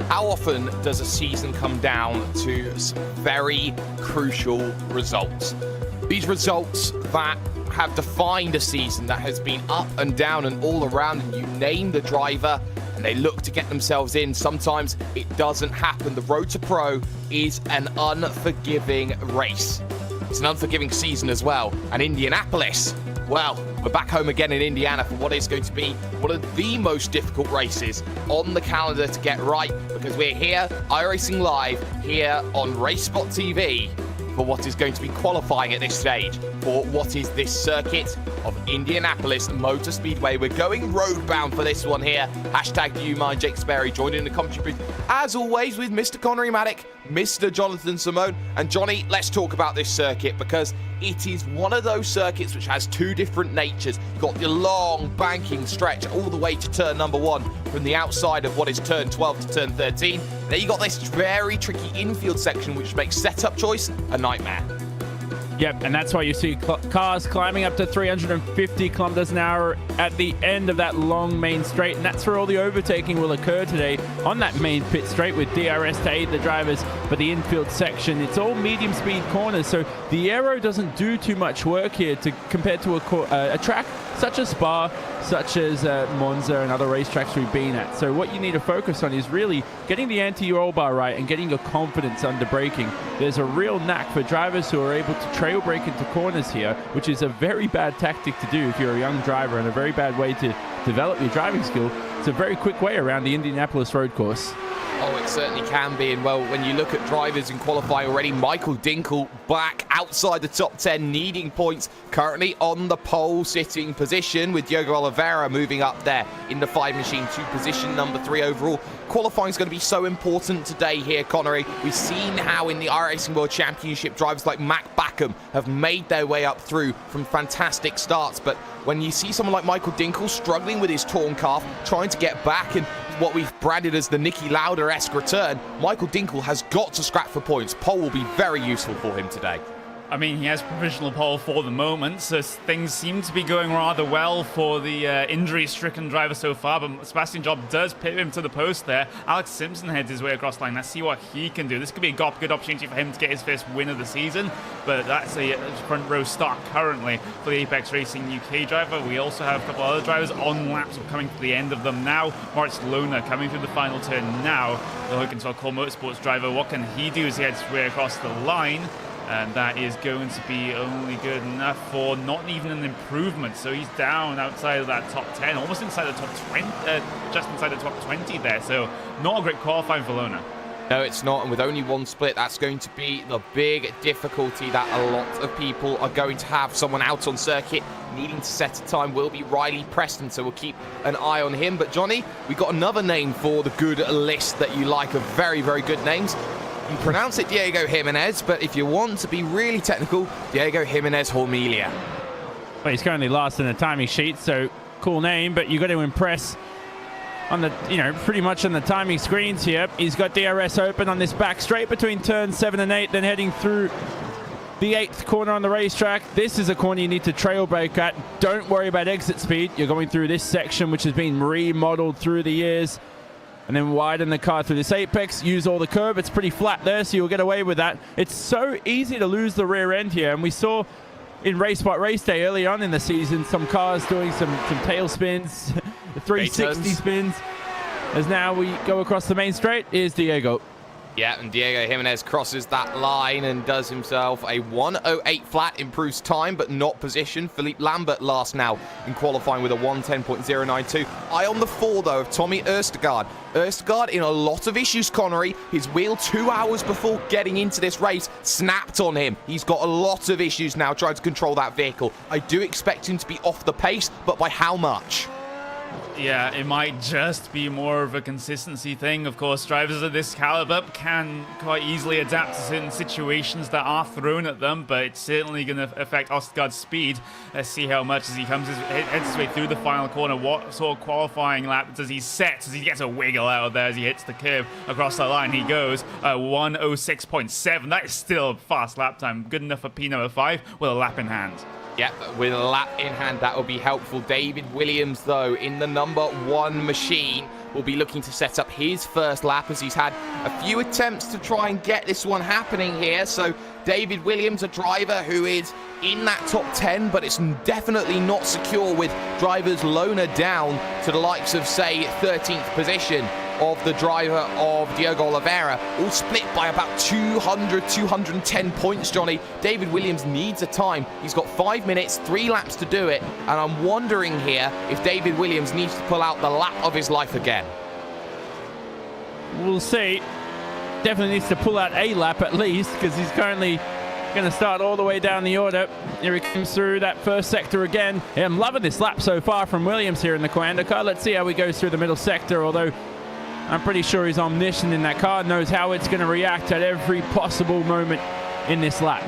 How often does a season come down to some very crucial results? These results that have defined a season that has been up and down and all around, and you name the driver and they look to get themselves in. Sometimes it doesn't happen. The road to pro is an unforgiving race. It's an unforgiving season as well. And Indianapolis, well, we're back home again in Indiana for what is going to be one of the most difficult races on the calendar to get right, because we're here, iRacing Live, here on RaceSpot TV, for what is going to be qualifying at this stage for what is this circuit of Indianapolis Motor Speedway. We're going roadbound for this one here. Hashtag Do You Mind Jake Sperry, joined in the commentary booth, as always, with Mr. Connery Maddock, Mr. Jonathan Simone. And Johnny, let's talk about this circuit, because it is one of those circuits which has two different natures. You've got the long banking stretch all the way to turn number 1 from the outside of what is turn 12 to turn 13. Then you got this very tricky infield section which makes setup choice a nightmare. Yep, and that's why you see cars climbing up to 350 kilometers an hour at the end of that long main straight, and that's where all the overtaking will occur today on that main pit straight, with DRS to aid the drivers for the infield section. It's all medium speed corners, so the aero doesn't do too much work here compared to a track such as Spa, such as Monza and other racetracks we've been at. So what you need to focus on is really getting the anti-roll bar right and getting your confidence under braking. There's a real knack for drivers who are able to trail brake into corners here, which is a very bad tactic to do if you're a young driver, and a very bad way to develop your driving skill. It's a very quick way around the Indianapolis road course. Oh, it certainly can be. And well, when you look at drivers in qualifying already, Michael Dinkel back outside the top 10, needing points, currently on the pole sitting position, with Diogo Oliveira moving up there in the 5 machine to position number 3 overall. Qualifying is going to be so important today here, Connery. We've seen how in the iRacing World Championship, drivers like Mac Backham have made their way up through from fantastic starts. But when you see someone like Michael Dinkel struggling with his torn calf, trying to get back, and what we've branded as the Niki Lauda-esque return, Michael Dinkel has got to scrap for points. Pole will be very useful for him today. I mean, he has provisional pole for the moment, so things seem to be going rather well for the injury-stricken driver so far, but Sebastian Job does pit him to the post there. Alex Simpson heads his way across the line. Let's see what he can do. This could be a good opportunity for him to get his first win of the season, but that's a front row start currently for the Apex Racing UK driver. We also have a couple of other drivers on laps. We're coming to the end of them now. Moritz Lohner coming through the final turn now. The Hogansville Cole Motorsports driver, what can he do as he heads his way across the line? And that is going to be only good enough for not even an improvement. So he's down outside of that top 10, almost inside the top 20, just inside the top 20 there. So not a great qualifying for Lona. No, it's not. And with only one split, that's going to be the big difficulty that a lot of people are going to have. Someone out on circuit needing to set a time will be Riley Preston, so we'll keep an eye on him. But Johnny, we got another name for the good list that you like, of very, very good names. You pronounce it Diego Jimenez, but if you want to be really technical, Diego Jimenez Hormilia. Well, he's currently last in the timing sheet, so cool name, but you got to impress on the, pretty much on the timing screens here. He's got DRS open on this back straight between turn 7 and 8, then heading through the 8th corner on the racetrack. This is a corner you need to trail brake at. Don't worry about exit speed. You're going through this section, which has been remodeled through the years. And then widen the car through this apex, use all the curb. It's pretty flat there, so you'll get away with that. It's so easy to lose the rear end here, and we saw in RaceSpot Race Day early on in the season some cars doing some tail spins, 360 spins. As now we go across the main straight, here's Diego. Yeah, and Diego Jimenez crosses that line and does himself a 1:08 flat, improves time but not position. Philippe Lambert last now in qualifying with a 1:10.092. Eye on the 4 though of Tommy Østergaard. Østergaard in a lot of issues, Connery. His wheel 2 hours before getting into this race snapped on him. He's got a lot of issues now trying to control that vehicle. I do expect him to be off the pace, but by how much? Yeah, it might just be more of a consistency thing. Of course, drivers of this caliber can quite easily adapt to certain situations that are thrown at them, but it's certainly going to affect Østgaard's speed. Let's see how much as he heads his way through the final corner. What sort of qualifying lap does he set as he gets a wiggle out there as he hits the curve across the line? He goes 1:06.7. That is still a fast lap time. Good enough for P number 5 with a lap in hand. Yeah, with a lap in hand, that will be helpful. David Williams, though, in the number 1 machine, will be looking to set up his first lap as he's had a few attempts to try and get this one happening here. So David Williams, a driver who is in that top 10, but it's definitely not secure with drivers lower down to the likes of, say, 13th position of the driver of Diogo Oliveira, all split by about 210 points, Johnny. David Williams needs a time. He's got 5 minutes, 3 laps to do it, and I'm wondering here if David Williams needs to pull out the lap of his life again. We'll see. Definitely needs to pull out a lap at least, because he's currently going to start all the way down the order. Here he comes through that first sector again. Yeah, I'm loving this lap so far from Williams here in the Coanda car. Let's see how he goes through the middle sector, although I'm pretty sure he's omniscient in that car, knows how it's going to react at every possible moment in this lap.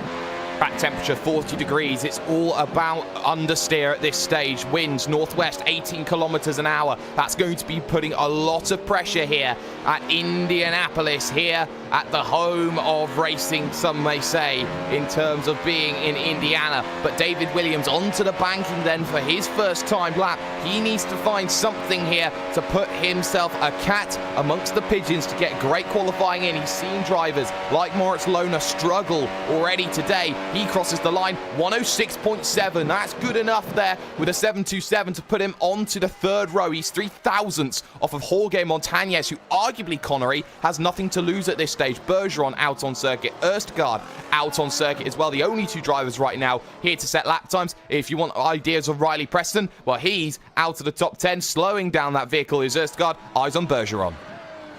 Track temperature 40 degrees. It's all about understeer at this stage. Winds northwest 18 kilometers an hour. That's going to be putting a lot of pressure here at Indianapolis, here at the home of racing, some may say, in terms of being in Indiana. But David Williams onto the banking then for his first time lap. He needs to find something here to put himself a cat amongst the pigeons to get great qualifying in. He's seen drivers like Moritz Lohner struggle already today. He crosses the line, 1:06.7. That's good enough there with a 7:27 to put him onto the 3rd row. He's 3,000ths off of Jorge Montañez, who arguably, Connery, has nothing to lose at this stage. Bergeron out on circuit, Østgaard out on circuit as well. The only 2 drivers right now here to set lap times. If you want ideas of Riley Preston, well, he's out of the top 10. Slowing down that vehicle is Østgaard. Eyes on Bergeron.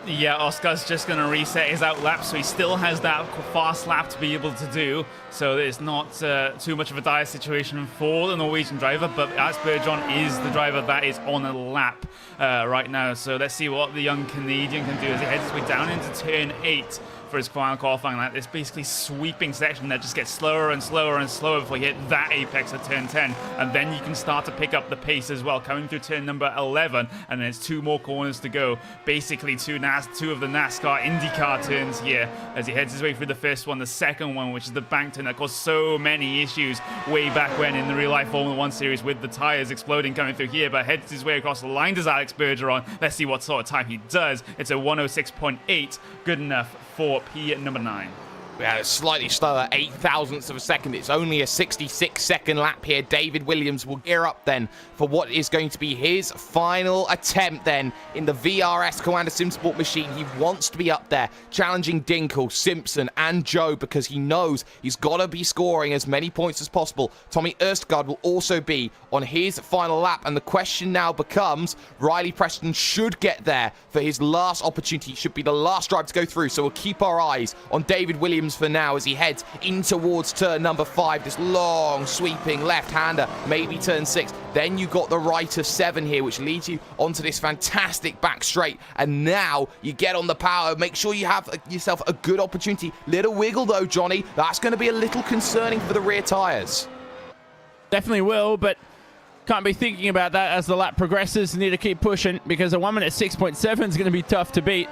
Yeah, Oscar's just going to reset his out lap, so he still has that fast lap to be able to do. So it's not too much of a dire situation for the Norwegian driver, but as Bergeron is the driver that is on a lap right now. So let's see what the young Canadian can do as he heads his way down into turn 8 for his final qualifying lap. This basically sweeping section that just gets slower and slower and slower before you hit that apex at turn 10, and then you can start to pick up the pace as well, coming through turn number 11, and there's 2 more corners to go. Basically 2 of the NASCAR IndyCar turns here as he heads his way through the first one, the second one, which is the bank turn that caused so many issues way back when in the real life Formula 1 series with the tires exploding coming through here, but heads his way across the line does Alex Bergeron. Let's see what sort of time he does. It's a 1:06.8, good enough for P number 9. Yeah, slightly slower, 0.08 of a second. It's only a 66-second lap here. David Williams will gear up then for what is going to be his final attempt then in the VRS Coanda SimSport machine. He wants to be up there, challenging Dinkel, Simpson, and Joe, because he knows he's got to be scoring as many points as possible. Tommy Østgaard will also be on his final lap, and the question now becomes, Riley Preston should get there for his last opportunity. He should be the last drive to go through, so we'll keep our eyes on David Williams for now as he heads in towards turn number 5. This long sweeping left-hander, maybe turn 6. Then you got the right of 7 here, which leads you onto this fantastic back straight. And now you get on the power. Make sure you have yourself a good opportunity. Little wiggle though, Johnny. That's going to be a little concerning for the rear tires. Definitely will, but can't be thinking about that as the lap progresses. Need to keep pushing because a 1:06.7 is going to be tough to beat.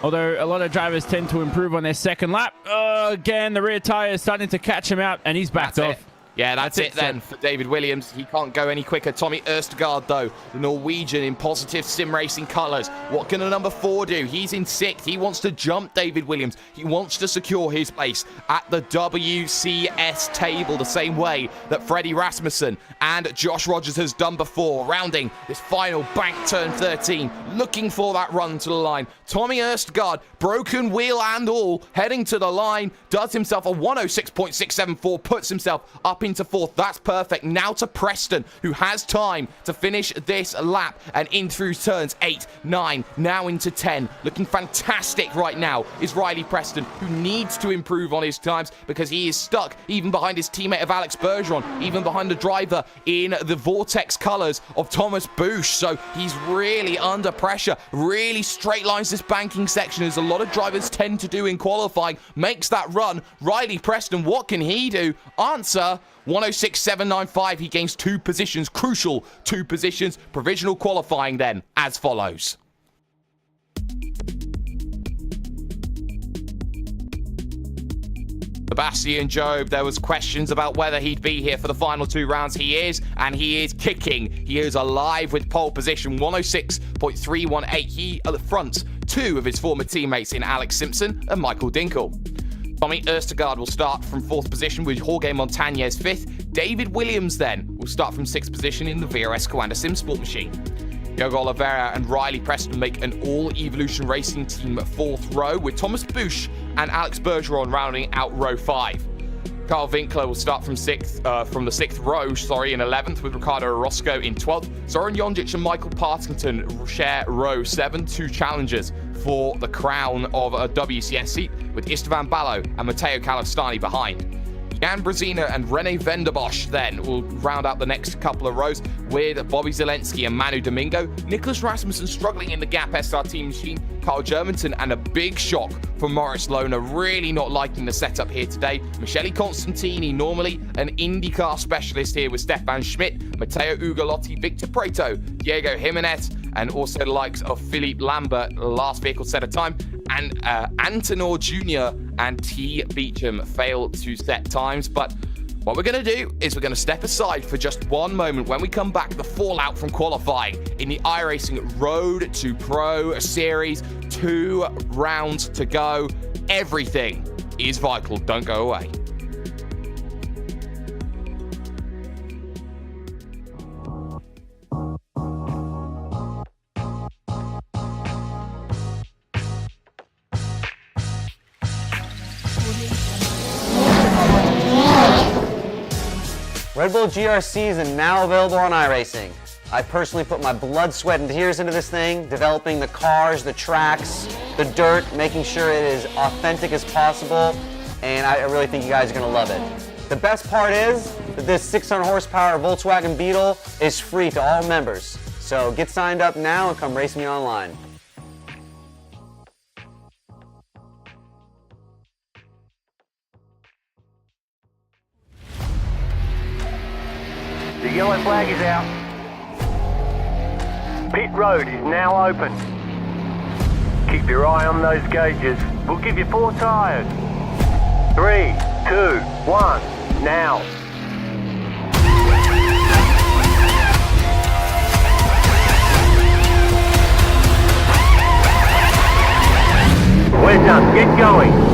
Although a lot of drivers tend to improve on their second lap. Again, the rear tire is starting to catch him out, and he's backed off. Yeah, that's it then for David Williams. He can't go any quicker. Tommy Østgaard, though, the Norwegian in positive sim racing colours. What can a number 4 do? He's in 6th. He wants to jump David Williams. He wants to secure his place at the WCS table the same way that Freddie Rasmussen and Josh Rogers has done before, rounding this final bank turn 13, looking for that run to the line. Tommy Østgaard, broken wheel and all, heading to the line, does himself a 1:06.674, puts himself up into fourth. That's perfect. Now to Preston, who has time to finish this lap and in through turns 8, 9, now into 10. Looking fantastic right now is Riley Preston, who needs to improve on his times because he is stuck even behind his teammate of Alex Bergeron, even behind the driver in the Vortex colors of Thomas Busch. So he's really under pressure, really straight lines this banking section, as a lot of drivers tend to do in qualifying. Makes that run. Riley Preston, what can he do? Answer 106.795. He gains 2 positions, crucial 2 positions. Provisional qualifying then as follows. Sebastian Job, there was questions about whether he'd be here for the final 2 rounds. He is, and he is kicking. He is alive with pole position, 106.318. He at the front, 2 of his former teammates in Alex Simpson and Michael Dinkel. Tommy Østergaard will start from 4th position with Jorge Montañez 5th. David Williams then will start from 6th position in the VRS Coanda Sim Sport machine. Diogo Oliveira and Riley Preston make an all-Evolution Racing team 4th row, with Thomas Busch and Alex Bergeron rounding out row 5. Carl Winkler will start from the 6th row, in 11th, with Ricardo Orozco in 12th. Zoran Jonjic and Michael Partington share row 7, 2 challengers for the crown of a WCS seat, with Istvan Ballo and Matteo Calistani behind. Jan Brezina and Rene Venderbosch then will round out the next couple of rows, with Bobby Zelensky and Manu Domingo. Nicholas Rasmussen struggling in the Gap SRT machine. Carl Germanton, and a big shock for Morris Lona, really not liking the setup here today. Michele Constantini, normally an IndyCar specialist here with Stefan Schmidt, Matteo Ugolotti, Victor Preto, Diego Jimenez, and also the likes of Philippe Lambert, last vehicle set a time, and Antonor Jr. and T. Beecham fail to set times. But what we're going to do is we're going to step aside for just one moment. When we come back, the fallout from qualifying in the iRacing Road to Pro Series. 2 rounds to go. Everything is vital. Don't go away. Red Bull GRCs are now available on iRacing. I personally put my blood, sweat, and tears into this thing, developing the cars, the tracks, the dirt, making sure it is authentic as possible, and I really think you guys are going to love it. The best part is that this 600 horsepower Volkswagen Beetle is free to all members. So get signed up now and come race me online. The yellow flag is out. Pit road is now open. Keep your eye on those gauges. We'll give you 4 tyres. 3, 2, 1, now. We're done. Get going.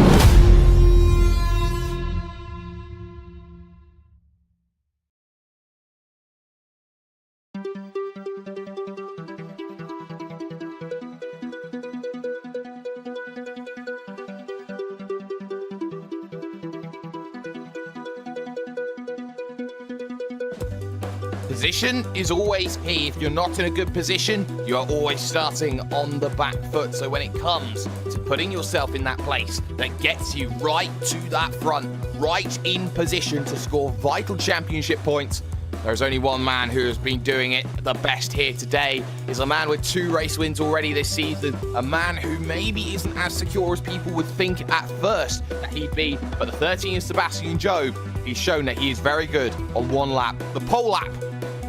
Position is always key. If you're not in a good position, you are always starting on the back foot. So when it comes to putting yourself in that place that gets you right to that front, right in position to score vital championship points, there's only one man who has been doing it the best here today. Is a man with 2 race wins already this season. A man who maybe isn't as secure as people would think at first that he'd be. But the 13 is Sebastian Job. He's shown that he is very good on one lap. The pole lap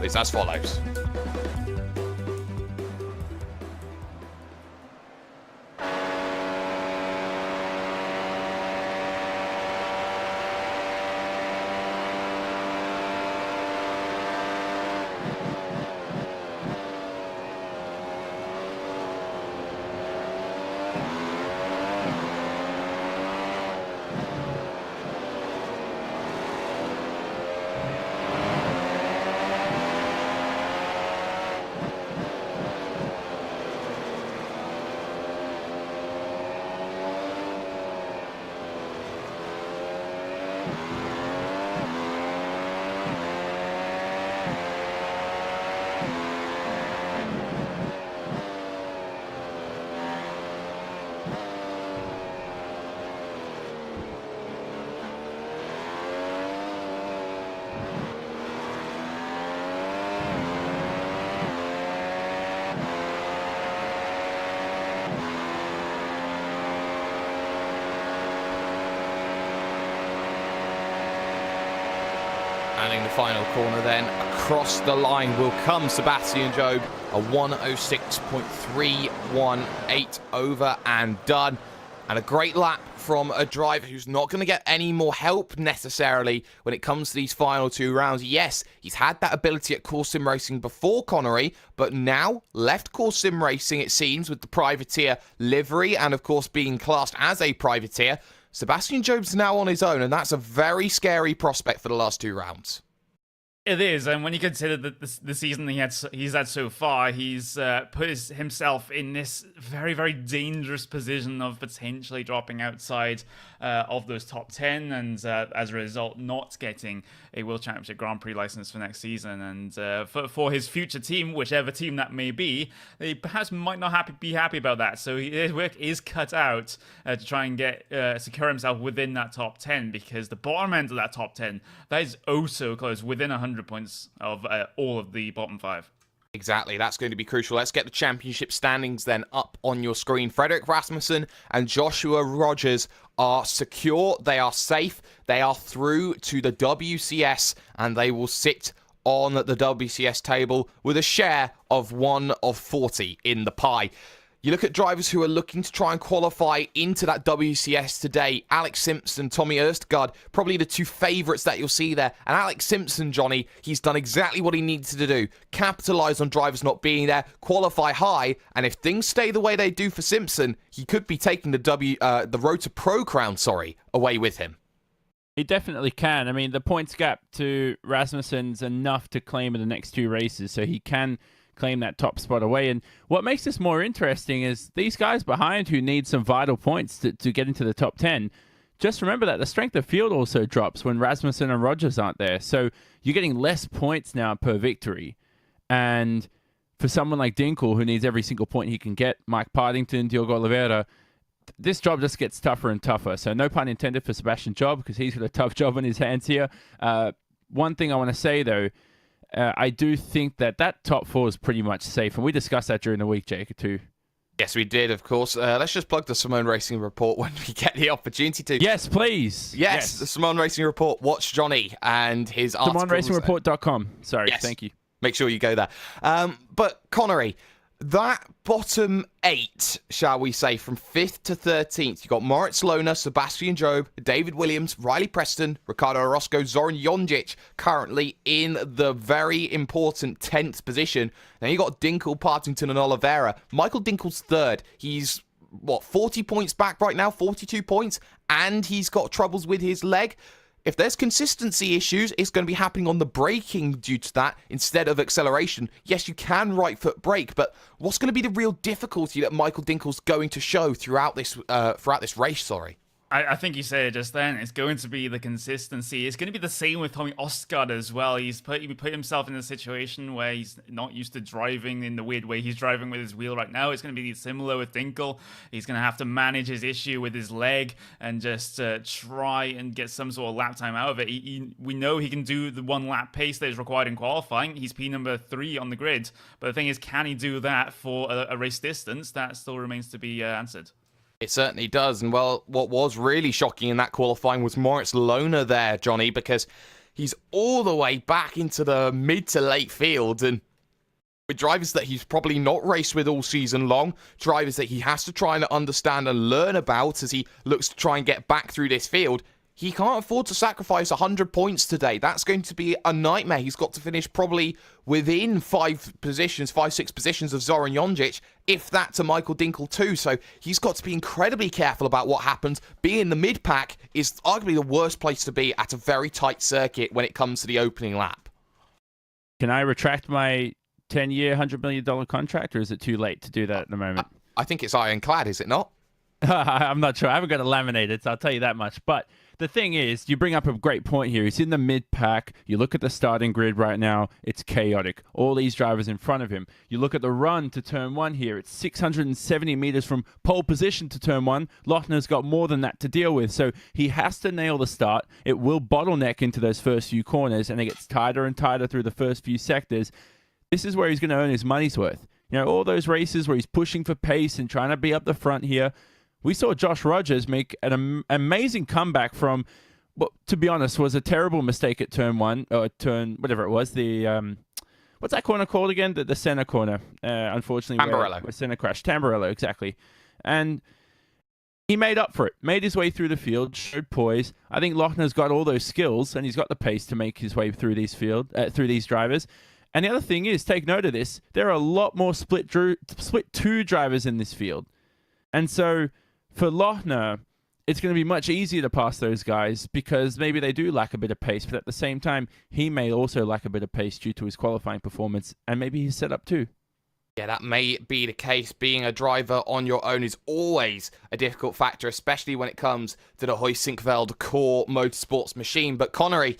is as follows. turning the final corner then. Across the line will come Sebastian Job, a 106.318 over and done. And a great lap from a driver who's not going to get any more help necessarily when it comes to these final 2 rounds. Yes, he's had that ability at course sim racing before Connery, but now left course sim racing, it seems, with the privateer livery and of course being classed as a privateer. Sebastian Job's now on his own, and that's a very scary prospect for the last 2 rounds. It is, and when you consider that the season he's had so far, he's put himself in this very, very dangerous position of potentially dropping outside of those top 10, and as a result, not getting a World Championship Grand Prix license for next season. And for his future team, whichever team that may be, they perhaps might not be happy about that. So his work is cut out to try and get secure himself within that top 10, because the bottom end of that top 10, that is oh so close, within 100 points of all of the bottom 5. Exactly, that's going to be crucial. Let's get the championship standings then up on your screen. Frederick Rasmussen and Joshua Rogers are secure, they are safe, they are through to the WCS, and they will sit on the WCS table with a share of 1 of 40 in the pie. You look at drivers who are looking to try and qualify into that WCS today. Alex Simpson, Tommy Erstgaard, probably the 2 favourites that you'll see there. And Alex Simpson, Johnny, he's done exactly what he needs to do. Capitalise on drivers not being there, qualify high, and if things stay the way they do for Simpson, he could be taking the Road to Pro crown, away with him. He definitely can. I mean, the points gap to Rasmussen's enough to claim in the next 2 races, so he can claim that top spot away. And what makes this more interesting is these guys behind who need some vital points to get into the top 10. Just remember that the strength of field also drops when Rasmussen and Rogers aren't there. So you're getting less points now per victory. And for someone like Dinkel, who needs every single point he can get, Mike Partington, Diogo Oliveira, this job just gets tougher and tougher. So no pun intended for Sebastian Job, because he's got a tough job on his hands here. One thing I want to say, though, I do think that top 4 is pretty much safe, and we discussed that during the week, Jake, too. Yes, we did, of course. Let's just plug the Simone Racing Report when we get the opportunity to. Yes, please. Yes, the Simone Racing Report. Watch Johnny and his articles. SimoneRacingReport.com. Sorry, yes. Thank you. Make sure you go there. But Connery, that bottom 8, shall we say, from 5th to 13th, you got Moritz Lohner, Sebastian Job, David Williams, Riley Preston, Ricardo Orozco, Zoran Jonjic, currently in the very important 10th position. Then you got Dinkel, Partington, and Oliveira. Michael Dinkel's 3rd. He's 40 points back right now, 42 points, and he's got troubles with his leg. If there's consistency issues, it's going to be happening on the braking due to that instead of acceleration. Yes, you can right foot brake, but what's going to be the real difficulty that Michael Dinkel's going to show throughout this race? I think you said it just then. It's going to be the consistency. It's going to be the same with Tommy Osgard as well. He put himself in a situation where he's not used to driving in the weird way he's driving with his wheel right now. It's going to be similar with Dinkel. He's going to have to manage his issue with his leg and just try and get some sort of lap time out of it. We know he can do the 1 lap pace that is required in qualifying. He's P number 3 on the grid. But the thing is, can he do that for a race distance? That still remains to be answered. It certainly does. And, well, what was really shocking in that qualifying was Moritz Lohner there, Johnny, because he's all the way back into the mid to late field. And with drivers that he's probably not raced with all season long, drivers that he has to try and understand and learn about as he looks to try and get back through this field, he can't afford to sacrifice 100 points today. That's going to be a nightmare. He's got to finish probably within 6 positions of Zoran Jonjic, if that to Michael Dinkel too. So he's got to be incredibly careful about what happens. Being in the mid-pack is arguably the worst place to be at a very tight circuit when it comes to the opening lap. Can I retract my 10-year, $100 million contract, or is it too late to do that at the moment? I think it's ironclad, is it not? I'm not sure. I haven't got it laminated, so I'll tell you that much. But the thing is, you bring up a great point here. He's in the mid-pack. You look at the starting grid right now. It's chaotic. All these drivers in front of him. You look at the run to turn 1 here. It's 670 meters from pole position to turn 1. Lochner's got more than that to deal with. So he has to nail the start. It will bottleneck into those first few corners, and it gets tighter and tighter through the first few sectors. This is where he's going to earn his money's worth. You know, all those races where he's pushing for pace and trying to be up the front here. We saw Josh Rogers make an amazing comeback from what, to be honest, was a terrible mistake at turn 1, or turn, whatever it was, the, what's that corner called again? The center corner, unfortunately. Tamburello. Where center crash. Tamburello, exactly. And he made up for it, made his way through the field, showed poise. I think Lochner's got all those skills, and he's got the pace to make his way through these drivers. And the other thing is, take note of this, there are a lot more split 2 drivers in this field. And so for Lochner, it's going to be much easier to pass those guys because maybe they do lack a bit of pace, but at the same time, he may also lack a bit of pace due to his qualifying performance, and maybe he's set up too. Yeah, that may be the case. Being a driver on your own is always a difficult factor, especially when it comes to the Huizinckveld core motorsports machine. But Connery,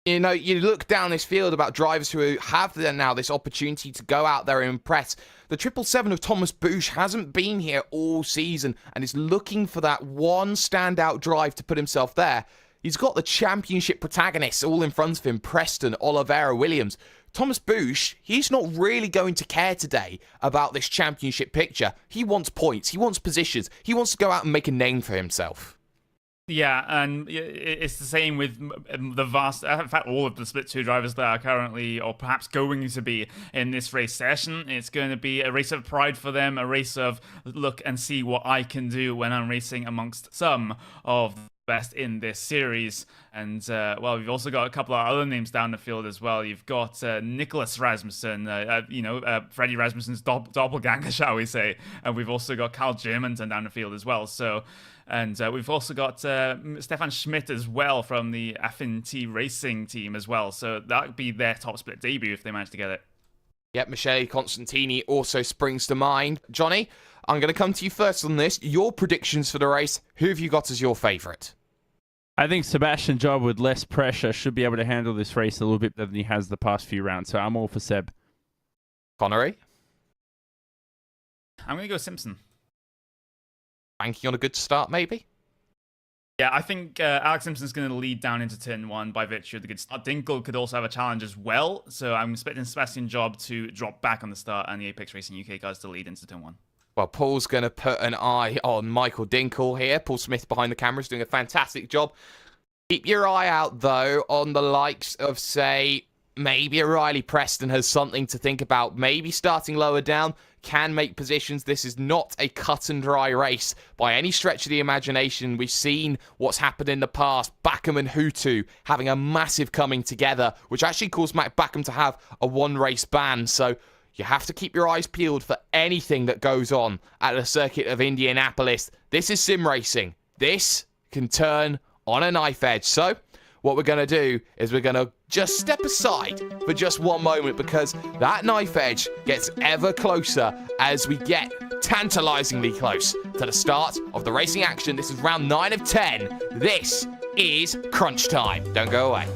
you know, you look down this field about drivers who have now this opportunity to go out there and impress. The 777 of Thomas Busch hasn't been here all season and is looking for that one standout drive to put himself there. He's got the championship protagonists all in front of him, Preston, Oliveira, Williams. Thomas Busch, he's not really going to care today about this championship picture. He wants points, he wants positions, he wants to go out and make a name for himself. Yeah, and it's the same with the vast, in fact, all of the split 2 drivers that are currently, or perhaps going to be in this race session. It's going to be a race of pride for them, a race of look and see what I can do when I'm racing amongst some of the best in this series. And, well, we've also got a couple of other names down the field as well. You've got Nicholas Rasmussen, Freddie Rasmussen's doppelganger, shall we say. And we've also got Carl Germanton down the field as well. So... And we've also got Stefan Schmidt as well from the Affinity Racing team as well. So that would be their top split debut if they manage to get it. Yep, Michele Constantini also springs to mind. Johnny, I'm going to come to you first on this. Your predictions for the race, who have you got as your favourite? I think Sebastian Job with less pressure should be able to handle this race a little bit better than he has the past few rounds. So I'm all for Seb. Connery? I'm going to go Simpson. Banking on a good start, maybe? Yeah, I think Alex Simpson's going to lead down into turn 1 by virtue of the good start. Dinkel could also have a challenge as well, so I'm expecting Sebastian Job to drop back on the start and the Apex Racing UK guys to lead into turn 1. Well, Paul's going to put an eye on Michael Dinkel here. Paul Smith behind the camera is doing a fantastic job. Keep your eye out, though, on the likes of, say, maybe a Riley Preston has something to think about. Maybe starting lower down can make positions. This is not a cut and dry race by any stretch of the imagination. We've seen what's happened in the past. Backham and Hutu having a massive coming together, which actually caused Matt Backham to have a 1-race ban. So you have to keep your eyes peeled for anything that goes on at the circuit of Indianapolis. This is sim racing. This can turn on a knife edge. So what we're going to do is we're going to just step aside for just one moment because that knife edge gets ever closer as we get tantalizingly close to the start of the racing action. This is round 9 of 10. This is crunch time. Don't go away.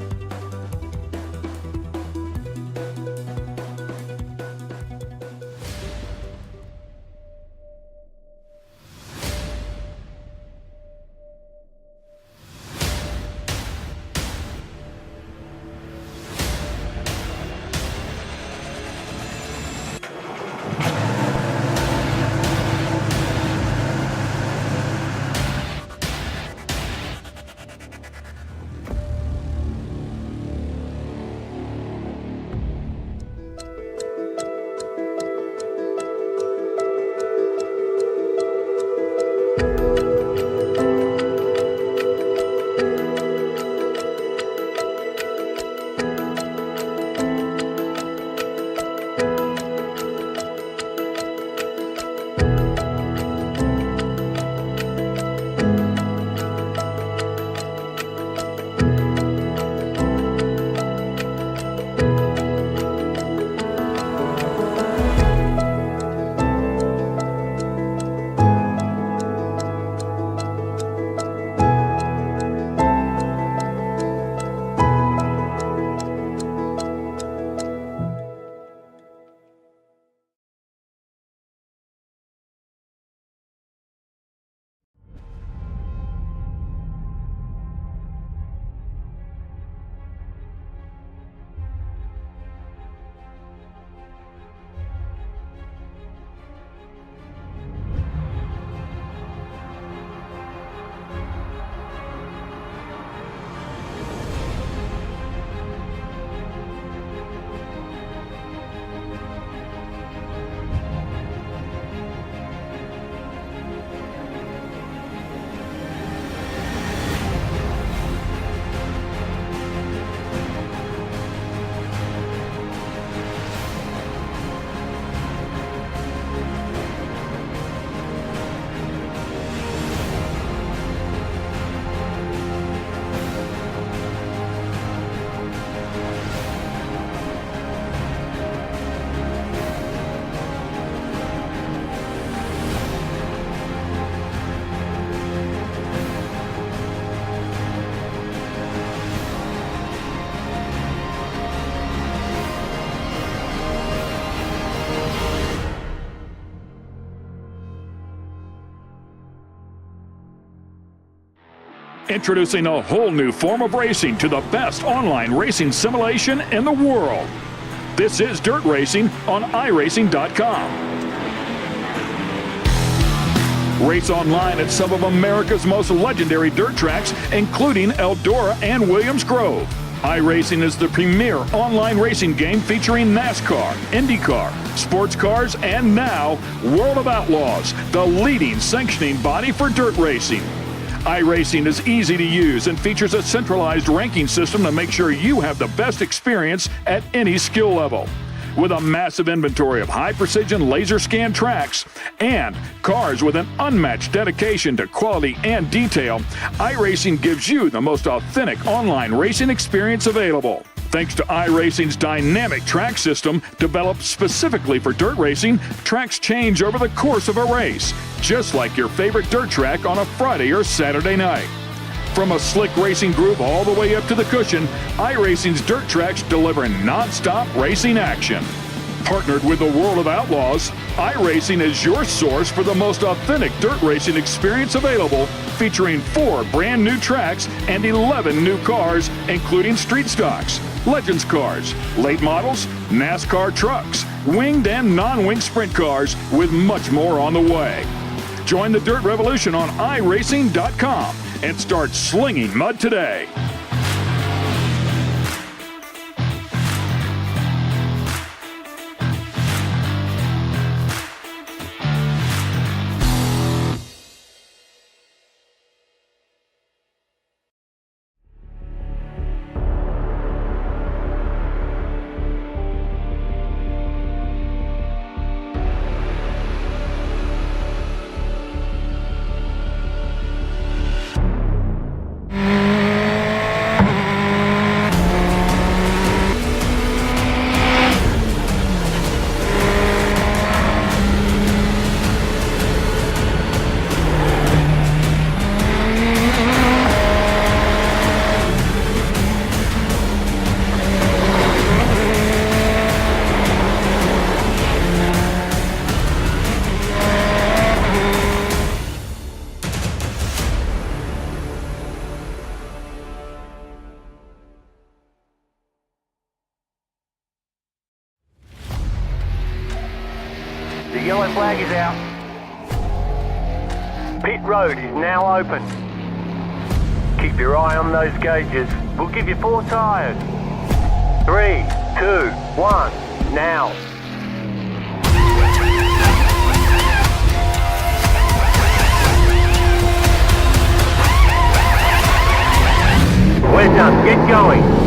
Introducing a whole new form of racing to the best online racing simulation in the world. This is Dirt Racing on iRacing.com. Race online at some of America's most legendary dirt tracks, including Eldora and Williams Grove. iRacing is the premier online racing game featuring NASCAR, IndyCar, sports cars, and now World of Outlaws, the leading sanctioning body for dirt racing. iRacing is easy to use and features a centralized ranking system to make sure you have the best experience at any skill level. With a massive inventory of high-precision laser scan tracks and cars with an unmatched dedication to quality and detail, iRacing gives you the most authentic online racing experience available. Thanks to iRacing's dynamic track system, developed specifically for dirt racing, tracks change over the course of a race, just like your favorite dirt track on a Friday or Saturday night. From a slick racing groove all the way up to the cushion, iRacing's dirt tracks deliver non-stop racing action. Partnered with the World of Outlaws, iRacing is your source for the most authentic dirt racing experience available, featuring 4 brand new tracks and 11 new cars, including street stocks, Legends cars, late models, NASCAR trucks, winged and non-winged sprint cars, with much more on the way. Join the Dirt Revolution on iRacing.com and start slinging mud today. The yellow flag is out. Pit road is now open. Keep your eye on those gauges. We'll give you 4 tyres. 3, 2, 1, now. We're done. Get going.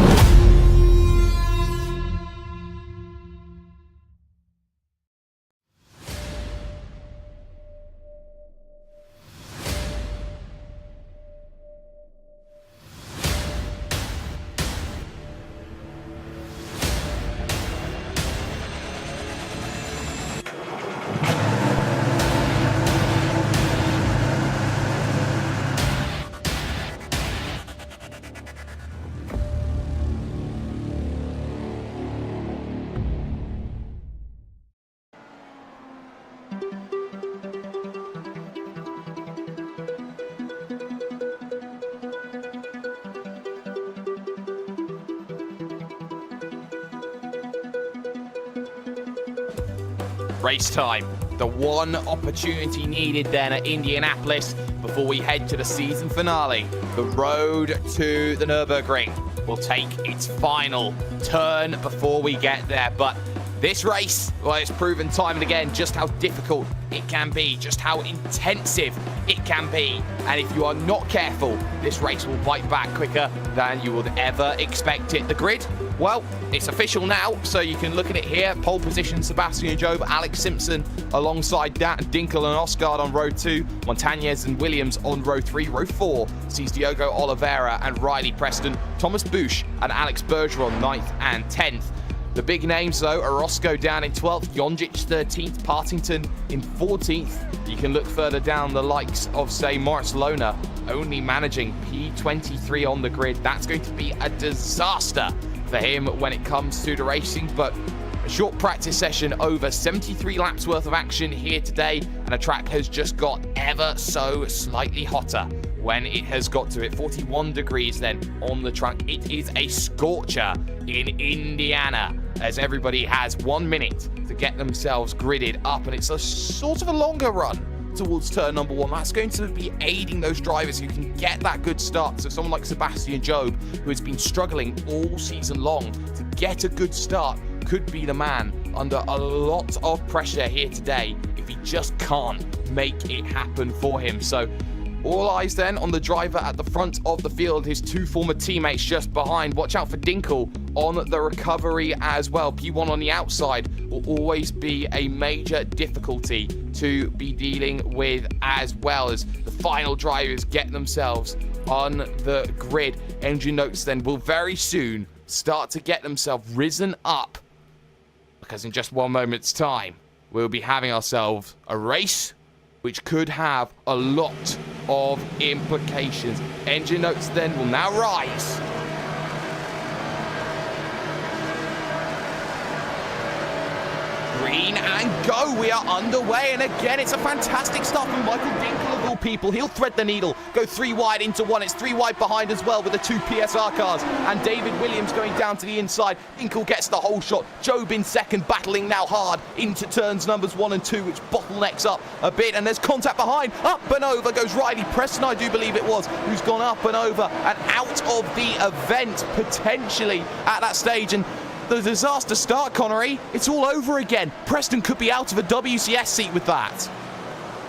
Race time. The one opportunity needed then at Indianapolis before we head to the season finale. The road to the Nürburgring will take its final turn before we get there. But this race, well, it's proven time and again just how difficult it can be, just how intensive it can be. And if you are not careful, this race will bite back quicker than you would ever expect it. The grid, well, it's official now, so you can look at it here. Pole position, Sebastian Job, Alex Simpson alongside Dinkel and Osgaard on row 2, Montañez and Williams on row 3. Row 4 sees Diogo Oliveira and Riley Preston, Thomas Busch and Alex Bergeron 9th and 10th. The big names, though, are Orozco down in 12th, Jonjic 13th, Partington in 14th. You can look further down the likes of, say, Moritz Lohner, only managing P23 on the grid. That's going to be a disaster for him when it comes to the racing, but a short practice session over 73 laps worth of action here today, and a track has just got ever so slightly hotter. when it has got to it. 41 degrees then on the track. It is a scorcher in Indiana, as everybody has 1 minute to get themselves gridded up, and it's a sort of a longer run towards turn number 1. That's going to be aiding those drivers who can get that good start. So someone like Sebastian Job, who has been struggling all season long to get a good start, could be the man under a lot of pressure here today if he just can't make it happen for him. So all eyes then on the driver at the front of the field, his 2 former teammates just behind. Watch out for Dinkel on the recovery as well. P1 on the outside will always be a major difficulty to be dealing with, as well as the final drivers get themselves on the grid. Engine notes then will very soon start to get themselves risen up, because in just 1 moment's time, we'll be having ourselves a race which could have a lot of implications. Engine notes then will now rise. Green and go. We are underway, and again, it's a fantastic start from Michael Dinkel of all people. He'll thread the needle, go 3 wide into 1. It's 3 wide behind as well with the 2 PSR cars, and David Williams going down to the inside. Dinkel gets the whole shot. Job in second, battling now hard into turns numbers 1 and 2, which bottlenecks up a bit, and there's contact behind. Up and over goes Riley Preston, I do believe it was, who's gone up and over and out of the event potentially at that stage. And the disaster start, Connery. It's all over again. Preston could be out of a WCS seat with that.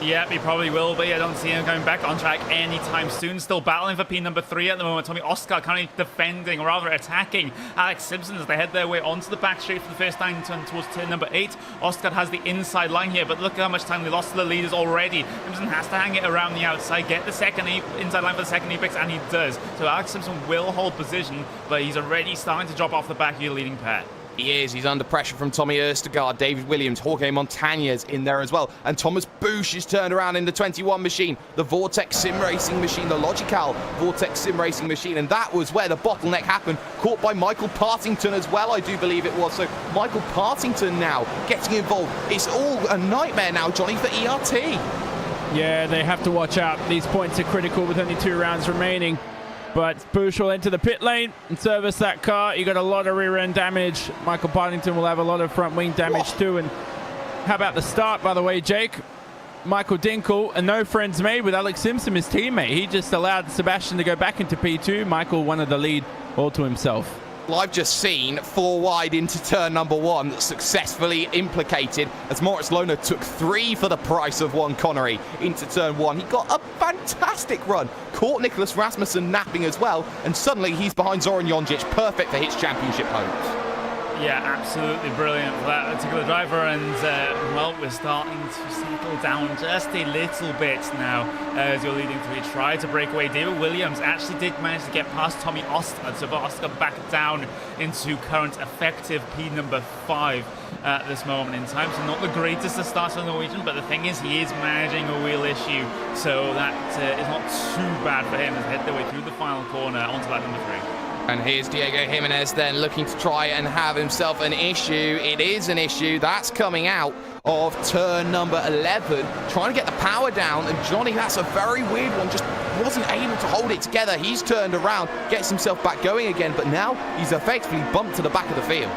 Yeah, he probably will be. I don't see him coming back on track anytime soon. Still battling for P number 3 at the moment. Tommy Oscar currently defending, or rather attacking Alex Simpson as they head their way onto the back straight for the first time towards turn number 8. Oscar has the inside line here, but look how much time they lost to the leaders already. Simpson has to hang it around the outside, get the second inside line for the second apex, and he does. So Alex Simpson will hold position, but he's already starting to drop off the back of your leading pair. He is. He's under pressure from Tommy Erstegaard, David Williams, Jorge Montañez in there as well. And Thomas Bush is turned around in the 21 machine, the Vortex Sim Racing machine, the Logical Vortex Sim Racing machine. And that was where the bottleneck happened. Caught by Michael Partington as well, I do believe it was. So Michael Partington now getting involved. It's all a nightmare now, Johnny, for ERT. Yeah, they have to watch out. These points are critical with only 2 rounds remaining. But Bush will enter the pit lane and service that car. You got a lot of rear end damage. Michael Partington will have a lot of front wing damage too. And how about the start, by the way, Jake? Michael Dinkel, and no friends made with Alex Simpson, his teammate. He just allowed Sebastian to go back into P2. Michael wanted the lead all to himself. Well, I've just seen 4 wide into turn number 1 successfully implicated, as Moritz Lohner took 3 for the price of 1, Connery, into turn 1. He got a fantastic run, caught Nicholas Rasmussen napping as well, and suddenly he's behind Zoran Jonjic, perfect for his championship hopes. Yeah, absolutely brilliant for that particular driver, and well, we're starting to settle down just a little bit now as you're leading 3. Try to break away. David Williams actually did manage to get past Tommy Oscar, so Oscar back down into current effective P number 5 at this moment in time. So not the greatest of starts for the Norwegian, but the thing is he is managing a wheel issue, so that is not too bad for him as they head their way through the final corner onto that number 3. And here's Diego Jimenez then looking to try and have himself an issue. It is an issue. That's coming out of turn number 11. Trying to get the power down. And Johnny, that's a very weird one. Just wasn't able to hold it together. He's turned around, gets himself back going again. But now he's effectively bumped to the back of the field.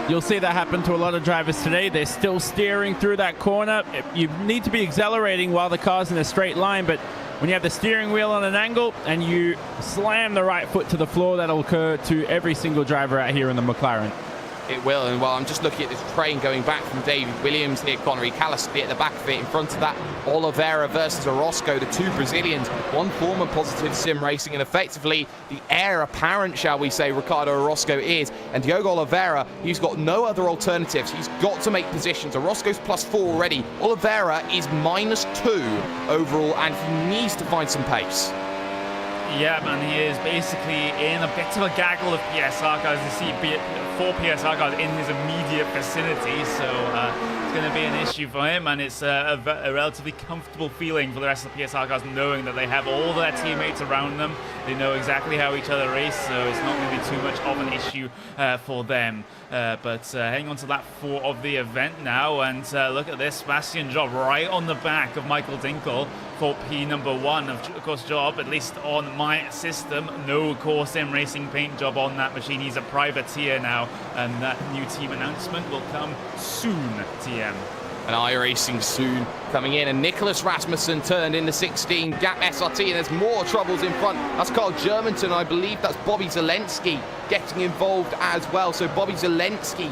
You'll see that happen to a lot of drivers today. They're still steering through that corner. You need to be accelerating while the car's in a straight line, but when you have the steering wheel on an angle and you slam the right foot to the floor, that'll occur to every single driver out here in the McLaren. It will, and while I'm just looking at this train going back from David Williams here, Connery Callister at the back of it. In front of that, Oliveira versus Orozco, the 2 Brazilians, 1 former positive sim racing, and effectively the heir apparent, shall we say, Ricardo Orozco is. And Diogo Oliveira, he's got no other alternatives. He's got to make positions. Orozco's +4 already. Oliveira is -2 overall, and he needs to find some pace. Yeah, man, he is basically in a bit of a gaggle of PSR cars. You see 4 PSR cars in his immediate vicinity, so it's going to be an issue for him, and it's a relatively comfortable feeling for the rest of the PSR cars, knowing that they have all their teammates around them. They know exactly how each other race, so it's not going to be too much of an issue for them. But heading on to lap 4 of the event now, and look at this, Sebastian Job right on the back of Michael Dinkel for P1. Of course, job, at least on my system, no core sim racing paint job on that machine. He's a privateer now, and that new team announcement will come soon, TM. And iRacing soon coming in, and Nicholas Rasmussen turned in the 16 gap SRT, and there's more troubles in front. That's Carl Germanton, I believe that's Bobby Zelensky getting involved as well. So Bobby Zelensky,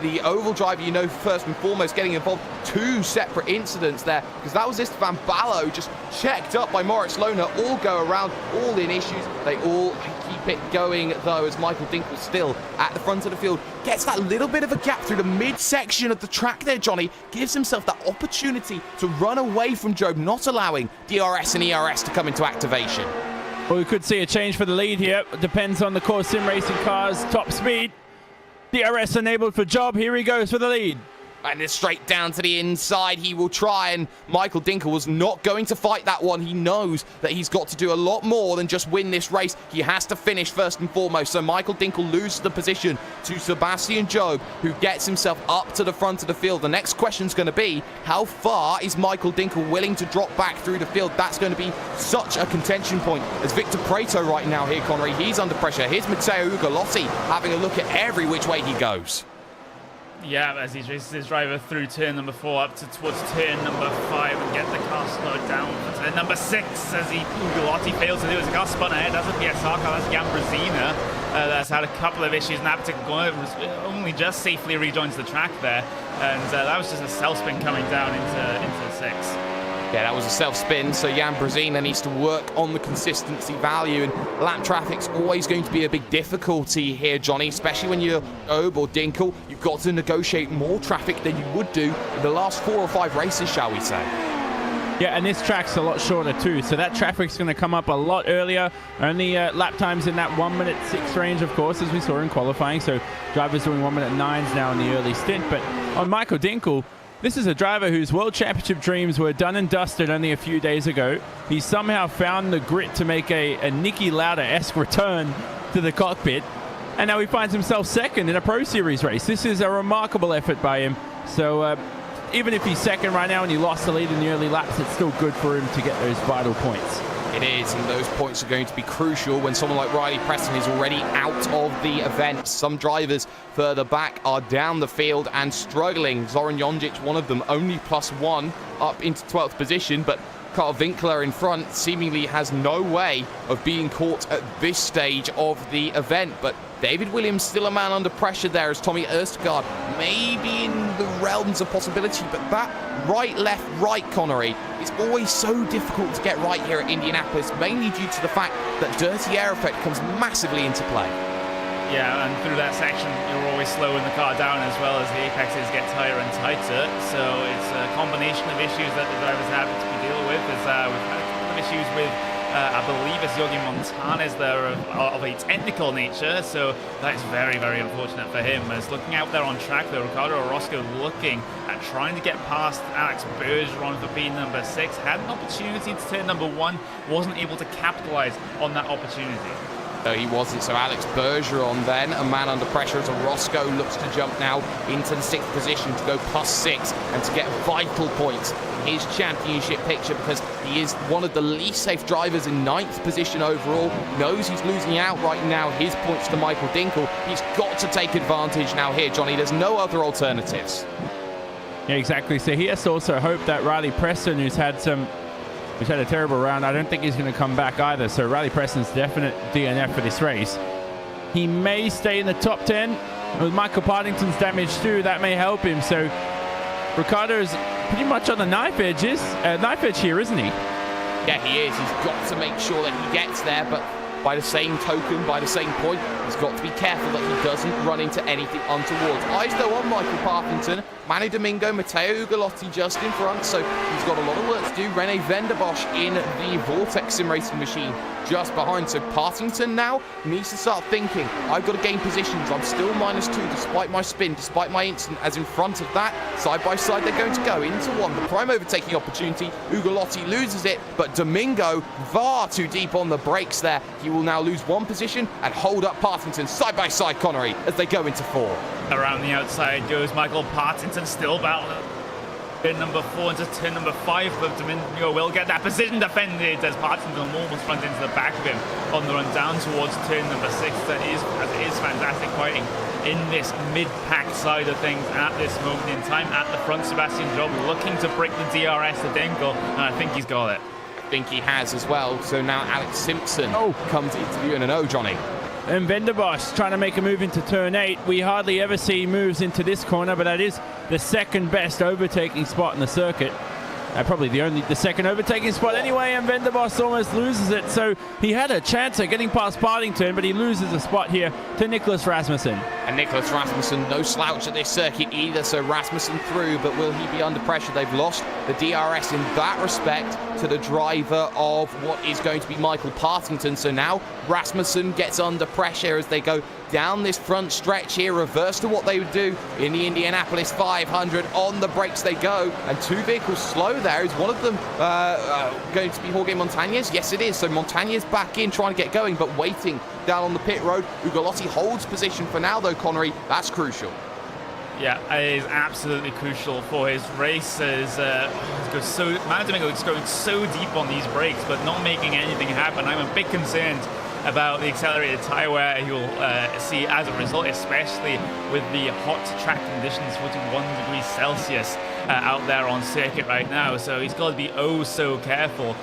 the oval driver, you know, first and foremost, getting involved. Two separate incidents there, because that was Istvan Ballo just checked up by Moritz Lohner. All go around, all in issues. They all keep it going though, as Michael Dinkel still at the front of the field gets that little bit of a gap through the midsection of the track there. Johnny gives himself that opportunity to run away from Job, not allowing DRS and ERS to come into activation. Well, we could see a change for the lead here. Depends on the core sim racing cars. Top speed. DRS enabled for Job. Here he goes for the lead. And it's straight down to the inside. He will try, and Michael Dinkel was not going to fight that one. He knows that he's got to do a lot more than just win this race. He has to finish first and foremost. So Michael Dinkel loses the position to Sebastian Job, who gets himself up to the front of the field. The next question is going to be, how far is Michael Dinkel willing to drop back through the field? That's going to be such a contention point, as Victor Prato right now here, Connery, he's under pressure. Here's Matteo Ugolotti having a look at every which way he goes. Yeah, as he races his driver through turn number 4 up towards turn number 5 and get the car slowed down for turn number 6 as Ugolotti fails to do his car spun ahead. That's a PSR car, that's Jan Brezina. That's had a couple of issues in that particular corner. Only just safely rejoins the track there. And that was just a self spin coming down into 6. Yeah, that was a self-spin, so Jan Brezina needs to work on the consistency value, and lap traffic's always going to be a big difficulty here, Johnny, especially when you're Obe or Dinkel. You've got to negotiate more traffic than you would do in the last 4 or 5 races, shall we say. Yeah, and this track's a lot shorter too, so that traffic's going to come up a lot earlier. Only lap times in that 1:06 range, of course, as we saw in qualifying, so drivers doing 1:09s now in the early stint. But on Michael Dinkel, this is a driver whose World Championship dreams were done and dusted only a few days ago. He somehow found the grit to make a Niki Lauda-esque return to the cockpit, and now he finds himself second in a Pro Series race. This is a remarkable effort by him. So even if he's second right now and he lost the lead in the early laps, it's still good for him to get those vital points. It is, and those points are going to be crucial when someone like Riley Preston is already out of the event. Some drivers further back are down the field and struggling. Zoran Jonjic, one of them, only +1 up into 12th position, but Carl Winkler in front seemingly has no way of being caught at this stage of the event. But David Williams still a man under pressure there, as Tommy Erstgaard may be in the realms of possibility, but that right, left, right, Connery, it's always so difficult to get right here at Indianapolis, mainly due to the fact that dirty air effect comes massively into play. Yeah, and through that section, you're always slowing the car down as well as the apexes get tighter and tighter. So it's a combination of issues that the drivers have to deal with. We've had a couple of issues with, I believe it's Yogi Montanez there of a technical nature. So that is very, very unfortunate for him. As looking out there on track, though, Ricardo Orozco looking at trying to get past Alex Bergeron for being number 6. Had an opportunity to turn number 1, wasn't able to capitalize on that opportunity. No, he wasn't. So Alex Bergeron then, a man under pressure, as Orozco looks to jump now into the 6th position to go +6 and to get vital points in his championship picture, because he is one of the least safe drivers in 9th position overall. Knows he's losing out right now. His points to Michael Dinkel. He's got to take advantage now here, Johnny. There's no other alternatives. Yeah, exactly. So he has to also hope that Riley Preston, who's had a terrible round, I don't think he's going to come back either. So Riley Preston's definite DNF for this race. He may stay in the top 10. With Michael Partington's damage too, that may help him. So Ricardo's pretty much on the knife edge here, isn't he? Yeah, he is. He's got to make sure that he gets there, but by the same token, by the same point, he's got to be careful that he doesn't run into anything untoward. Eyes though on Michael Partington, Manu Domingo, Matteo Ugolotti just in front, so he's got a lot of work to do. Rene Venderbosch in the Vortex Sim Racing machine just behind. So Partington now needs to start thinking, I've got to gain positions. I'm still -2 despite my spin, despite my incident, as in front of that. Side by side, they're going to go into one. The prime overtaking opportunity, Ugolotti loses it, but Domingo far too deep on the brakes there. He will now lose 1 position and hold up Partington side by side, Connery, as they go into 4. Around the outside goes Michael Partington, still battling Turn number 4 into turn number 5, but Domingo will get that position defended as Partington almost runs into the back of him on the run down towards turn number 6. That is fantastic fighting in this mid-pack side of things at this moment in time. At the front, Sebastian Job looking to break the DRS to Dinkel, and I think he's got it. I think he has as well. So now Alex Simpson comes into view in an O, Johnny. And Venderbos trying to make a move into turn 8. We hardly ever see moves into this corner, but that is the second best overtaking spot in the circuit. Probably the second overtaking spot anyway, and Venderbos almost loses it. So he had a chance at getting past Partington, but he loses a spot here to Nicholas Rasmussen. And Nicholas Rasmussen, no slouch at this circuit either, so Rasmussen through, but will he be under pressure? They've lost the DRS in that respect to the driver of what is going to be Michael Partington. So now Rasmussen gets under pressure as they go down this front stretch here, reverse to what they would do in the Indianapolis 500. On the brakes they go, and two vehicles slow there. Is one of them going to be Jorge Montañez? Yes, it is. So Montañez back in, trying to get going, but waiting down on the pit road. Ugolotti holds position for now, though, Connery. That's crucial. Yeah, it is absolutely crucial for his race. Matt Domingo is going so deep on these brakes, but not making anything happen. I'm a bit concerned about the accelerated tire wear you'll see as a result, especially with the hot track conditions, 41 degrees Celsius out there on circuit right now. So he's got to be oh so careful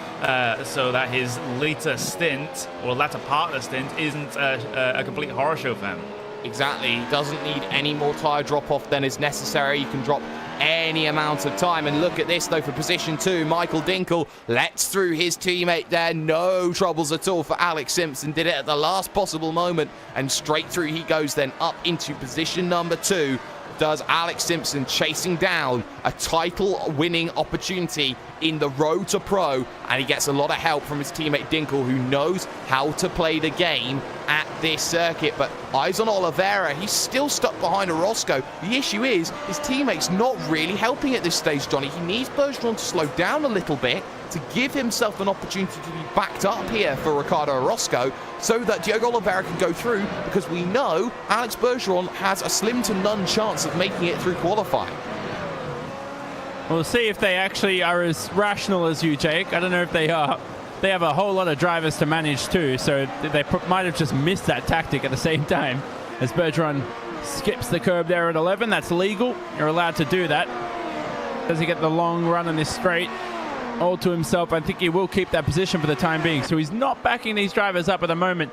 so that his later stint, or latter part of the stint, isn't a complete horror show for him. Exactly. He doesn't need any more tyre drop-off than is necessary. You can drop any amount of time. And look at this, though, for position 2. Michael Dinkel lets through his teammate there. No troubles at all for Alex Simpson. Did it at the last possible moment. And straight through he goes then up into position number 2. Does Alex Simpson, chasing down a title-winning opportunity in the road to pro, and he gets a lot of help from his teammate Dinkel, who knows how to play the game at this circuit. But eyes on Oliveira, he's still stuck behind Orozco. The issue is his teammate's not really helping at this stage, Johnny. He needs Bergeron to slow down a little bit to give himself an opportunity to be backed up here for Ricardo Orozco, so that Diogo Oliveira can go through, because we know Alex Bergeron has a slim to none chance of making it through qualifying. We'll see if they actually are as rational as you, Jake. I don't know if they are. They have a whole lot of drivers to manage too, so they might have just missed that tactic at the same time. As Bergeron skips the curb there at 11, that's legal. You're allowed to do that. Does he get the long run in this straight all to himself? I think he will keep that position for the time being. So he's not backing these drivers up at the moment,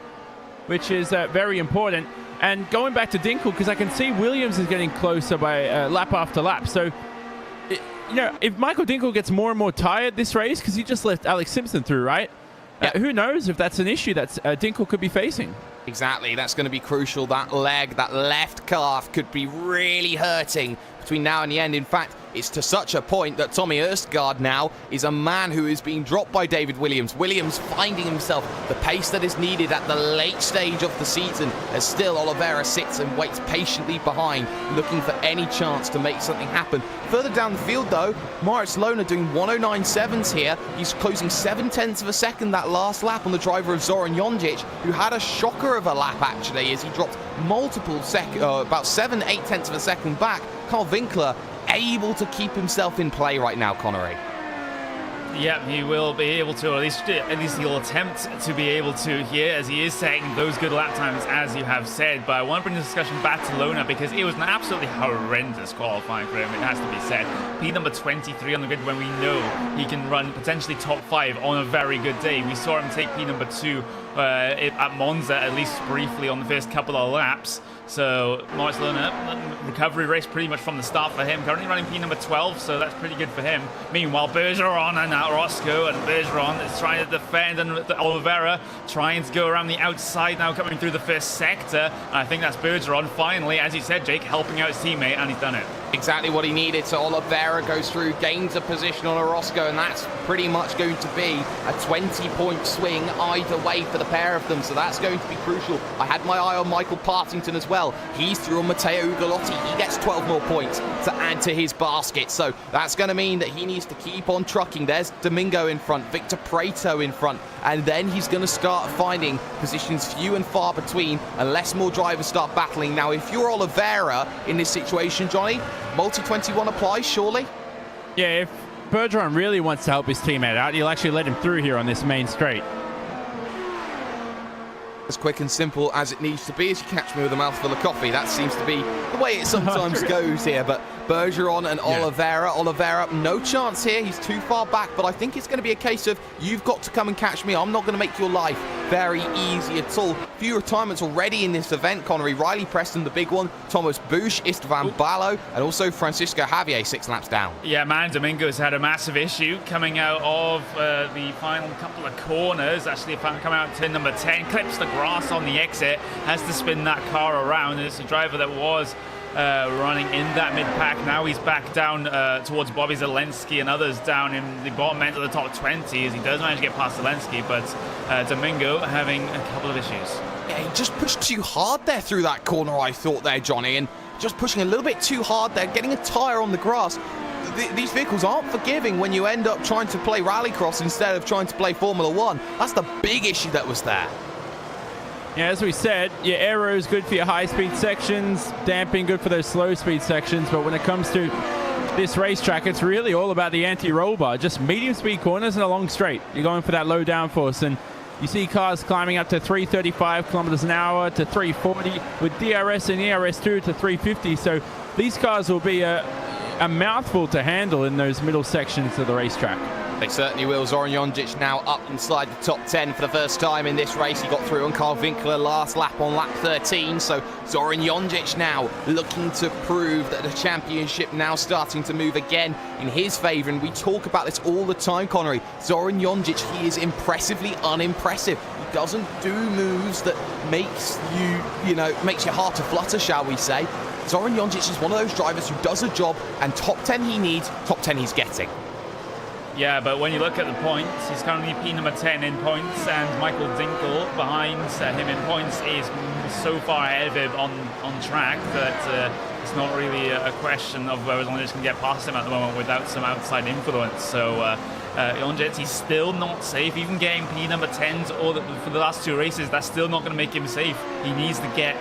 which is very important. And going back to Dinkel, because I can see Williams is getting closer by lap after lap. So, you know, if Michael Dinkel gets more and more tired this race, because he just left Alex Simpson through, right? Yeah. Who knows if that's an issue that Dinkel could be facing. Exactly, that's going to be crucial. That leg, that left calf could be really hurting between now and the end. In fact, it's to such a point that Tommy Erstgaard now is a man who is being dropped by David Williams. Williams finding himself the pace that is needed at the late stage of the season, as still Oliveira sits and waits patiently behind, looking for any chance to make something happen. Further down the field, though, Moritz Lohner doing 109.7s here. He's closing 7/10 of a second that last lap on the driver of Zoran Jonjic, who had a shocker of a lap, actually, as he dropped multiple about 7/8 of a second back. Carl Winkler able to keep himself in play right now, Connery. Yeah, he will be able to, or at least he'll attempt to be able to here, as he is setting those good lap times, as you have said. But I want to bring the discussion back to Lohner, because it was an absolutely horrendous qualifying for him, it has to be said. P number 23 on the grid, when we know he can run potentially top 5 on a very good day. We saw him take P number 2 at Monza, at least briefly, on the first couple of laps. So Moritz Lohner, recovery race pretty much from the start for him. Currently running P number 12, so that's pretty good for him. Meanwhile, Bergeron and Orozco, and Bergeron is trying to defend, and Oliveira trying to go around the outside now, coming through the first sector. And I think that's Bergeron finally, as you said, Jake, helping out his teammate, and he's done it. Exactly what he needed. So Oliveira goes through, gains a position on Orozco, and that's pretty much going to be a 20-point swing either way for the pair of them. So that's going to be crucial. I had my eye on Michael Partington as well. He's through on Matteo Ugolotti. He gets 12 more points to add to his basket. So that's going to mean that he needs to keep on trucking. There's Domingo in front, Victor Prieto in front, and then he's going to start finding positions few and far between unless more drivers start battling. Now, if you're Oliveira in this situation, Johnny, multi-21 applies, surely? Yeah, if Bergeron really wants to help his teammate out, he'll actually let him through here on this main straight. As quick and simple as it needs to be, as you catch me with a mouthful of coffee. That seems to be the way it sometimes goes here. But Bergeron and Oliveira, no chance here. He's too far back, but I think it's going to be a case of you've got to come and catch me. I'm not going to make your life very easy at all. Few retirements already in this event, Connery. Riley Preston, the big one. Thomas Busch, Istvan Ballo, and also Francisco Javier, 6 laps down. Yeah, man, Domingo's had a massive issue coming out of the final couple of corners. Actually, coming out to number 10, clips the grass on the exit, has to spin that car around. It's a driver that was running in that mid-pack. Now he's back down towards Bobby Zelensky and others down in the bottom end of the top 20 as he does manage to get past Zelensky, but Domingo having a couple of issues. Yeah, he just pushed too hard there through that corner, I thought there, Johnny, and just pushing a little bit too hard there, getting a tyre on the grass. These vehicles aren't forgiving when you end up trying to play rallycross instead of trying to play Formula One. That's the big issue that was there. Yeah, as we said, your aero is good for your high-speed sections, damping good for those slow-speed sections, but when it comes to this racetrack, it's really all about the anti-roll bar, just medium-speed corners and a long straight. You're going for that low downforce, and you see cars climbing up to 335 kilometers an hour to 340 with DRS and ERS2 to 350, so these cars will be a mouthful to handle in those middle sections of the racetrack. They certainly will. Zoran Jonjic now up inside the top 10 for the first time in this race. He got through on Carl Winkler last lap on lap 13. So Zoran Jonjic now looking to prove that the championship now starting to move again in his favour. And we talk about this all the time, Connery. Zoran Jonjic, he is impressively unimpressive. He doesn't do moves that makes makes your heart to flutter, shall we say. Zoran Jonjic is one of those drivers who does a job, and top 10 he needs, top 10 he's getting. Yeah, but when you look at the points, he's currently P number 10 in points, and Michael Dinkel behind him in points is so far ahead of him on track that it's not really a question of whether Jonjic can get past him at the moment without some outside influence. So Jonjic, he's still not safe. Even getting P number 10s for the last 2 races, that's still not going to make him safe. He needs to get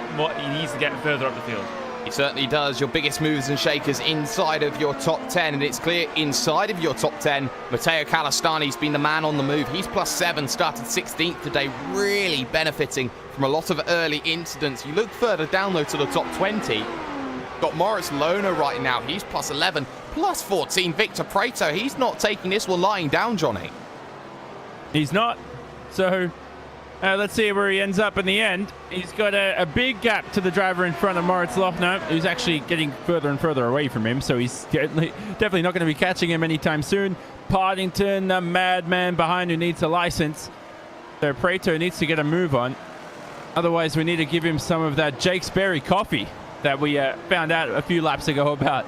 further up the field. He certainly does. Your biggest movers and shakers inside of your top 10, and it's clear inside of your top 10, Matteo Calastani's been the man on the move. He's +7, started 16th today, really benefiting from a lot of early incidents. You look further down though to the top 20, got Moritz Lohner right now. He's +11, +14, Victor Prato. He's not taking this one lying down, Johnny. He's not. So let's see where he ends up in the end. He's got a big gap to the driver in front of Moritz Lohner, who's actually getting further and further away from him, so he's definitely not going to be catching him anytime soon. Partington, a madman behind who needs a license. So Prato needs to get a move on. Otherwise, we need to give him some of that Jake's Berry coffee that we found out a few laps ago about.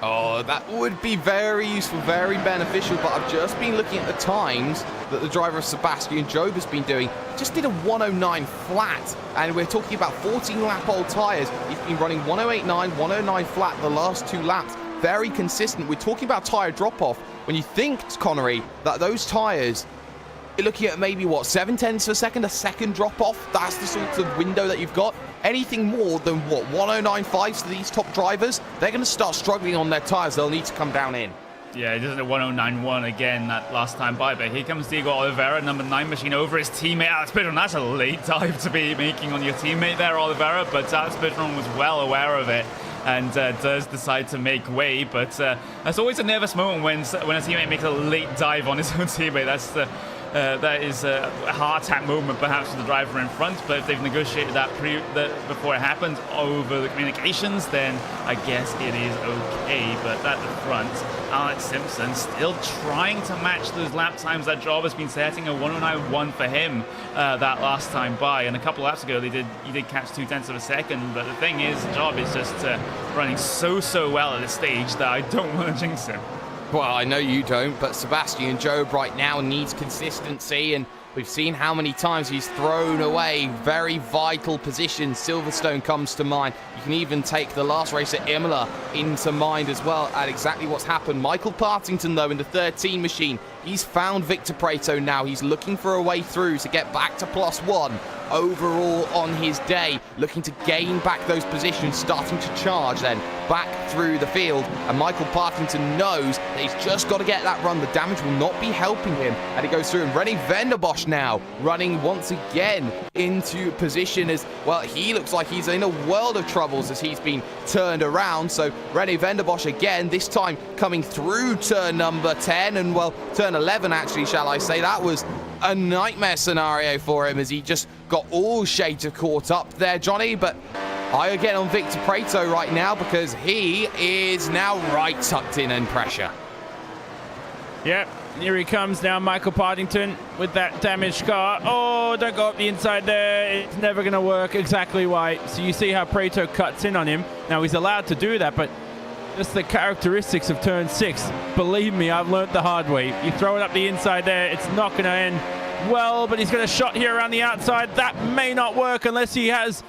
Oh, that would be very useful, very beneficial, but I've just been looking at the times that the driver of Sebastian Job has been doing. He just did a 109 flat, and we're talking about 14-lap-old tyres. He's been running 108.9, 109 flat the last 2 laps. Very consistent. We're talking about tyre drop-off. When you think, Connery, that those tyres, you're looking at maybe, 7/10 of a second, a second drop-off? That's the sort of window that you've got. Anything more than, 109.5s to these top drivers, they're going to start struggling on their tyres. They'll need to come down in. Yeah, he does a 109.1 again that last time by, but here comes Diego Oliveira, number 9 machine, over his teammate Alex Bergeron. That's a late dive to be making on your teammate there, Oliveira, but Alex Bergeron was well aware of it and does decide to make way, but that's always a nervous moment when a teammate makes a late dive on his own teammate. That is a heart attack moment perhaps for the driver in front, but if they've negotiated that before it happens over the communications, then I guess it is okay. But at the front, Alex Simpson still trying to match those lap times that Job has been setting, a 109.1 for him that last time by, and a couple laps ago he did catch 0.2 of a second, but the thing is, Job is just running so well at this stage that I don't want to jinx him. Well, I know you don't, but Sebastian Job right now needs consistency, and we've seen how many times he's thrown away very vital positions. Silverstone comes to mind. You can even take the last race at Imola into mind as well at exactly what's happened. Michael Partington, though, in the 13 machine, he's found Victor Prato now. He's looking for a way through to get back to +1. overall on his day, looking to gain back those positions, starting to charge then back through the field. And Michael Partington knows that he's just got to get that run. The damage will not be helping him, and he goes through. And René Vanderbosch now running once again into position as well. He looks like he's in a world of troubles as he's been turned around. So René Vanderbosch again, this time coming through turn number 10 and, well, turn 11 actually, shall I say. That was a nightmare scenario for him as he just got all shades of caught up there, Johnny. But I get on Victor Prato right now because he is now right tucked in pressure. Yep, here he comes now, Michael Partington with that damaged car. Oh, don't go up the inside there. It's never going to work. Exactly why. So you see how Prato cuts in on him. Now, he's allowed to do that, but just the characteristics of turn 6. Believe me, I've learned the hard way. You throw it up the inside there, it's not going to end well, but he's got a shot here around the outside. That may not work unless he has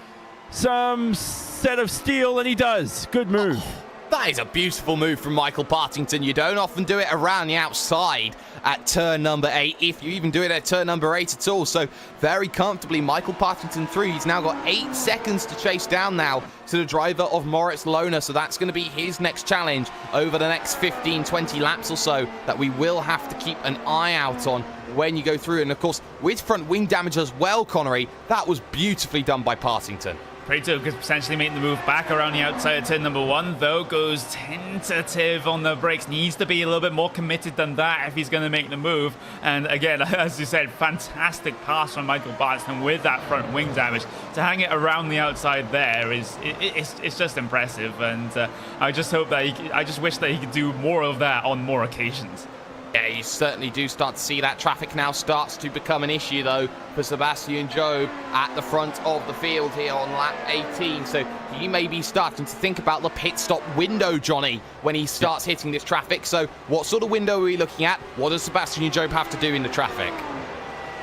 some set of steel, and he does. Good move. That is a beautiful move from Michael Partington. You don't often do it around the outside at turn number 8, if you even do it at turn number 8 at all. So very comfortably, Michael Partington through. He's now got 8 seconds to chase down now to the driver of Moritz Lohner. So that's going to be his next challenge over the next 15, 20 laps or so that we will have to keep an eye out on when you go through. And of course, with front wing damage as well, Connery, that was beautifully done by Partington. Prato could potentially make the move back around the outside of turn number 1, though goes tentative on the brakes. Needs to be a little bit more committed than that if he's going to make the move. And again, as you said, fantastic pass from Michael Partington with that front wing damage. To hang it around the outside there it's just impressive. And I just hope that I just wish that he could do more of that on more occasions. Yeah, you certainly do start to see that traffic now starts to become an issue, though, for Sebastian Job at the front of the field here on lap 18. So he may be starting to think about the pit stop window, Johnny, when he starts hitting this traffic. So what sort of window are we looking at? What does Sebastian Job have to do in the traffic?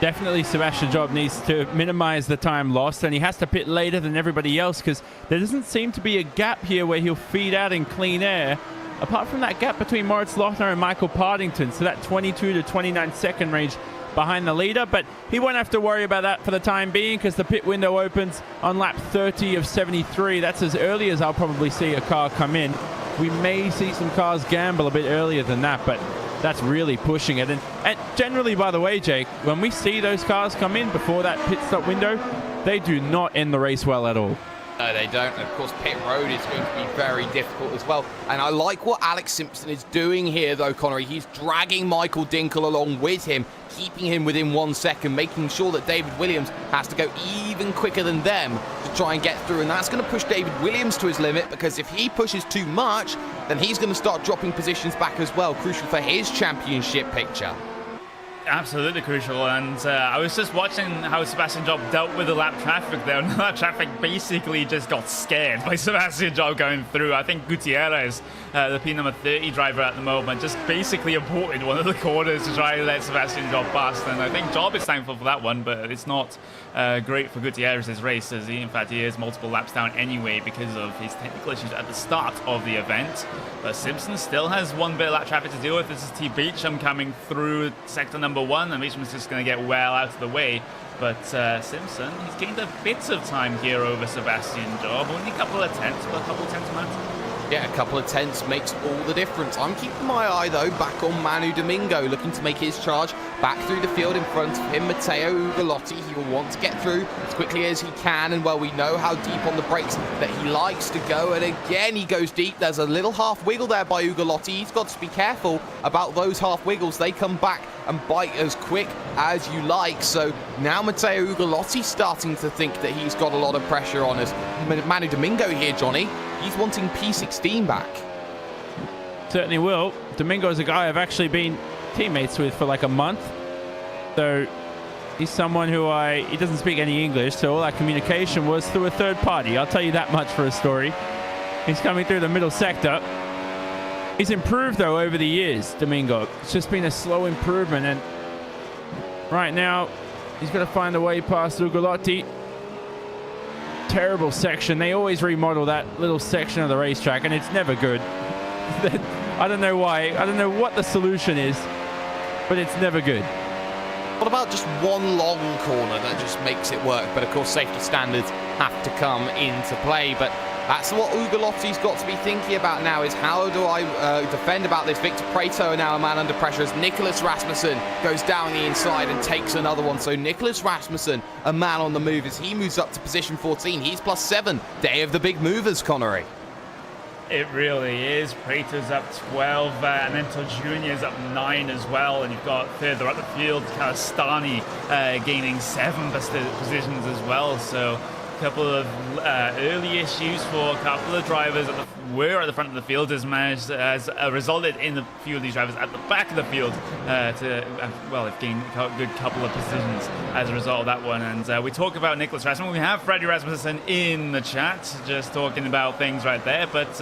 Definitely Sebastian Job needs to minimize the time lost, and he has to pit later than everybody else because there doesn't seem to be a gap here where he'll feed out in clean air. Apart from that gap between Moritz Lohner and Michael Partington, so that 22 to 29 second range behind the leader, but he won't have to worry about that for the time being because the pit window opens on lap 30 of 73. That's as early as I'll probably see a car come in. We may see some cars gamble a bit earlier than that, but that's really pushing it. And generally, by the way, Jake, when we see those cars come in before that pit stop window, they do not end the race well at all. No, they don't. Of course, pit road is going to be very difficult as well. And I like what Alex Simpson is doing here, though, Connery. He's dragging Michael Dinkel along with him, keeping him within 1 second, making sure that David Williams has to go even quicker than them to try and get through. And that's going to push David Williams to his limit, because if he pushes too much, then he's going to start dropping positions back as well. Crucial for his championship picture. Absolutely crucial, and I was just watching how Sebastian Job dealt with the lap traffic there, and the lap traffic basically just got scared by Sebastian Job going through. I think Gutierrez, the P number 30 driver at the moment, just basically aborted one of the corners to try and let Sebastian Job past, and I think Job is thankful for that one, but it's not great for Gutierrez's race, as in fact he is multiple laps down anyway because of his technical issues at the start of the event. But Simpson still has one bit of lap traffic to deal with. This is T. Beecham coming through sector number 1, and Beecham's just going to get well out of the way. But Simpson, he's gained a bit of time here over Sebastian Job. Only a couple of tenths, but a couple of tenths matter. Yeah, a couple of tenths makes all the difference. I'm keeping my eye, though, back on Manu Domingo, looking to make his charge back through the field in front of him. Matteo Ugolotti, he will want to get through as quickly as he can, and well, we know how deep on the brakes that he likes to go, and again, he goes deep. There's a little half wiggle there by Ugolotti. He's got to be careful about those half wiggles. They come back and bite as quick as you like. So now Matteo Ugolotti starting to think that he's got a lot of pressure on us. Manu Domingo here, Johnny, he's wanting P16 back. Certainly will. Domingo is a guy I've actually been teammates with for like a month. So he's someone who he doesn't speak any English, so all our communication was through a third party. I'll tell you that much for a story. He's coming through the middle sector. He's improved, though, over the years, Domingo. It's just been a slow improvement, and right now he's got to find a way past Ugolotti. Terrible section. They always remodel that little section of the racetrack, and it's never good. I don't know why. I don't know what the solution is, but it's never good. What about just one long corner that just makes it work? But of course, safety standards have to come into play. But that's what Ugalotti's got to be thinking about now, is how do I defend about this? Victor Prato now a man under pressure as Nicholas Rasmussen goes down the inside and takes another one. So Nicholas Rasmussen, a man on the move as he moves up to position 14. He's +7. Day of the big movers, Connery. It really is. Prato's up 12, and then Junior's up 9 as well. And you've got further up the field, Kalastani gaining 7 positions as well. So a couple of early issues for a couple of drivers were at the front of the field has resulted in a few of these drivers at the back of the field have gained a good couple of positions as a result of that one. And we talk about Nicholas Rasmussen. We have Freddie Rasmussen in the chat just talking about things right there, but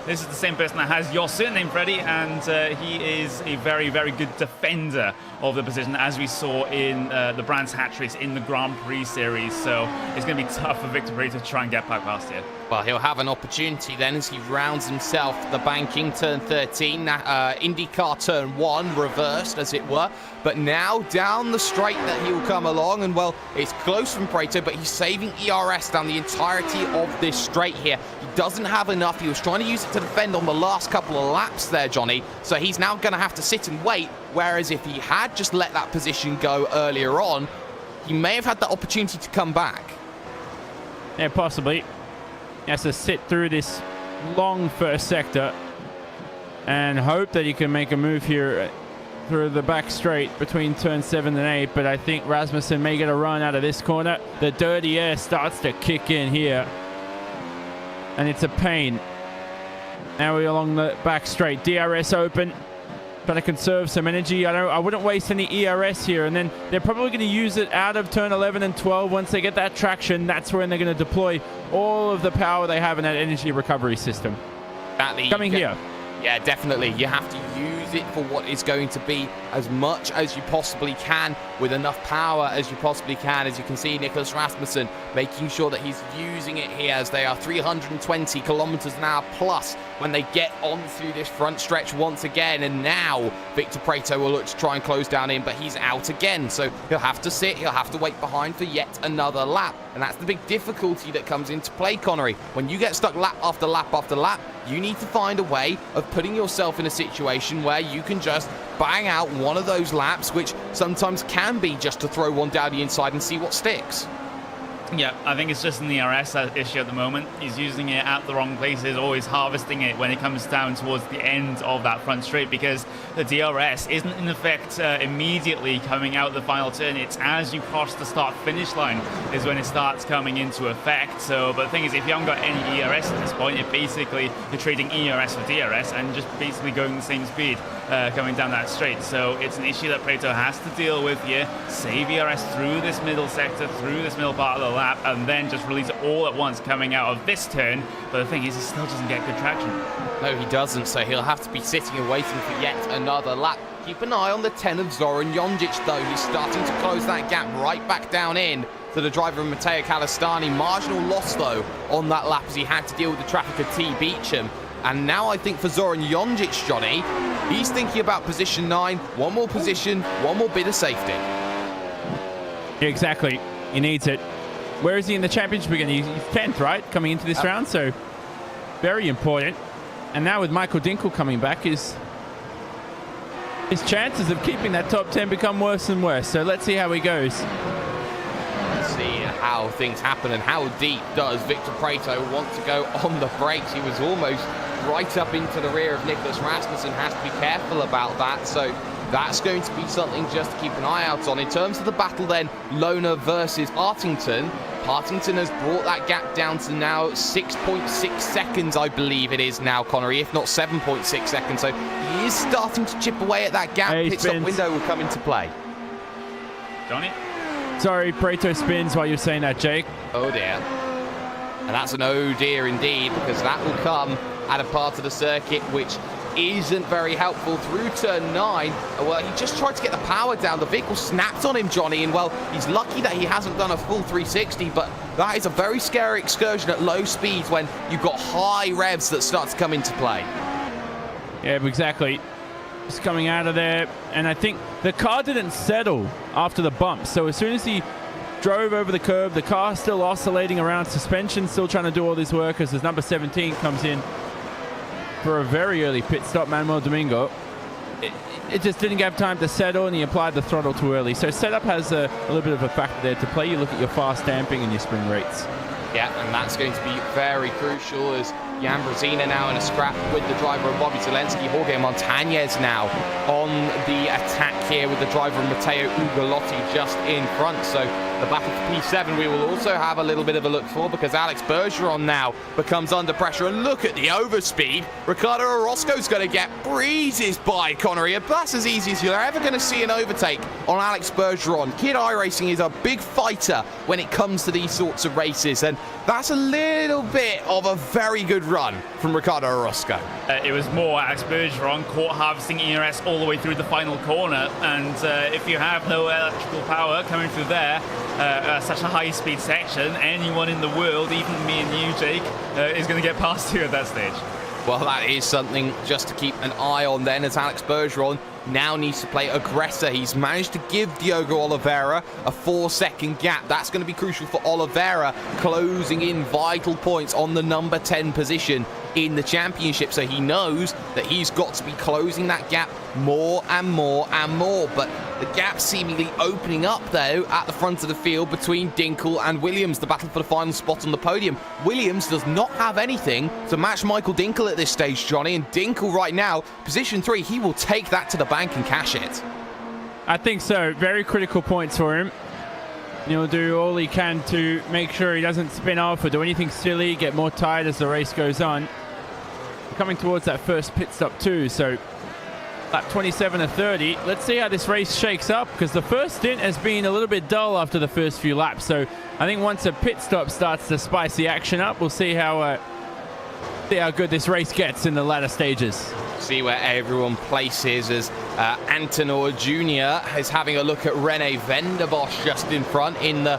this is the same person that has your surname, Freddie, and he is a very, very good defender of the position, as we saw in the Brands Hatch race in the Grand Prix series. So it's going to be tough for Victor Prato to try and get back past here. Well, he'll have an opportunity then as he rounds himself the banking, turn 13, IndyCar turn 1, reversed as it were. But now down the straight that he'll come along, and well, it's close from Prato, but he's saving ERS down the entirety of this straight here. He doesn't have enough. He was trying to use it to defend on the last couple of laps there, Johnny. So he's now going to have to sit and wait, whereas if he had just let that position go earlier on, he may have had the opportunity to come back. Yeah, possibly. He has to sit through this long first sector and hope that he can make a move here through the back straight between turn 7 and 8. But I think Rasmussen may get a run out of this corner. The dirty air starts to kick in here, and it's a pain. Now we're along the back straight. DRS open. Trying to conserve some energy. I wouldn't waste any ERS here, and then they're probably going to use it out of turn 11 and 12. Once they get that traction, that's when they're going to deploy all of the power they have in that energy recovery system. Coming here. Yeah, definitely. You have to use it for what is going to be as much as you possibly can, with enough power as you possibly can. As you can see, Nicholas Rasmussen making sure that he's using it here as they are 320 kilometers an hour plus when they get on through this front stretch once again. And now Victor Prato will look to try and close down in, but he's out again. So he'll have to sit, he'll have to wait behind for yet another lap. And that's the big difficulty that comes into play, Connery. When you get stuck lap after lap after lap, you need to find a way of putting yourself in a situation where you can just bang out one of those laps, which sometimes can be just to throw one down the inside and see what sticks. Yeah, I think it's just an ERS issue at the moment. He's using it at the wrong places, always harvesting it when it comes down towards the end of that front straight, because the DRS isn't in effect immediately coming out the final turn. It's as you cross the start-finish line is when it starts coming into effect. So, but the thing is, if you haven't got any ERS at this point, it basically you're trading ERS for DRS and just basically going the same speed coming down that straight. So it's an issue that Prato has to deal with here. Save ERS through this middle sector, through this middle part of the lap, and then just release it all at once coming out of this turn. But the thing is, he still doesn't get good traction. No, he doesn't, so he'll have to be sitting and waiting for yet another lap. Keep an eye on the 10 of Zoran Jonjic, though. He's starting to close that gap right back down in to the driver of Matteo Calastani. Marginal loss, though, on that lap as he had to deal with the traffic of T. Beecham. And now I think for Zoran Jonjic, Johnny, he's thinking about position 9, one more position, one more bit of safety. Exactly. He needs it. Where is he in the championship again? He's 10th, right? Coming into this round, so very important. And now with Michael Dinkel coming back, his chances of keeping that top 10 become worse and worse. So let's see how he goes. Let's see how things happen and how deep does Victor Prato want to go on the brakes. He was almost right up into the rear of Nicholas Rasmussen. Has to be careful about that. So that's going to be something just to keep an eye out on. In terms of the battle then, Lohner versus Partington. Partington has brought that gap down to now 6.6 seconds, I believe it is now, Connery, if not 7.6 seconds. So he is starting to chip away at that gap. Pit stop window will come into play. Johnny? Sorry, Prato spins while you're saying that, Jake. Oh dear. And that's an oh dear indeed, because that will come at a part of the circuit which isn't very helpful through turn 9. Well, he just tried to get the power down. The vehicle snapped on him, Johnny, and well, he's lucky that he hasn't done a full 360, but that is a very scary excursion at low speeds when you've got high revs that start to come into play. Yeah, exactly. Just coming out of there, and I think the car didn't settle after the bump. So as soon as he drove over the curb, the car still oscillating around, suspension still trying to do all this work as number 17 comes in for a very early pit stop, Manuel Domingo. It just didn't have time to settle, and he applied the throttle too early. So setup has a little bit of a factor there to play. You look at your fast damping and your spring rates. Yeah, and that's going to be very crucial as Jan Brzezina now in a scrap with the driver of Bobby Zelensky. Jorge Montañez now on the attack here with the driver of Matteo Ugolotti just in front. So the battle for P7 we will also have a little bit of a look for, because Alex Bergeron now becomes under pressure. And look at the overspeed. Ricardo Orozco's going to get breezes by Connery. That's as easy as you're ever going to see an overtake on Alex Bergeron. Kid iRacing is a big fighter when it comes to these sorts of races, and that's a little bit of a very good run from Ricardo Orozco. It was more Alex Bergeron caught harvesting ERS all the way through the final corner, and if you have no electrical power coming through there, such a high-speed section, anyone in the world, even me and you, Jake, is going to get past you at that stage. Well, that is something just to keep an eye on then, as Alex Bergeron now needs to play aggressor. He's managed to give Diogo Oliveira a 4-second gap. That's going to be crucial for Oliveira, closing in vital points on the number 10 position in the championship. So he knows that he's got to be closing that gap more and more and more. But the gap seemingly opening up, though, at the front of the field between Dinkel and Williams. The battle for the final spot on the podium. Williams does not have anything to match Michael Dinkel at this stage, Johnny. And Dinkel right now, position 3, he will take that to the bank and cash it. I think so. Very critical points for him. He'll do all he can to make sure he doesn't spin off or do anything silly, get more tired as the race goes on. Coming towards that first pit stop too, so lap 27 to 30. Let's see how this race shakes up, because the first stint has been a little bit dull after the first few laps. So I think once a pit stop starts to spice the action up, we'll see how good this race gets in the latter stages. See where everyone places as Antonor Jr. is having a look at Rene Venderbosch just in front in the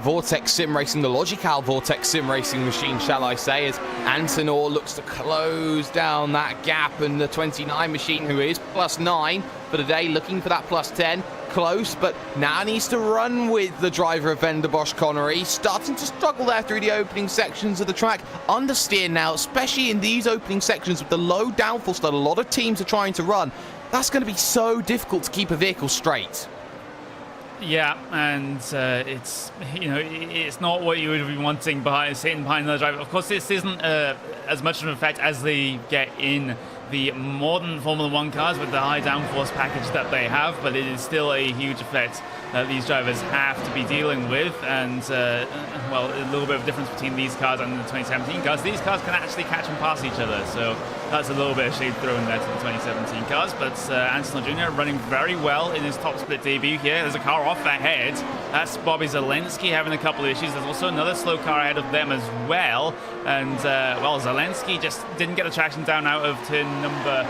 Vortex Sim Racing, the Logical Vortex Sim Racing machine, shall I say, as Antonor looks to close down that gap, and the 29 machine, who is +9 for the day, looking for that +10. Close, but now needs to run with the driver of Venderbosch, Connery, starting to struggle there through the opening sections of the track. Understeer now, especially in these opening sections with the low downforce that a lot of teams are trying to run. That's going to be so difficult to keep a vehicle straight. Yeah, and it's not what you would be wanting sitting behind the driver. Of course, this isn't as much of an effect as they get in the modern Formula 1 cars with the high downforce package that they have, but it is still a huge effect that these drivers have to be dealing with. And well, a little bit of difference between these cars and the 2017 cars. These cars can actually catch and pass each other, so that's a little bit of shade thrown there to the 2017 cars. But Antonor Jr. running very well in his top split debut here. There's a car off ahead. That's Bobby Zelensky having a couple of issues. There's also another slow car ahead of them as well. And well, Zelensky just didn't get the traction down out of turn number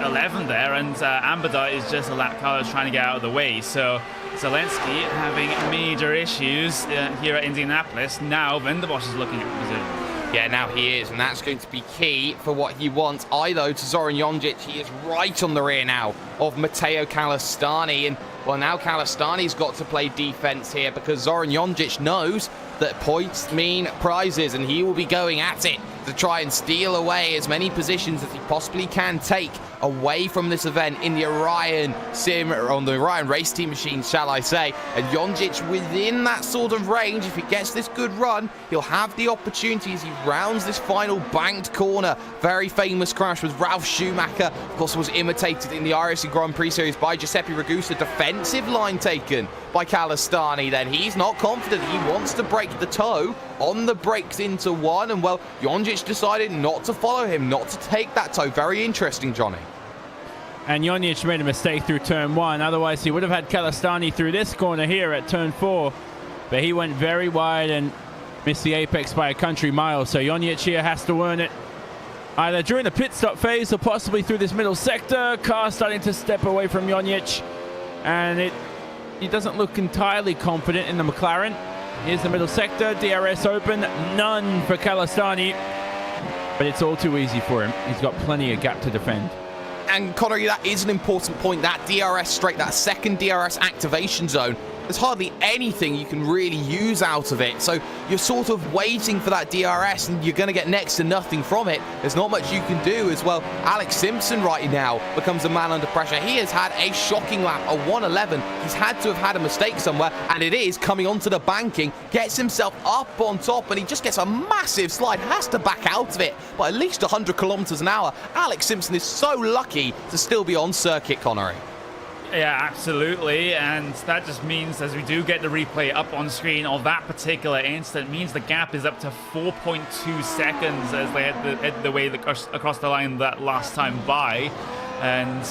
11 there, and Ambadar is just a lap car that's trying to get out of the way. So Zelensky having major issues here at Indianapolis. Now Venderbosch is looking at Brazil. Yeah, now he is, and that's going to be key for what he wants. To Zoran Jonjic, he is right on the rear now of Matteo Calistani, and well, now Calistani's got to play defense here, because Zoran Jonjic knows that points mean prizes, and he will be going at it to try and steal away as many positions as he possibly can take away from this event in the Orion Sim, or on the Orion race team machine, shall I say. And Jonjic within that sort of range, if he gets this good run, he'll have the opportunity as he rounds this final banked corner. Very famous crash with Ralf Schumacher, of course, was imitated in the iRacing Grand Prix Series by Giuseppe Ragusa. Defensive line taken by Calistani. Then he's not confident. He wants to break the toe on the brakes into one, and well, Jonjic decided not to follow him, not to take that toe. Very interesting, Johnny. And Jonjic made a mistake through turn 1. Otherwise, he would have had Calistani through this corner here at turn 4. But he went very wide and missed the apex by a country mile. So Jonjic here has to earn it, either during the pit stop phase or possibly through this middle sector. Car starting to step away from Jonjic, and he doesn't look entirely confident in the McLaren. Here's the middle sector, DRS open, none for Calistani, but it's all too easy for him. He's got plenty of gap to defend. And Connery, that is an important point. That DRS straight, that second DRS activation zone, there's hardly anything you can really use out of it. So you're sort of waiting for that DRS and you're going to get next to nothing from it. There's not much you can do as well. Alex Simpson right now becomes a man under pressure. He has had a shocking lap, a 1:11. He's had to have had a mistake somewhere, and it is coming onto the banking, gets himself up on top, and he just gets a massive slide, has to back out of it by at least 100 kilometers an hour. Alex Simpson is so lucky to still be on circuit, Connery. Yeah, absolutely, and that just means, as we do get the replay up on screen of that particular instant, means the gap is up to 4.2 seconds as they head the way across the line that last time by. And,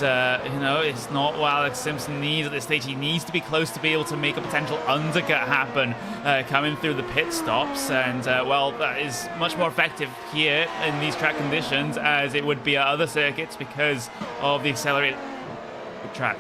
you know, it's not what Alex Simpson needs at this stage. He needs to be close to be able to make a potential undercut happen coming through the pit stops. And, well, that is much more effective here in these track conditions as it would be at other circuits because of the accelerated track.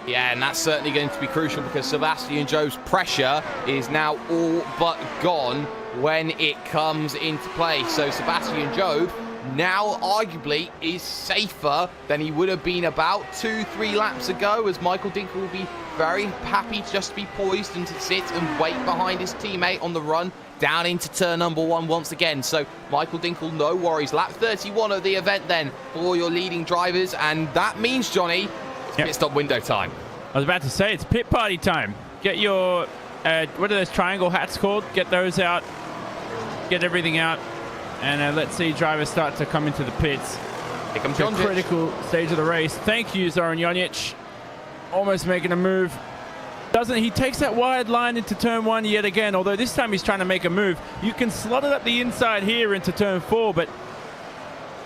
Yeah, and that's certainly going to be crucial because Sebastian Jobe's pressure is now all but gone when it comes into play. So Sebastian Jobe now arguably is safer than he would have been about 2-3 laps ago, as Michael Dinkel will be very happy just to be poised and to sit and wait behind his teammate on the run down into turn number 1 once again. So Michael Dinkel, no worries. Lap 31 of the event then for your leading drivers, and that means, Johnny, pit stop window time. I was about to say, it's pit party time. Get your, what are those triangle hats called? Get those out. Get everything out. And let's see drivers start to come into the pits. Here comes the critical stage of the race. Thank you, Zoran Jonic. Almost making a move. He takes that wide line into turn 1 yet again, although this time he's trying to make a move. You can slot it up the inside here into turn 4, but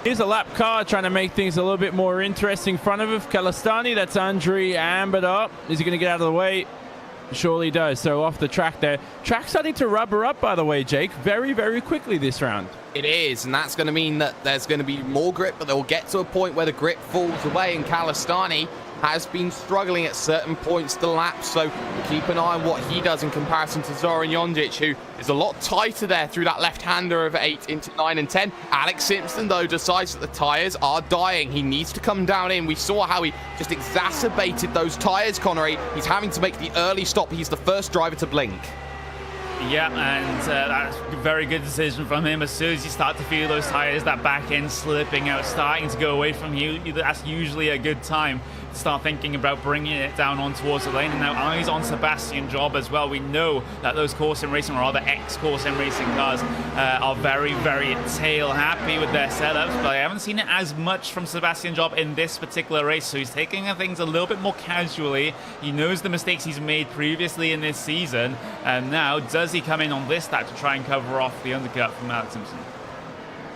here's a lap car trying to make things a little bit more interesting in front of him. Kalastani, that's Andriy Ambadar. Is he going to get out of the way? Surely does. So off the track there. Track starting to rubber up, by the way, Jake, very, very quickly this round. It is, and that's going to mean that there's going to be more grip, but they'll get to a point where the grip falls away, and Kalastani has been struggling at certain points of the lap, so keep an eye on what he does in comparison to Zoran Jonic, who is a lot tighter there through that left-hander of 8 into 9 and 10. Alex Simpson, though, decides that the tyres are dying. He needs to come down in. We saw how he just exacerbated those tyres, Connery. He's having to make the early stop. He's the first driver to blink. Yeah, and that's a very good decision from him. As soon as you start to feel those tyres, that back end slipping out, starting to go away from you, that's usually a good time to start thinking about bringing it down on towards the lane. And now eyes on Sebastian Job as well. We know that those course and racing, or rather ex-course and racing cars, are very, very tail happy with their setups, but I haven't seen it as much from Sebastian Job in this particular race. So he's taking things a little bit more casually. He knows the mistakes he's made previously in this season, and now does he come in on this lap to try and cover off the undercut from Alex Simpson?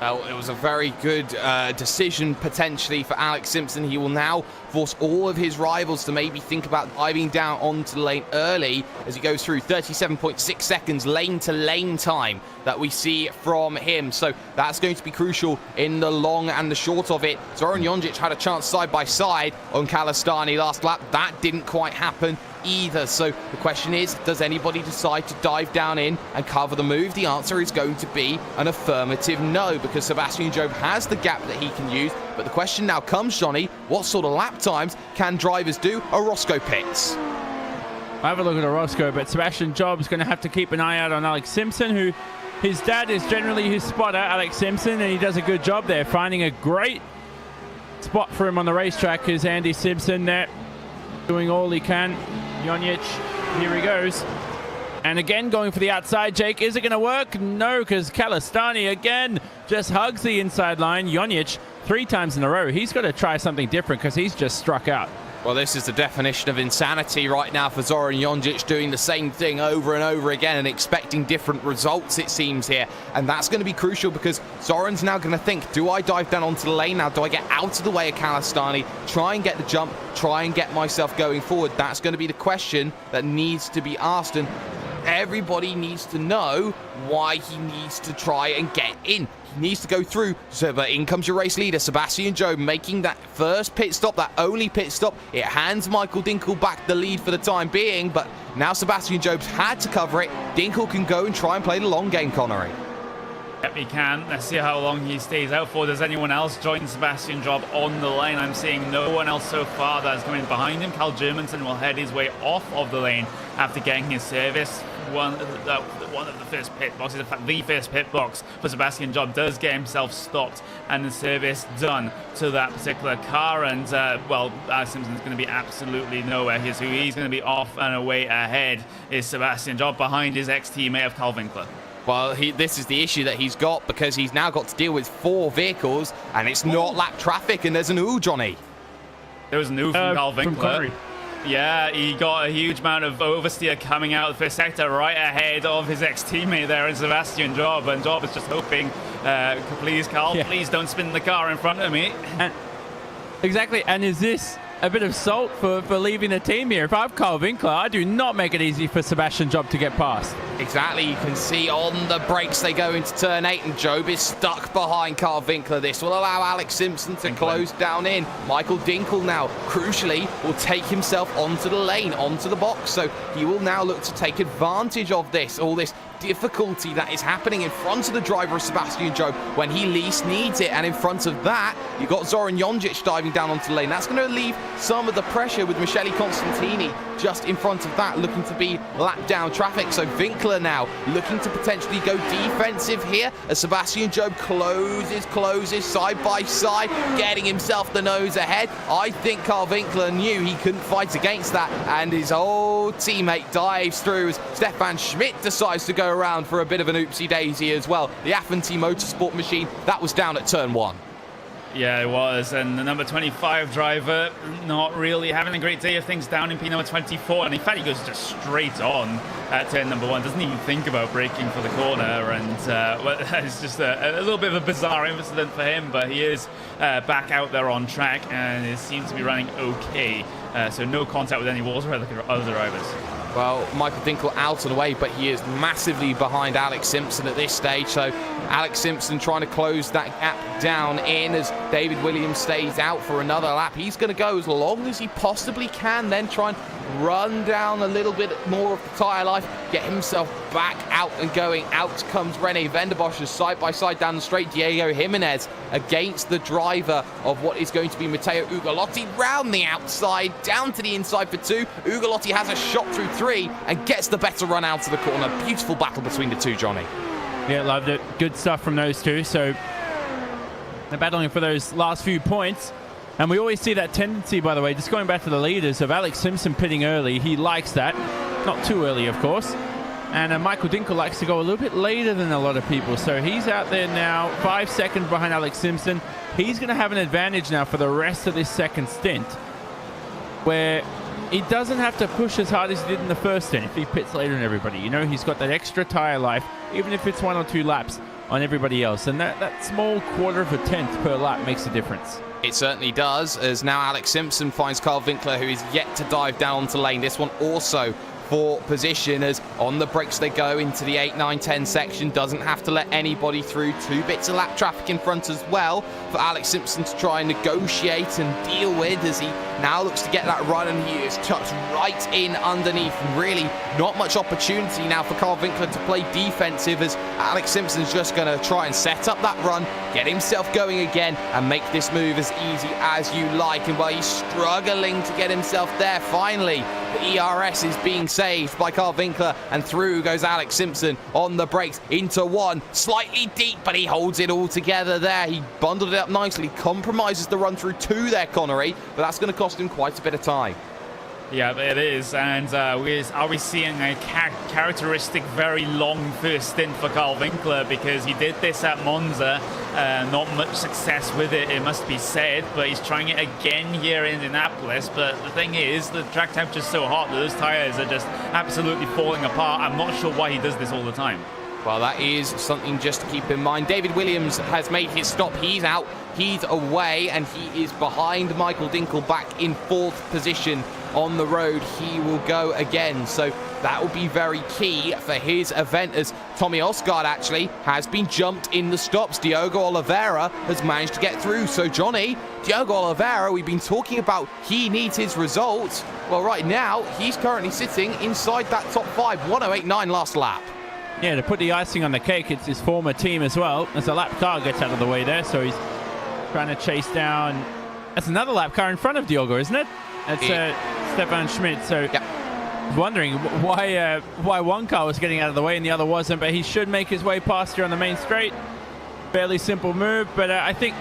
Well, it was a very good decision potentially for Alex Simpson. He will now force all of his rivals to maybe think about diving down onto the lane early as he goes through 37.6 seconds lane to lane time that we see from him. So that's going to be crucial in the long and the short of it. Zoran Jonic had a chance side by side on Kalastani last lap. That didn't quite happen either. So the question is, does anybody decide to dive down in and cover the move? The answer is going to be an affirmative no, because Sebastian Jobe has the gap that he can use. But the question now comes, Johnny, what sort of lap times can drivers do at Roscoe Pits? I have a look at Orozco, but Sebastian Jobe's going to have to keep an eye out on Alex Simpson, who his dad is generally his spotter, Alex Simpson, and he does a good job there, finding a great spot for him on the racetrack. Is Andy Simpson there doing all he can. Jonic, here he goes. And again, going for the outside, Jake. Is it going to work? No, because Kalastani again just hugs the inside line. Jonic 3 times in a row. He's got to try something different because he's just struck out. Well, this is the definition of insanity right now for Zoran Jonic, doing the same thing over and over again and expecting different results, it seems, here. And that's going to be crucial because Zoran's now going to think, do I dive down onto the lane now? Do I get out of the way of Kalastani, try and get the jump, try and get myself going forward? That's going to be the question that needs to be asked. And everybody needs to know why he needs to try and get in. He needs to go through. So, but in comes your race leader, Sebastian Jobe, making that first pit stop, that only pit stop. It hands Michael Dinkel back the lead for the time being, but now Sebastian Jobe's had to cover it. Dinkel can go and try and play the long game, Connery. Yep, he can. Let's see how long he stays out for. Does anyone else join Sebastian Job on the lane? I'm seeing no one else so far that's coming behind him. Cal Germanson will head his way off of the lane after getting his service. One of the first pit boxes, in fact, the first pit box for Sebastian Job does get himself stopped and the service done to that particular car. And, well, Alex Simpson's going to be absolutely nowhere here. So he's going to be off and away ahead is Sebastian Job behind his ex-teammate of Carl Winkler. Well, this is the issue that he's got because he's now got to deal with 4 vehicles and it's not lap traffic and there's an ooh, Johnny. There was an ooh from Carl Winkler. Yeah, he got a huge amount of oversteer coming out of the first sector right ahead of his ex-teammate there in Sebastian Job. And Job is just hoping, please, Carl, please don't spin the car in front of me. Exactly, and is this a bit of salt for leaving the team here? If I'm Carl Winkler, I do not make it easy for Sebastian Job to get past. Exactly, you can see on the brakes they go into turn 8 and Job is stuck behind Carl Winkler. This will allow Alex Simpson to close down in. Michael Dinkel now, crucially, will take himself onto the lane, onto the box. So he will now look to take advantage of this, all this difficulty that is happening in front of the driver of Sebastian Job when he least needs it. And in front of that, you've got Zoran Jonjic diving down onto the lane. That's going to relieve some of the pressure with Michele Constantini just in front of that, looking to be lap down traffic. So Winkler now looking to potentially go defensive here as Sebastian Job closes side by side, getting himself the nose ahead. I think Carl Winkler knew he couldn't fight against that, and his old teammate dives through as Stefan Schmidt decides to go around for a bit of an oopsie daisy as well. The Affinity Motorsport machine, that was down at turn 1. Yeah, it was. And the number 25 driver not really having a great day of things down in P number 24. And in fact, he goes just straight on at turn number 1. Doesn't even think about braking for the corner. And well, it's just a little bit of a bizarre incident for him. But he is back out there on track and it seems to be running okay. So no contact with any walls or other drivers. Well, Michael Dinkel out and away, but he is massively behind Alex Simpson at this stage. So Alex Simpson trying to close that gap down in as David Williams stays out for another lap. He's going to go as long as he possibly can, then try and run down a little bit more of the tyre life, get himself back out and going. Out comes Rene Venderbosch side by side down the straight. Diego Jimenez against the driver of what is going to be Matteo Ugolotti, round the outside, down to the inside for 2. Ugolotti has a shot through 3 and gets the better run out of the corner. Beautiful battle between the two, Johnny. Yeah, loved it. Good stuff from those two. So they're battling for those last few points. And we always see that tendency, by the way, just going back to the leaders, of Alex Simpson pitting early. He likes that. Not too early, of course. And Michael Dinkel likes to go a little bit later than a lot of people. So he's out there now, 5 seconds behind Alex Simpson. He's going to have an advantage now for the rest of this second stint, where he doesn't have to push as hard as he did in the first stint if he pits later than everybody. You know, he's got that extra tire life, even if it's 1 or 2 laps on everybody else. And that small quarter of a tenth per lap makes a difference. It certainly does, as now Alex Simpson finds Carl Winkler, who is yet to dive down onto lane. This one also for position, as on the brakes they go into the 8, 9, 10 section. Doesn't have to let anybody through. 2 bits of lap traffic in front as well for Alex Simpson to try and negotiate and deal with, as he now looks to get that run, and he is tucked right in underneath. Really not much opportunity now for Carl Winkler to play defensive, as Alex Simpson's just going to try and set up that run, get himself going again, and make this move as easy as you like. And while he's struggling to get himself there, finally the ERS is being saved by Carl Winkler, and through goes Alex Simpson on the brakes into 1. Slightly deep, but he holds it all together there. He bundled it up nicely, compromises the run through 2 there, Connery, but that's going to cost him quite a bit of time. Yeah, it is. And are we seeing a characteristic very long first stint for Carl Winkler? Because he did this at Monza. Not much success with it, it must be said. But he's trying it again here in Indianapolis. But the thing is, the track temperature is so hot that those tires are just absolutely falling apart. I'm not sure why he does this all the time. Well, that is something just to keep in mind. David Williams has made his stop. He's out, he's away, and he is behind Michael Dinkel, back in 4th position on the road. He will go again, so that will be very key for his event, as Tommy Osgaard actually has been jumped in the stops. Diogo Oliveira has managed to get through. So Johnny, Diogo Oliveira, we've been talking about he needs his results. Well, right now he's currently sitting inside that top 5, 1:08.9 last lap. Yeah, to put the icing on the cake, it's his former team as well. As a lap car gets out of the way there, so he's trying to chase down. That's another lap car in front of Diogo, isn't it? It's Stefan Schmidt. So I was wondering why one car was getting out of the way and the other wasn't, but he should make his way past here on the main straight. Fairly simple move, but I think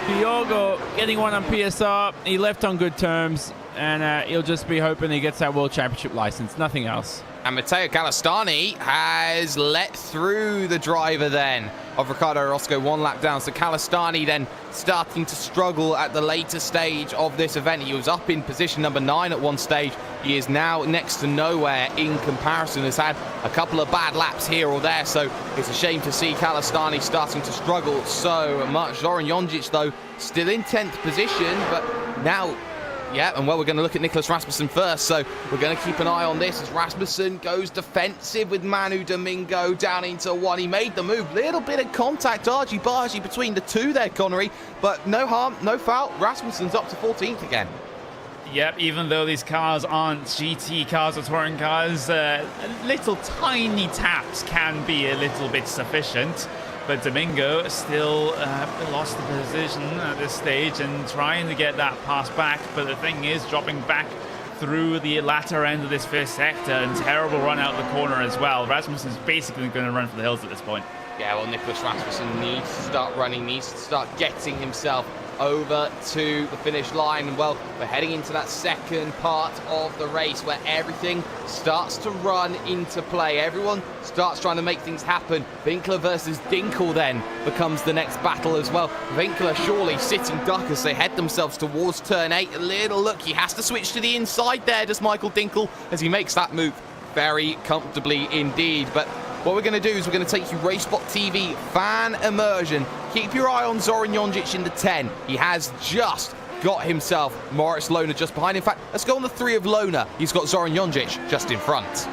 Diogo getting one on PSR, he left on good terms, and he'll just be hoping he gets that World Championship license, nothing else. And Matteo Calistani has let through the driver then of Ricardo Orozco 1 lap down. So Calistani then starting to struggle at the later stage of this event. He was up in position number 9 at one stage. He is now next to nowhere in comparison. Has had a couple of bad laps here or there. So it's a shame to see Calistani starting to struggle so much. Zoran Jonjic, though, still in 10th position, but now... Yeah, and well, we're going to look at Nicholas Rasmussen first, so we're going to keep an eye on this as Rasmussen goes defensive with Manu Domingo down into 1. He made the move, little bit of contact, argy-bargy between the two there, Connery, but no harm, no foul. Rasmussen's up to 14th again. Yep, even though these cars aren't GT cars or touring cars, little tiny taps can be a little bit sufficient. But Domingo still lost the position at this stage and trying to get that pass back. But the thing is, dropping back through the latter end of this first sector and terrible run out the corner as well. Rasmussen's basically going to run for the hills at this point. Yeah, well, Nicholas Rasmussen needs to start running, needs to start getting himself over to the finish line. And well, we're heading into that second part of the race where everything starts to run into play. Everyone starts trying to make things happen. Winkler versus Dinkel then becomes the next battle as well. Winkler surely sitting duck as they head themselves towards turn 8. A little look, he has to switch to the inside there, does Michael Dinkel, as he makes that move very comfortably indeed. But what we're going to do is we're going to take you RaceSpot TV fan immersion. Keep your eye on Zoran Jonjic in the 10. He has just got himself Moritz Lohner just behind. In fact, let's go on the 3 of Lohner. He's got Zoran Jonjic just in front.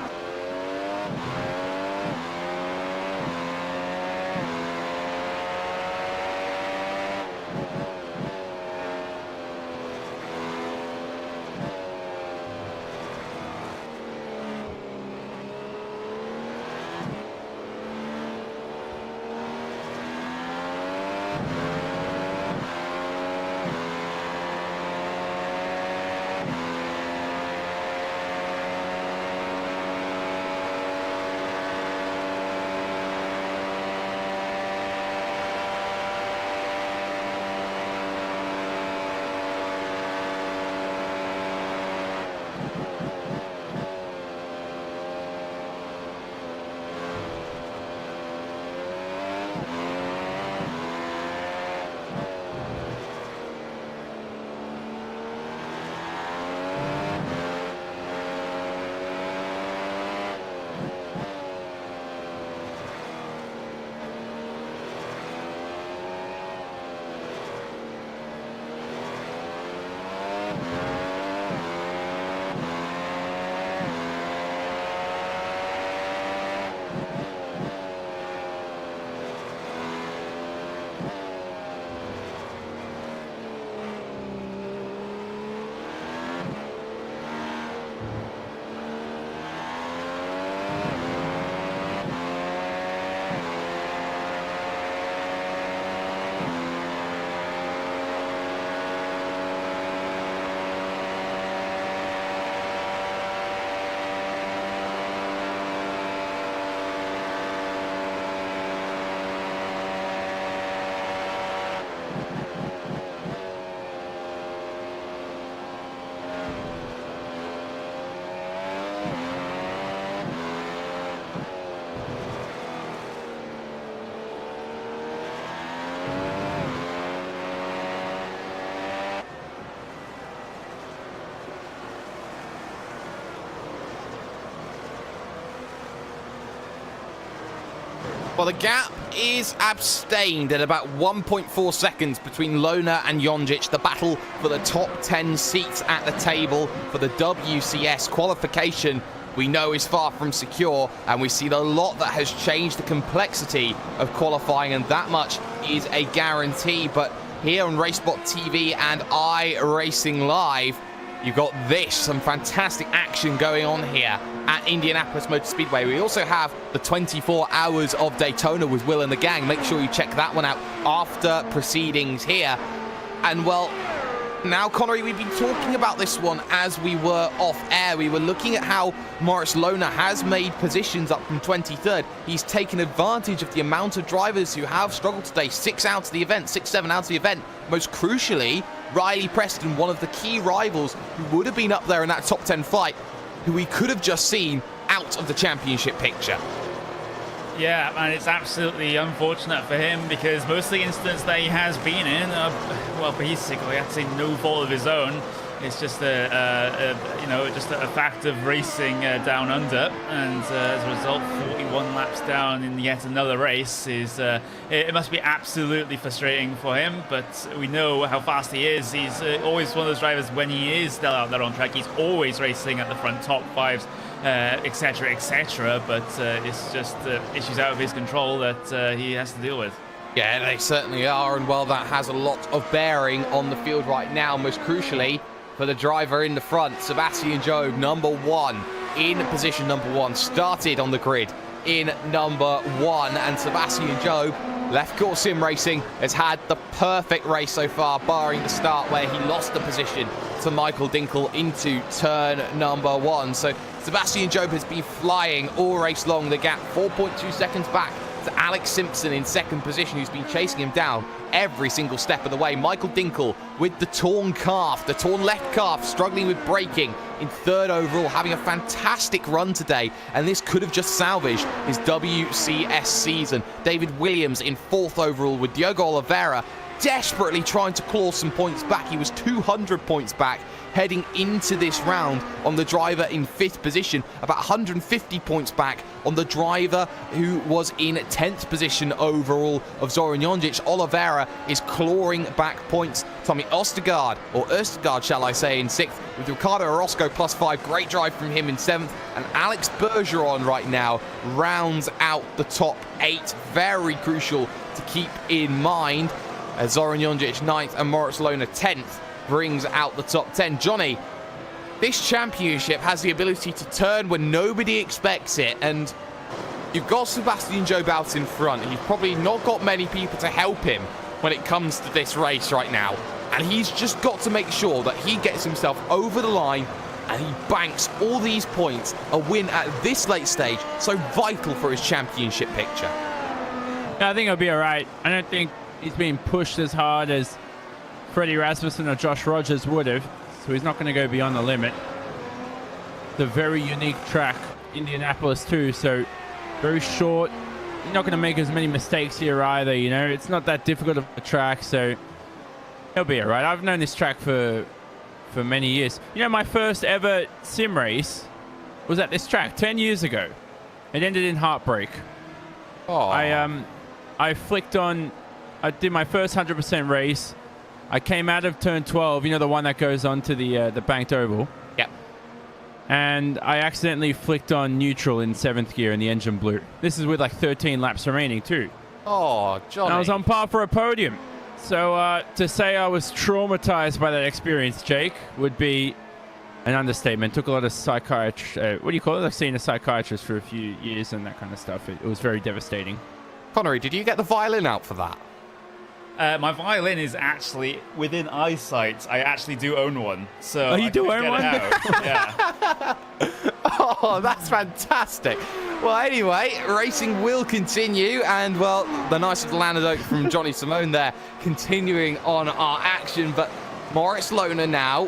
Well, the gap is abstained at about 1.4 seconds between Lohner and Jonjic. The battle for the top 10 seats at the table for the WCS qualification we know is far from secure, and we've seen a lot that has changed the complexity of qualifying, and that much is a guarantee. But here on RaceSpot TV and iRacing Live, you've got some fantastic action going on here at Indianapolis Motor Speedway. We also have the 24 Hours of Daytona with Will and the gang. Make sure you check that one out after proceedings here. And well, now, Connery, we've been talking about this one as we were off air. We were looking at how Moritz Lohner has made positions up from 23rd. He's taken advantage of the amount of drivers who have struggled today. 6 out of the event, 7 out of the event. Most crucially, Riley Preston, one of the key rivals who would have been up there in that top 10 fight, who we could have just seen out of the championship picture. Yeah, and it's absolutely unfortunate for him because most of the incidents that he has been in, well, basically, I'd say no fault of his own. It's just just a fact of racing down under, and as a result, 41 laps down in yet another race is it must be absolutely frustrating for him. But we know how fast he is. He's always one of those drivers when he is still out there on track. He's always racing at the front, top fives, etc., etc. But it's just issues out of his control that he has to deal with. Yeah, they certainly are, and well, that has a lot of bearing on the field right now. Most crucially, for the driver in the front, Sebastian Jobe, number 1, in position number 1, started on the grid in number 1, and Sebastian Jobe, Left Course Sim Racing, has had the perfect race so far, barring the start where he lost the position to Michael Dinkel into turn number 1. So Sebastian Jobe has been flying all race long. The gap 4.2 seconds back to Alex Simpson in second position, who's been chasing him down every single step of the way. Michael Dinkel with the torn left calf, struggling with braking in third overall, having a fantastic run today, and this could have just salvaged his WCS season. David Williams in fourth overall with Diogo Oliveira desperately trying to claw some points back. He was 200 points back heading into this round on the driver in fifth position, about 150 points back on the driver who was in 10th position overall of Zoran Jonjic. Oliveira is clawing back points. Tommy Østergaard, shall I say, in 6th, with Ricardo Orozco +5. Great drive from him in 7th. And Alex Bergeron right now rounds out the top 8. Very crucial to keep in mind. Zoran Jonjic 9th and Moritz Lohner 10th brings out the top 10. Johnny, this championship has the ability to turn when nobody expects it, and you've got Sebastian Jobe out in front. He's probably not got many people to help him when it comes to this race right now, and he's just got to make sure that he gets himself over the line and he banks all these points. A win at this late stage, so vital for his championship picture. Yeah, I think he'll be all right. I don't think he's being pushed as hard as Freddie Rasmussen or Josh Rogers would have, so he's not going to go beyond the limit. The very unique track, Indianapolis too, so very short. You're not going to make as many mistakes here either, you know. It's not that difficult of a track, so he'll be all right. I've known this track for many years. You know, my first ever sim race was at this track 10 years ago. It ended in heartbreak. Oh. I flicked on. I did my first 100% race. I came out of turn 12, you know, the one that goes on to the banked oval. Yep. And I accidentally flicked on neutral in 7th gear and the engine blew. This is with like 13 laps remaining too. Oh, Johnny. And I was on par for a podium. So to say I was traumatized by that experience, Jake, would be an understatement. Took a lot of psychiatrist, what do you call it? I've seen a psychiatrist for a few years and that kind of stuff. It was very devastating. Connery, did you get the violin out for that? My violin is actually within eyesight. I actually do own one. So you do own one? Yeah. Oh, that's fantastic. Well, anyway, racing will continue, and well, the nice little anecdote from Johnny Simone there, continuing on our action. But Moritz Lohner now.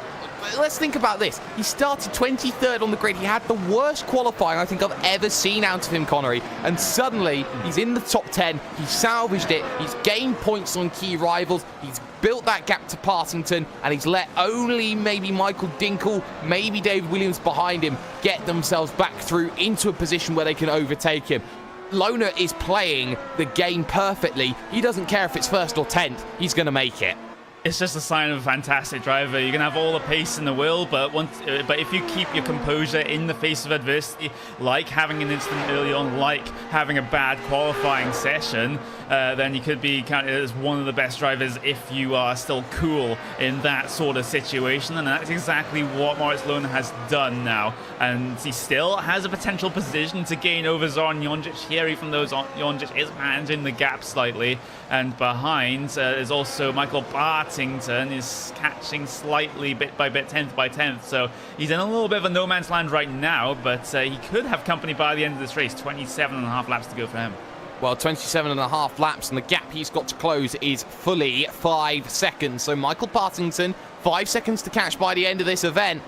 Let's think about this. He started 23rd on the grid. He had the worst qualifying I think I've ever seen out of him, Connery. And suddenly, he's in the top 10. He's salvaged it. He's gained points on key rivals. He's built that gap to Partington. And he's let only maybe Michael Dinkel, maybe David Williams behind him, get themselves back through into a position where they can overtake him. Lohner is playing the game perfectly. He doesn't care if it's 1st or 10th. He's going to make it. It's just a sign of a fantastic driver. You can have all the pace in the world, but if you keep your composure in the face of adversity, like having an incident early on, like having a bad qualifying session, then you could be counted as one of the best drivers if you are still cool in that sort of situation. And that's exactly what Moritz Lohner has done now. And he still has a potential position to gain over Zoran Jonjic here, even though Jonjic is managing the gap slightly. And behind is also Michael Bartington is catching slightly bit by bit, 10th by 10th. So he's in a little bit of a no man's land right now, but he could have company by the end of this race. 27.5 laps to go for him. Well, 27.5 laps, and the gap he's got to close is fully 5 seconds. So Michael Partington, 5 seconds to catch by the end of this event.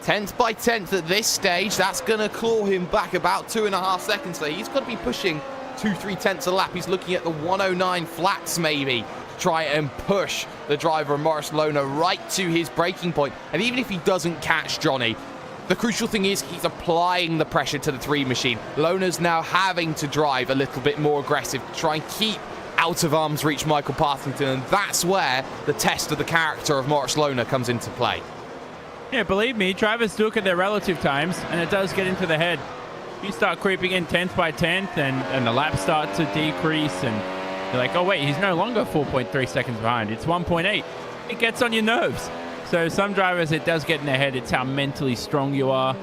10th by 10th at this stage. That's going to claw him back about 2.5 seconds. So he's got to be pushing 2-3 tenths a lap. He's looking at the 109 flats maybe to try and push the driver Moritz Lohner right to his breaking point. And even if he doesn't catch Johnny, the crucial thing is he's applying the pressure to the 3 machine. Lohner's now having to drive a little bit more aggressive to try and keep out of arm's reach Michael Partington, and that's where the test of the character of Moritz Lohner comes into play. Yeah, believe me, drivers look at their relative times, and it does get into the head. You start creeping in 10th by 10th, and the laps start to decrease, and you're like, oh wait, he's no longer 4.3 seconds behind. It's 1.8. It gets on your nerves. So some drivers, it does get in their head. It's how mentally strong you are,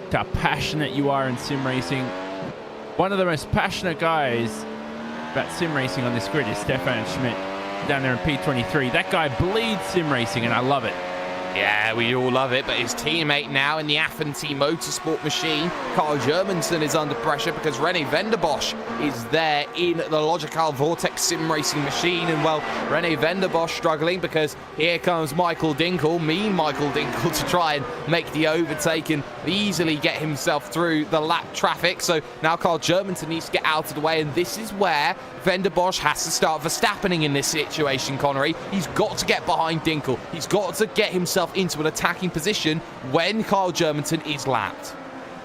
it's how passionate you are in sim racing. One of the most passionate guys about sim racing on this grid is Stefan Schmidt down there in P23. That guy bleeds sim racing, and I love it. Yeah, we all love it, but his teammate now in the Affenty Motorsport machine, Carl Germanson, is under pressure because René Venderbosch is there in the Logical Vortex sim racing machine. And, well, René Venderbosch struggling because here comes Michael Dinkel, Michael Dinkel, to try and make the overtake and easily get himself through the lap traffic. So now Carl Germanson needs to get out of the way, and this is where Venderbosch has to start Verstappening in this situation, Connery. He's got to get behind Dinkel. He's got to get himself into an attacking position when Carl Germanson is lapped.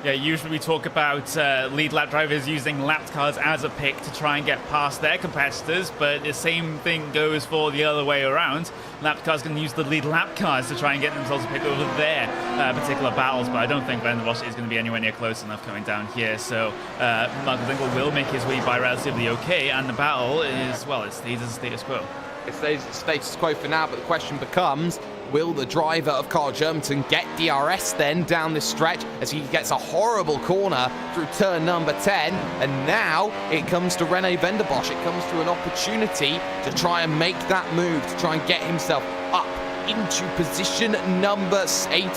Yeah, usually we talk about lead lap drivers using lapped cars as a pick to try and get past their competitors, but the same thing goes for the other way around. Lapped cars can use the lead lap cars to try and get themselves a pick over their particular battles, but I don't think Venderbosch is going to be anywhere near close enough coming down here, so Michael Dinkel will make his way by relatively okay, and the battle is, well, it stays as status quo. It stays status quo for now, but the question becomes, will the driver of Carl Germanson get DRS then down this stretch as he gets a horrible corner through turn number 10? And now it comes to René Venderbosch. It comes to an opportunity to try and make that move, to try and get himself up into position number 18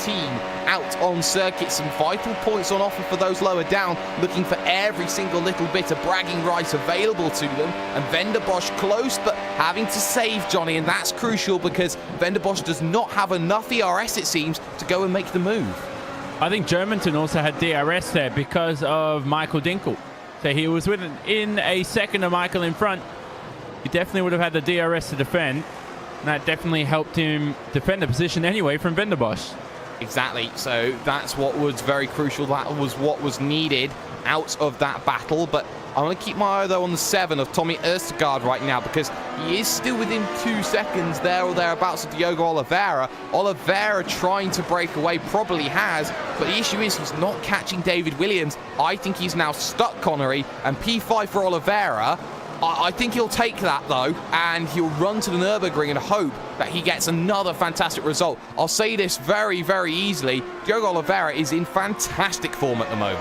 out on circuit. Some vital points on offer for those lower down, looking for every single little bit of bragging rights available to them. And Venderbosch close, but having to save Johnny, and that's crucial because Venderbosch does not have enough ERS, it seems, to go and make the move. I think Germanton also had DRS there because of Michael Dinkel. So he was within a second of Michael in front. He definitely would have had the DRS to defend. And that definitely helped him defend the position anyway from Venderbosch. Exactly. So that's what was very crucial. That was what was needed out of that battle. But I want to keep my eye, though, on the 7 of Tommy Østergaard right now because he is still within 2 seconds there or thereabouts of Diogo Oliveira. Oliveira trying to break away, probably has, but the issue is he's not catching David Williams. I think he's now stuck, Connery, and P5 for Oliveira. I think he'll take that, though, and he'll run to the Nürburgring and hope that he gets another fantastic result. I'll say this very, very easily. Diogo Oliveira is in fantastic form at the moment.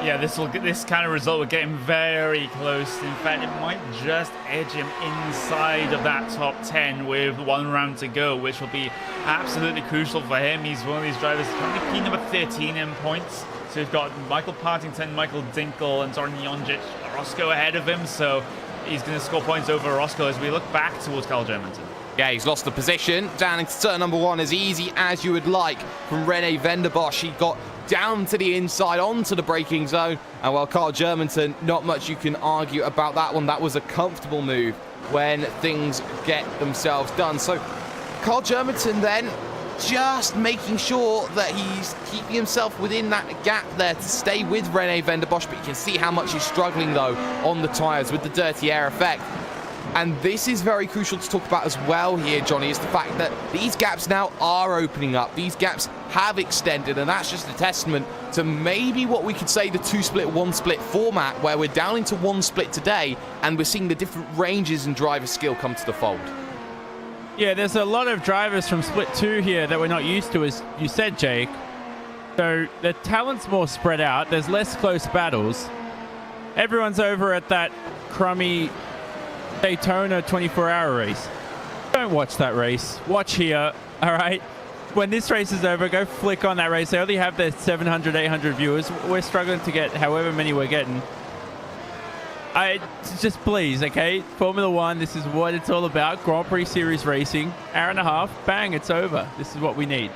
Yeah, this kind of result will get him very close. In fact, it might just edge him inside of that top 10 with 1 round to go, which will be absolutely crucial for him. He's one of these drivers currently P number 13 in points. So we've got Michael Partington, Michael Dinkel, and Zoran Jonjic, Roscoe ahead of him. So he's going to score points over Roscoe as we look back towards Carl Germanson. Yeah, he's lost the position. Down into turn number 1 as easy as you would like from René Venderbosch. He got down to the inside onto the braking zone. And, well, Carl Germanson, not much you can argue about that one. That was a comfortable move when things get themselves done. So Carl Germanson then just making sure that he's keeping himself within that gap there to stay with René Venderbosch. But you can see how much he's struggling, though, on the tyres with the dirty air effect. And this is very crucial to talk about as well here, Johnny, is the fact that these gaps now are opening up. These gaps have extended, and that's just a testament to maybe what we could say the 2-split, 1-split format, where we're down into 1 split today, and we're seeing the different ranges and driver skill come to the fold. Yeah, there's a lot of drivers from split 2 here that we're not used to, as you said, Jake. So the talent's more spread out. There's less close battles. Everyone's over at that crummy Daytona 24-hour race. Don't watch that race. Watch here, all right? When this race is over, go flick on that race. They only have their 700, 800 viewers. We're struggling to get however many we're getting. Just please, okay? Formula One, this is what it's all about. Grand Prix Series racing. Hour and a half, bang, it's over. This is what we need.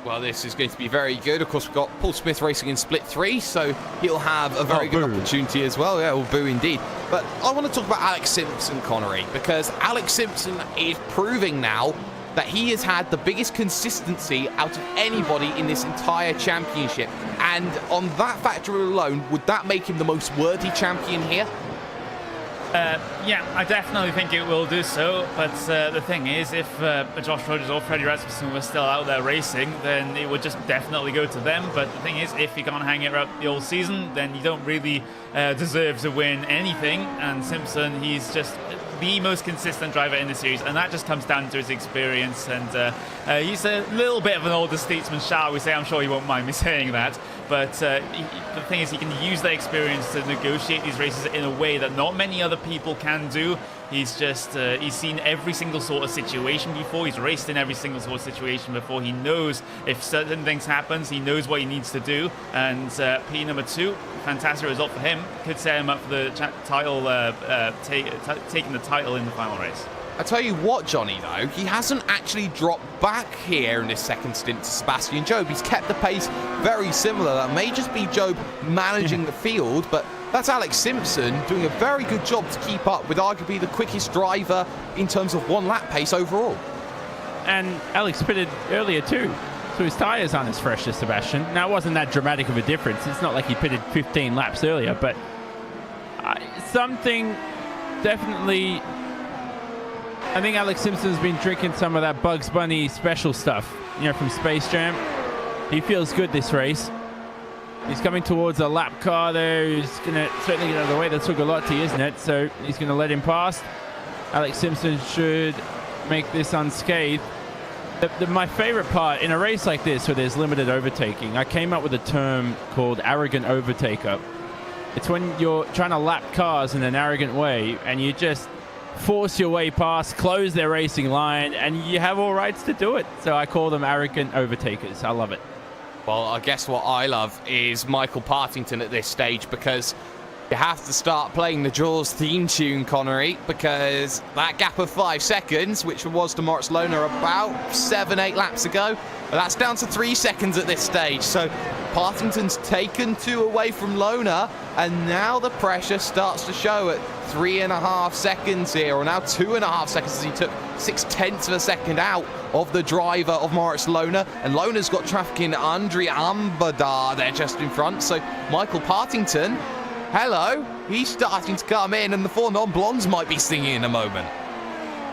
Well, this is going to be very good. Of course, we've got Paul Smith racing in split 3, so he'll have a very good opportunity as well. Yeah, well, boo indeed. But I want to talk about Alex Simpson, Connery, because Alex Simpson is proving now that he has had the biggest consistency out of anybody in this entire championship. And on that factor alone, would that make him the most worthy champion here? Yeah, I definitely think it will do so, but the thing is, if Josh Rogers or Freddie Rasmussen were still out there racing, then it would just definitely go to them. But the thing is, if you can't hang it up the whole season, then you don't really deserve to win anything. And Simpson, he's just the most consistent driver in the series, and that just comes down to his experience. And he's a little bit of an older statesman, shall we say. I'm sure he won't mind me saying that. But the thing is, he can use that experience to negotiate these races in a way that not many other people can do. He's just, he's seen every single sort of situation before. He's raced in every single sort of situation before. He knows if certain things happens, he knows what he needs to do. And P number 2, fantastic result for him. Could set him up for the title, taking the title in the final race. I tell you what, Johnny, though, he hasn't actually dropped back here in this second stint to Sebastian Job. He's kept the pace very similar. That may just be Job managing the field, but that's Alex Simpson doing a very good job to keep up with arguably the quickest driver in terms of 1 lap pace overall. And Alex pitted earlier too, so his tyres aren't as fresh as Sebastian. Now, it wasn't that dramatic of a difference. It's not like he pitted 15 laps earlier, but something definitely... I think Alex Simpson's been drinking some of that Bugs Bunny special stuff, you know, from Space Jam. He feels good this race. He's coming towards a lap car there. He's going to certainly get out of the way. That took a lot to, isn't it? So he's going to let him past. Alex Simpson should make this unscathed. My favorite part in a race like this where there's limited overtaking, I came up with a term called arrogant overtaker. It's when you're trying to lap cars in an arrogant way and you just force your way past, close their racing line, and you have all rights to do it. So I call them arrogant overtakers. I love it. Well, I guess what I love is Michael Partington at this stage, because you have to start playing the Jaws theme tune, Connery, because that gap of 5 seconds, which was to Moritz Lohner about 7-8 laps ago, that's down to 3 seconds at this stage. So Partington's taken 2 away from Lohner, and now the pressure starts to show at 3.5 seconds here, or now 2.5 seconds, as he took 0.6 of a second out of the driver of Moritz Lohner. And Lohner's got traffic in Andre Ambadar there just in front. So Michael Partington, hello, he's starting to come in, and the 4 non-blondes might be singing in a moment.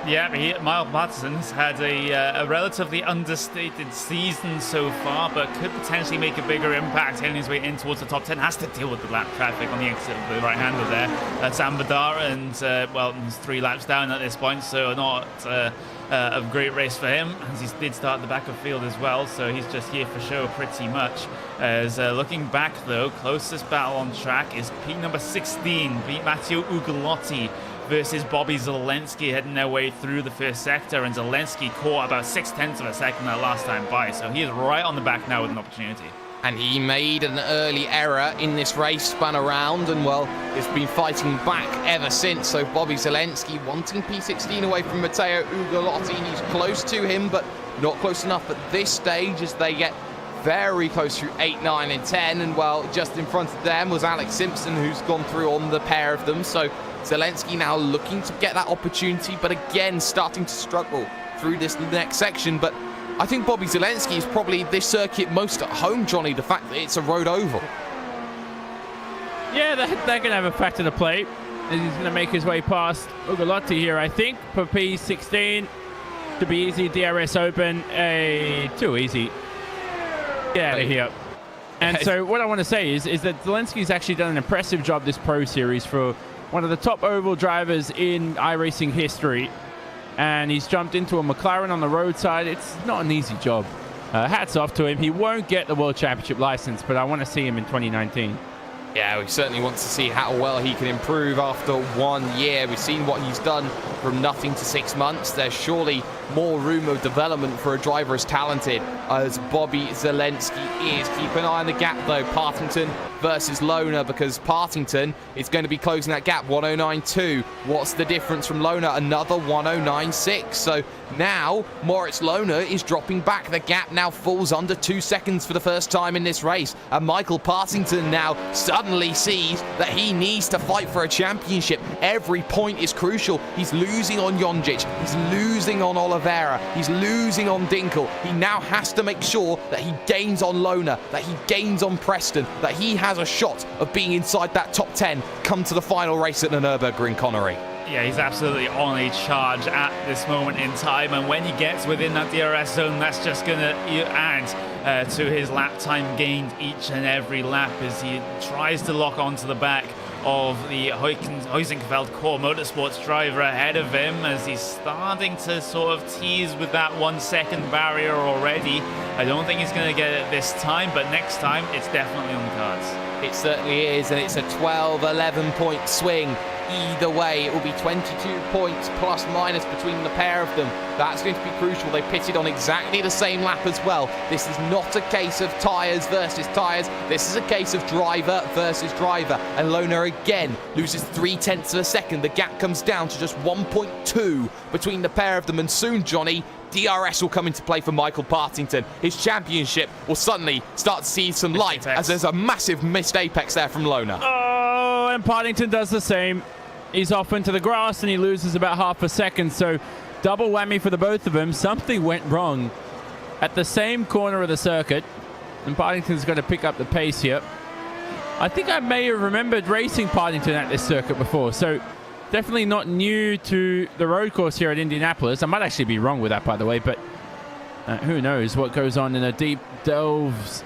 Yeah, Miles Mattison's had a relatively understated season so far, but could potentially make a bigger impact heading his way in towards the top 10. Has to deal with the lap traffic on the exit of the right-hander there. That's Ambadar, and, well, he's 3 laps down at this point, so not a great race for him, as he did start at the back of field as well, so he's just here for show pretty much. As looking back, though, closest battle on track is P number 16, Matteo Ugolotti, versus Bobby Zelensky, heading their way through the first sector, and Zelensky caught about 0.6 of a second that last time by, so he is right on the back now with an opportunity. And he made an early error in this race, spun around, and well, it's been fighting back ever since. So Bobby Zelensky wanting P16 away from Matteo Ugolotti. He's close to him, but not close enough at this stage as they get very close through 8, 9, and 10. And well, just in front of them was Alex Simpson, who's gone through on the pair of them. So Zelensky now looking to get that opportunity, but again starting to struggle through this next section. But I think Bobby Zelensky is probably this circuit most at home, Johnny, the fact that it's a road oval. Yeah, they're going to have a factor to play. He's going to make his way past Ugolotti here, I think, for P16. To be easy, DRS open. Too easy. Get out of here. And so what I want to say is that Zelensky's actually done an impressive job this Pro Series for one of the top oval drivers in iRacing history. And he's jumped into a McLaren on the roadside. It's not an easy job. Hats off to him. He won't get the World Championship license, but I want to see him in 2019. Yeah, we certainly want to see how well he can improve after 1 year. We've seen what he's done from nothing to 6 months. There's surely more room of development for a driver as talented as Bobby Zelensky is. Keep an eye on the gap, though. Partington versus Lohner, because Partington is going to be closing that gap, 109.2. What's the difference from Lohner? Another 109.6. So now Moritz Lohner is dropping back. The gap now falls under 2 seconds for the first time in this race. And Michael Partington now suddenly sees that he needs to fight for a championship. Every point is crucial. He's losing on Jonjic. He's losing on Oliveira. He's losing on Dinkel. He now has to make sure that he gains on Lohner, that he gains on Preston, that he has a shot of being inside that top 10 come to the final race at the Nürburgring, Connery. Yeah, he's absolutely on a charge at this moment in time, and when he gets within that DRS zone, that's just going to add to his lap time gained each and every lap as he tries to lock onto the back of the Huizenfeld Core Motorsports driver ahead of him, as he's starting to sort of tease with that 1 second barrier already. I don't think he's going to get it this time, but next time it's definitely on the cards. It certainly is, and it's a 12-11 point swing. Either way, it will be 22 points plus minus between the pair of them. That's going to be crucial. They pitted on exactly the same lap as well. This is not a case of tyres versus tyres. This is a case of driver versus driver. And Lohner again loses 0.3 of a second. The gap comes down to just 1.2 between the pair of them. And soon, Johnny, DRS will come into play for Michael Partington. His championship will suddenly start to see some light as there's a massive missed apex there from Lohner. Oh, and Partington does the same. He's off into the grass and he loses about half a second. So double whammy for the both of them. Something went wrong at the same corner of the circuit. And Partington's going to pick up the pace here. I think I may have remembered racing Partington at this circuit before. So definitely not new to the road course here at Indianapolis. I might actually be wrong with that, by the way. But who knows what goes on in a deep delves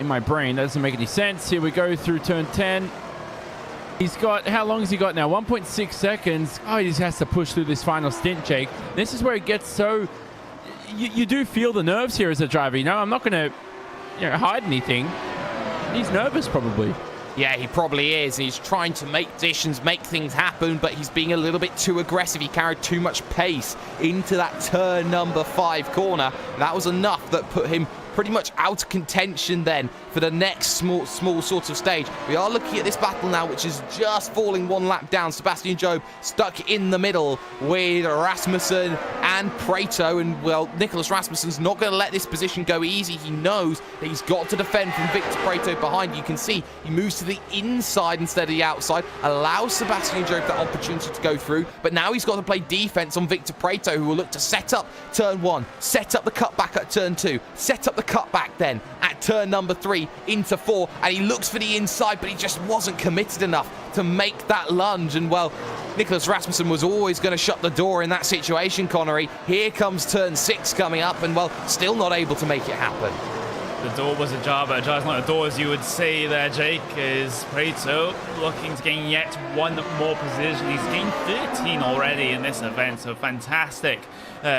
in my brain. That doesn't make any sense. Here we go through turn 10. He's got, how long has he got now? 1.6 seconds. Oh, he just has to push through this final stint, Jake. This is where it gets so... You do feel the nerves here as a driver, you know? I'm not going to hide anything. He's nervous, probably. Yeah, he probably is. He's trying to make decisions, make things happen, but he's being a little bit too aggressive. He carried too much pace into that turn number 5 corner. That was enough that put him pretty much out of contention then for the next small sort of stage. We are looking at this battle now, which is just falling 1 lap down. Sebastian Job stuck in the middle with Rasmussen and Prato, and well, Nicholas Rasmussen's not going to let this position go easy. He knows that he's got to defend from Victor Prato behind. You can see he moves to the inside instead of the outside, allows Sebastian Job that opportunity to go through, but now he's got to play defense on Victor Prato, who will look to set up turn 1, set up the cutback at turn 2, set up the cutback then at turn number 3 into 4, and he looks for the inside, but he just wasn't committed enough to make that lunge. And well, Nicholas Rasmussen was always going to shut the door in that situation, Connery. Here comes turn 6 coming up, and well, still not able to make it happen. The door was ajar, but ajar's not a door, as you would say there, Jake, is Prato looking to gain yet one more position. He's gained 13 already in this event, so fantastic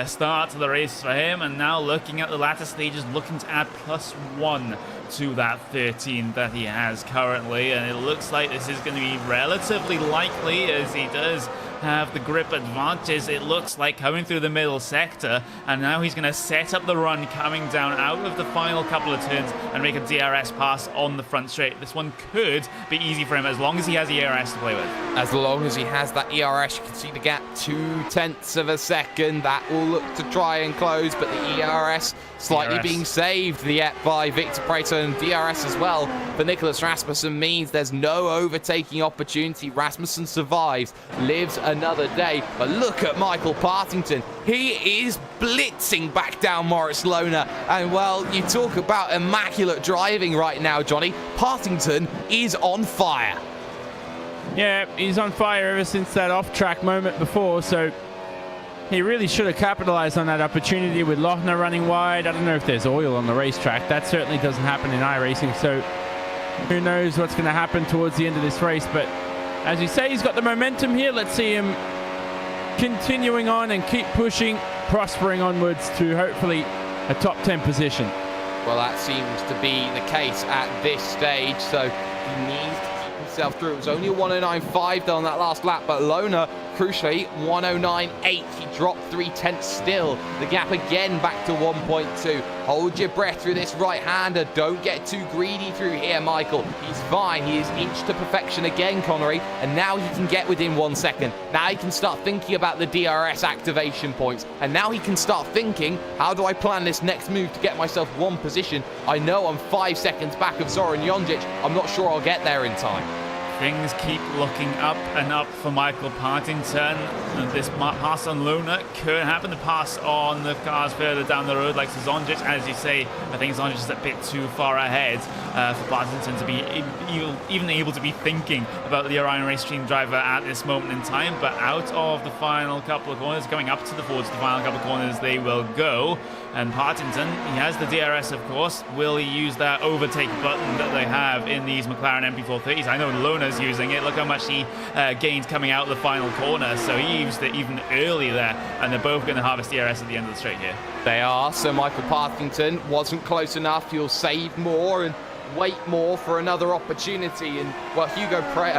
start to the race for him. And now looking at the latter stages, looking to add +1 to that 13 that he has currently. And it looks like this is going to be relatively likely, as he does have the grip advantage, it looks like, coming through the middle sector. And now he's going to set up the run coming down out of the final couple of turns and make a DRS pass on the front straight. This one could be easy for him as long as he has the ERS to play with. As long as he has that ERS, you can see the gap 0.2 of a second. That will look to try and close, but the ERS slightly being saved yet by Victor Prato, and DRS as well for Nicholas Rasmussen means there's no overtaking opportunity. Rasmussen survives, lives another day, but look at Michael Partington. He is blitzing back down Moritz Lohner, and well, you talk about immaculate driving right now, Johnny. Partington is on fire. Yeah, he's on fire ever since that off-track moment before, so he really should have capitalized on that opportunity with Lochner running wide. I don't know if there's oil on the racetrack. That certainly doesn't happen in iRacing, so who knows what's going to happen towards the end of this race. But as you say, he's got the momentum here. Let's see him continuing on and keep pushing, prospering onwards to hopefully a top 10 position. Well, that seems to be the case at this stage, so he needs to keep himself through. It was only a 109.5 though on that last lap, but Loner, crucially, 109.8. He dropped 0.3 still. The gap again back to 1.2. Hold your breath through this right-hander. Don't get too greedy through here, Michael. He's fine. He is inched to perfection again, Connery, and now he can get within 1 second. Now he can start thinking about the DRS activation points, and now he can start thinking, how do I plan this next move to get myself one position? I know I'm 5 seconds back of Zoran Jonjic. I'm not sure I'll get there in time. Things keep looking up and up for Michael Partington. And this pass on Luna could happen. The pass on the cars further down the road, like Zonjic. As you say, I think Zonjic is a bit too far ahead for Partington to be even able to be thinking about the Orion Race Team driver at this moment in time. But out of the final couple of corners, going up towards the final couple of corners, they will go. And Partington, he has the DRS, of course. Will he use that overtake button that they have in these McLaren MP430s? I know Lona's using it. Look how much he gained coming out of the final corner. So he used it even early there. And they're both going to harvest DRS at the end of the straight here. They are. So Michael Partington wasn't close enough. He'll save more and wait more for another opportunity. And well,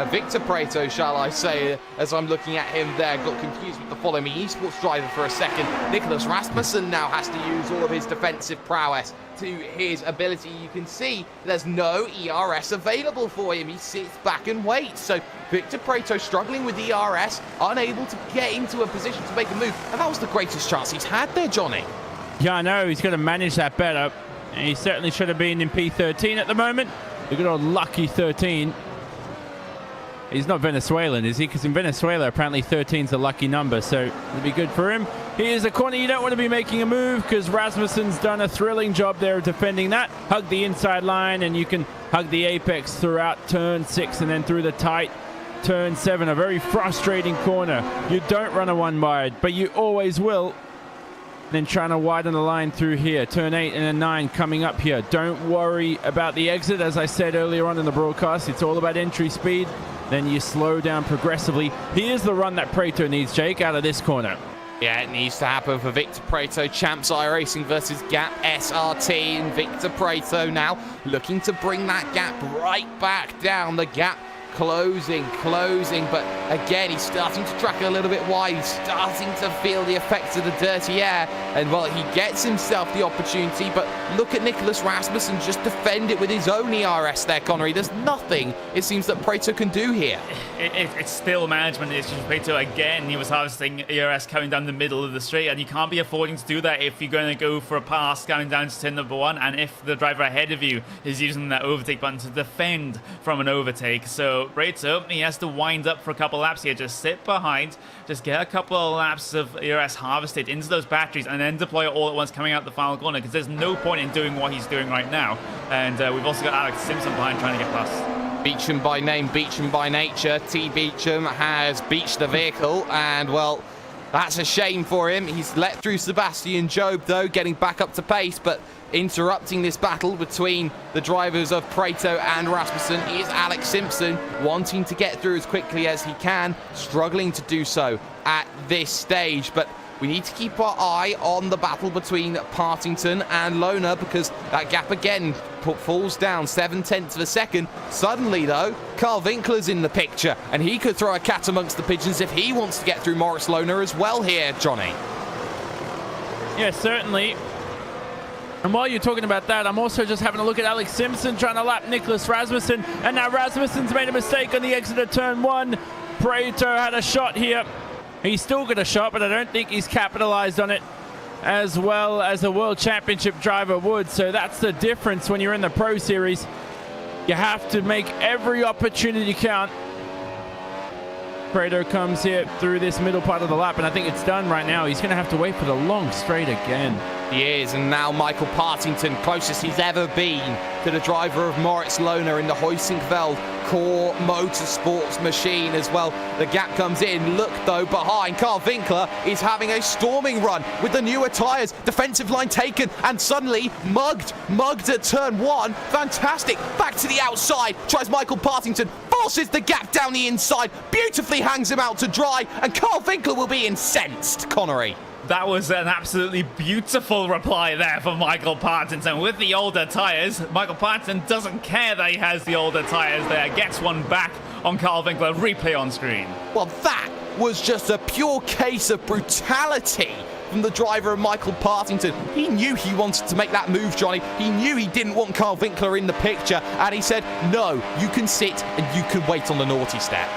Victor Preto, shall I say, as I'm looking at him there, got confused with the Follow Me Esports driver for a second. Nicholas Rasmussen now has to use all of his defensive prowess to his ability. You can see there's no ERS available for him. He sits back and waits. So Victor Preto struggling with ERS, unable to get into a position to make a move. And that was the greatest chance he's had there, Johnny. Yeah, I know. He's got to manage that better. He certainly should have been in P13 at the moment. The good old lucky 13. He's not Venezuelan, is he? Because in Venezuela, apparently 13 is a lucky number, so it'll be good for him. Here's a corner you don't want to be making a move because Rasmussen's done a thrilling job there of defending that. Hug the inside line, and you can hug the apex throughout turn 6 and then through the tight turn 7. A very frustrating corner. You don't run a 1 wide, but you always will. Then trying to widen the line through here. Turn 8 and a 9 coming up here. Don't worry about the exit. As I said earlier on in the broadcast, it's all about entry speed. Then you slow down progressively. Here's the run that Preto needs, Jake, out of this corner. Yeah, it needs to happen for Victor Preto. Champs iRacing versus Gap SRT. And Victor Preto now looking to bring that gap right back down. The gap closing, but again, he's starting to track a little bit wide. He's starting to feel the effects of the dirty air, and well, he gets himself the opportunity, but look at Nicholas Rasmussen just defend it with his own ERS there, Connery. There's nothing, it seems, that Preto can do here. It's still management issues. Preto, again, he was harvesting ERS coming down the middle of the straight, and you can't be affording to do that if you're going to go for a pass coming down to turn number 1, and if the driver ahead of you is using that overtake button to defend from an overtake. So Preto, he has to wind up for a couple laps here, just sit behind, just get a couple of laps of ERS harvested into those batteries, and then deploy it all at once coming out the final corner, because there's no point in doing what he's doing right now. And we've also got Alex Simpson behind trying to get past. Beecham by name, Beecham by nature. T. Beecham has beached the vehicle, and well, that's a shame for him. He's let through Sebastian Job, though, getting back up to pace, but interrupting this battle between the drivers of Preto and Rasmussen is Alex Simpson, wanting to get through as quickly as he can, struggling to do so at this stage. But we need to keep our eye on the battle between Partington and Loner, because that gap again falls down 0.7 of a second. Suddenly, though, Carl Winkler's in the picture, and he could throw a cat amongst the pigeons if he wants to get through Moritz Loner as well here, Johnny. Yeah, certainly. And while you're talking about that, I'm also just having a look at Alex Simpson trying to lap Nicholas Rasmussen. And now Rasmussen's made a mistake on the exit of turn 1. Preto had a shot here. He's still got a shot, but I don't think he's capitalized on it as well as a World Championship driver would. So that's the difference when you're in the Pro Series. You have to make every opportunity count. Preto comes here through this middle part of the lap, and I think it's done right now. He's going to have to wait for the long straight again. He is, and now Michael Partington, closest he's ever been to the driver of Moritz Lohner in the Huizenfeld Core Motorsports machine as well. The gap comes in. Look, though, behind. Carl Winkler is having a storming run with the newer tyres. Defensive line taken, and suddenly mugged at turn 1. Fantastic. Back to the outside. Tries Michael Partington. Forces the gap down the inside. Beautifully hangs him out to dry, and Carl Winkler will be incensed, Connery. That was an absolutely beautiful reply there for Michael Partington. With the older tyres, Michael Partington doesn't care that he has the older tyres there. Gets one back on Carl Winkler. Replay on screen. Well, that was just a pure case of brutality from the driver of Michael Partington. He knew he wanted to make that move, Johnny. He knew he didn't want Carl Winkler in the picture, and he said, no, you can sit and you can wait on the naughty step.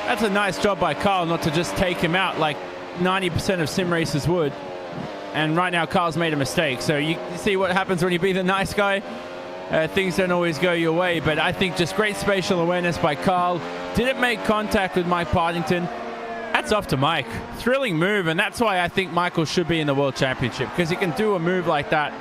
That's a nice job by Carl not to just take him out like 90% of sim racers would. And right now Carl's made a mistake, so you see what happens when you be the nice guy. Things don't always go your way, but I think just great spatial awareness by Carl. Didn't make contact with Mike Partington. Hats off to Mike. Thrilling move, and that's why I think Michael should be in the World Championship, because he can do a move like that,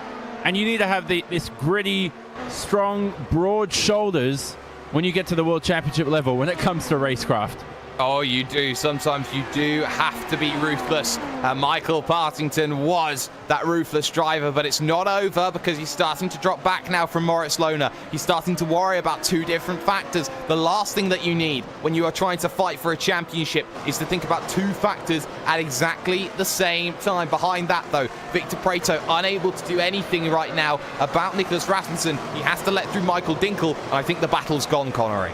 and you need to have this gritty, strong, broad shoulders when you get to the World Championship level when it comes to racecraft. Oh, you do. Sometimes you do have to be ruthless. Michael Partington was that ruthless driver, but it's not over because he's starting to drop back now from Moritz Lohner. He's starting to worry about two different factors. The last thing that you need when you are trying to fight for a championship is to think about two factors at exactly the same time. Behind that, though, Victor Preto unable to do anything right now about Nicholas Rasmussen. He has to let through Michael Dinkel, and I think the battle's gone, Connery.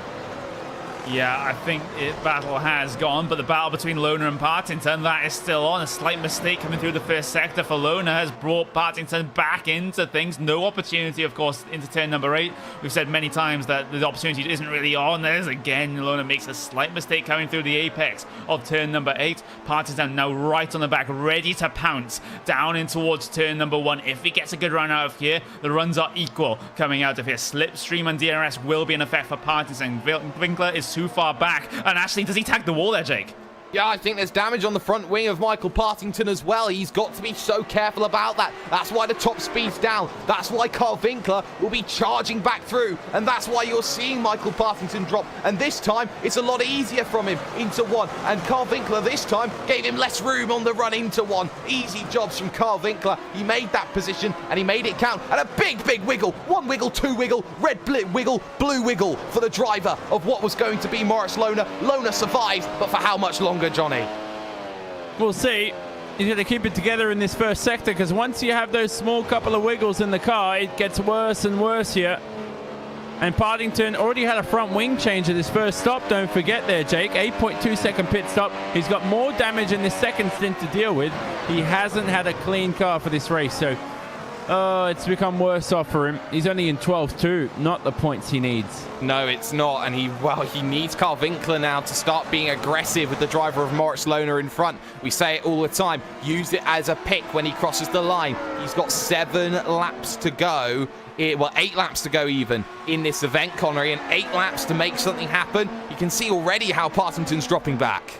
Yeah, I think battle has gone, but the battle between Lohner and Partington, that is still on. A slight mistake coming through the first sector for Lohner has brought Partington back into things. No opportunity, of course, into turn number 8. We've said many times that the opportunity isn't really on. There's again, Lohner makes a slight mistake coming through the apex of turn number 8. Partington now right on the back, ready to pounce down in towards turn number 1. If he gets a good run out of here, the runs are equal coming out of here. Slipstream and DRS will be in effect for Partington. Winkler is too far back, and actually, does he tag the wall there, Jake? Yeah, I think there's damage on the front wing of Michael Partington as well. He's got to be so careful about that. That's why the top speed's down. That's why Carl Winkler will be charging back through. And that's why you're seeing Michael Partington drop. And this time, it's a lot easier from him into 1. And Carl Winkler this time gave him less room on the run into 1. Easy jobs from Carl Winkler. He made that position and he made it count. And a big, big wiggle. 1 wiggle, 2 wiggle, red wiggle, blue wiggle for the driver of what was going to be Moritz Lohner. Lohner survives, but for how much longer, Johnny? We'll see. He's going to keep it together in this first sector, because once you have those small couple of wiggles in the car, it gets worse and worse here. And Partington already had a front wing change at his first stop. Don't forget there, Jake. 8.2 second pit stop. He's got more damage in this second stint to deal with. He hasn't had a clean car for this race, so it's become worse off for him. He's only in 12th too, not the points he needs. No, it's not, and he needs Carl Winkler now to start being aggressive with the driver of Moritz Lohner in front. We say it all the time, use it as a pick when he crosses the line. He's got 7 laps to go, 8 laps to go even in this event, Connery, and 8 laps to make something happen. You can see already how Partington's dropping back.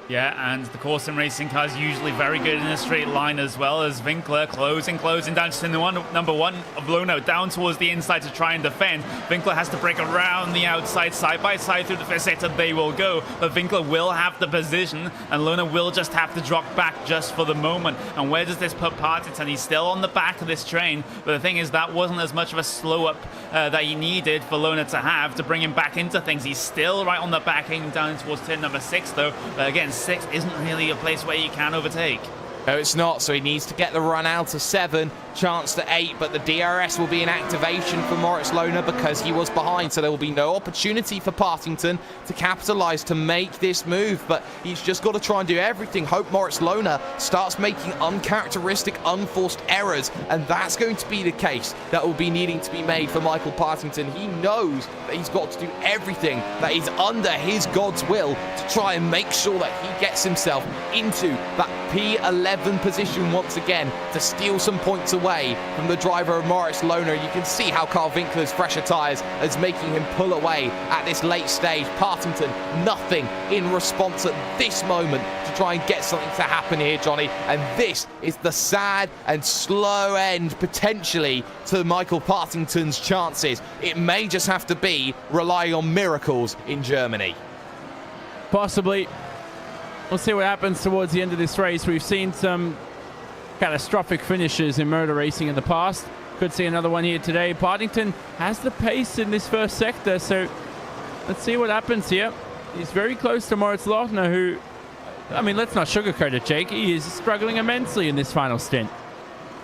Yeah, and the course and racing car is usually very good in a straight line, as well as Winkler closing down to number 1 of Lohner down towards the inside to try and defend. Winkler has to break around the outside, side by side through the first sector. They will go, but Winkler will have the position, and Lohner will just have to drop back just for the moment. And where does this put Partington? He's still on the back of this train, but the thing is, that wasn't as much of a slow up that he needed for Lohner to have to bring him back into things. He's still right on the back, heading down towards turn number 6 though, but again, 6 isn't really a place where you can overtake. No, it's not, so he needs to get the run out of 7, chance to 8, but the DRS will be in activation for Moritz Lohner because he was behind, so there will be no opportunity for Partington to capitalise to make this move, but he's just got to try and do everything. Hope Moritz Lohner starts making uncharacteristic, unforced errors, and that's going to be the case that will be needing to be made for Michael Partington. He knows that he's got to do everything that is under his God's will to try and make sure that he gets himself into that P11 position once again to steal some points away from the driver of Moritz Lohner. You can see how Carl Winkler's fresher tyres is making him pull away at this late stage. Partington, nothing in response at this moment to try and get something to happen here, Johnny. And this is the sad and slow end, potentially, to Michael Partington's chances. It may just have to be relying on miracles in Germany. Possibly. We'll see what happens towards the end of this race. We've seen some catastrophic finishes in motor racing in the past. Could see another one here today. Partington has the pace in this first sector, so let's see what happens here. He's very close to Moritz Lohner, who, I mean, let's not sugarcoat it, Jake. He is struggling immensely in this final stint.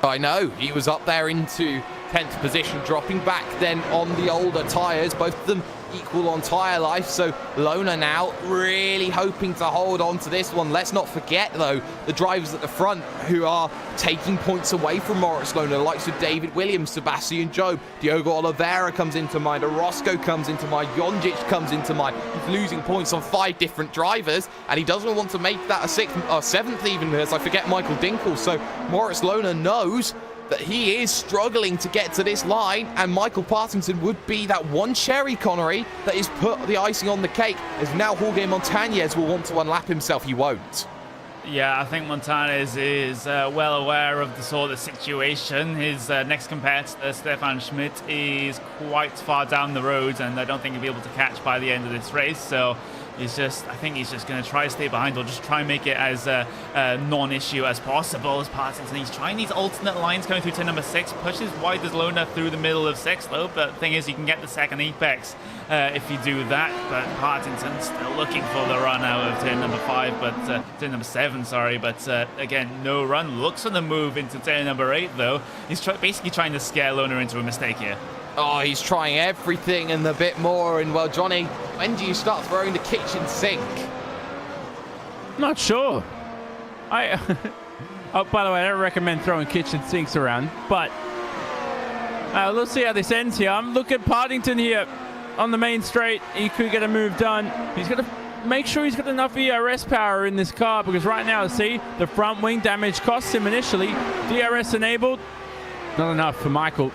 I know. He was up there into 10th position, dropping back then on the older tyres, both of them equal on tyre life. So Lohner now really hoping to hold on to this one. Let's not forget, though, the drivers at the front who are taking points away from Moritz Lohner, the likes of David Williams, Sebastian Job, Diogo Oliveira comes into mind, Orozco comes into mind, Jonjic comes into mind. He's losing points on 5 different drivers, and he doesn't want to make that a 6th or 7th even, as I forget Michael Dinkel. So Moritz Lohner knows that he is struggling to get to this line, and Michael Partington would be that one cherry, Connery, that is put the icing on the cake, as now Jorge Montañez will want to unlap himself. He won't. Yeah, I think Montañez is well aware of the sort of situation. His next competitor, Stefan Schmidt, is quite far down the road, and I don't think he'll be able to catch by the end of this race. So I think he's just going to try to stay behind, or just try and make it as a non-issue as possible as Partington. He's trying these alternate lines coming through turn number 6, pushes wide as Lohner through the middle of 6th, though. But the thing is, you can get the second apex if you do that. But Partington's still looking for the run out of turn number 5, but turn number 7, sorry. But again, no run. Looks for the move into turn number 8, though. He's basically trying to scare Lohner into a mistake here. Oh, he's trying everything and a bit more. And, well, Johnny, when do you start throwing the kitchen sink? Not sure. Oh, by the way, I don't recommend throwing kitchen sinks around, but let's see how this ends here. I'm looking at Partington here on the main straight. He could get a move done. He's going to make sure he's got enough ERS power in this car, because right now, see, the front wing damage costs him initially. DRS enabled, not enough for Michael.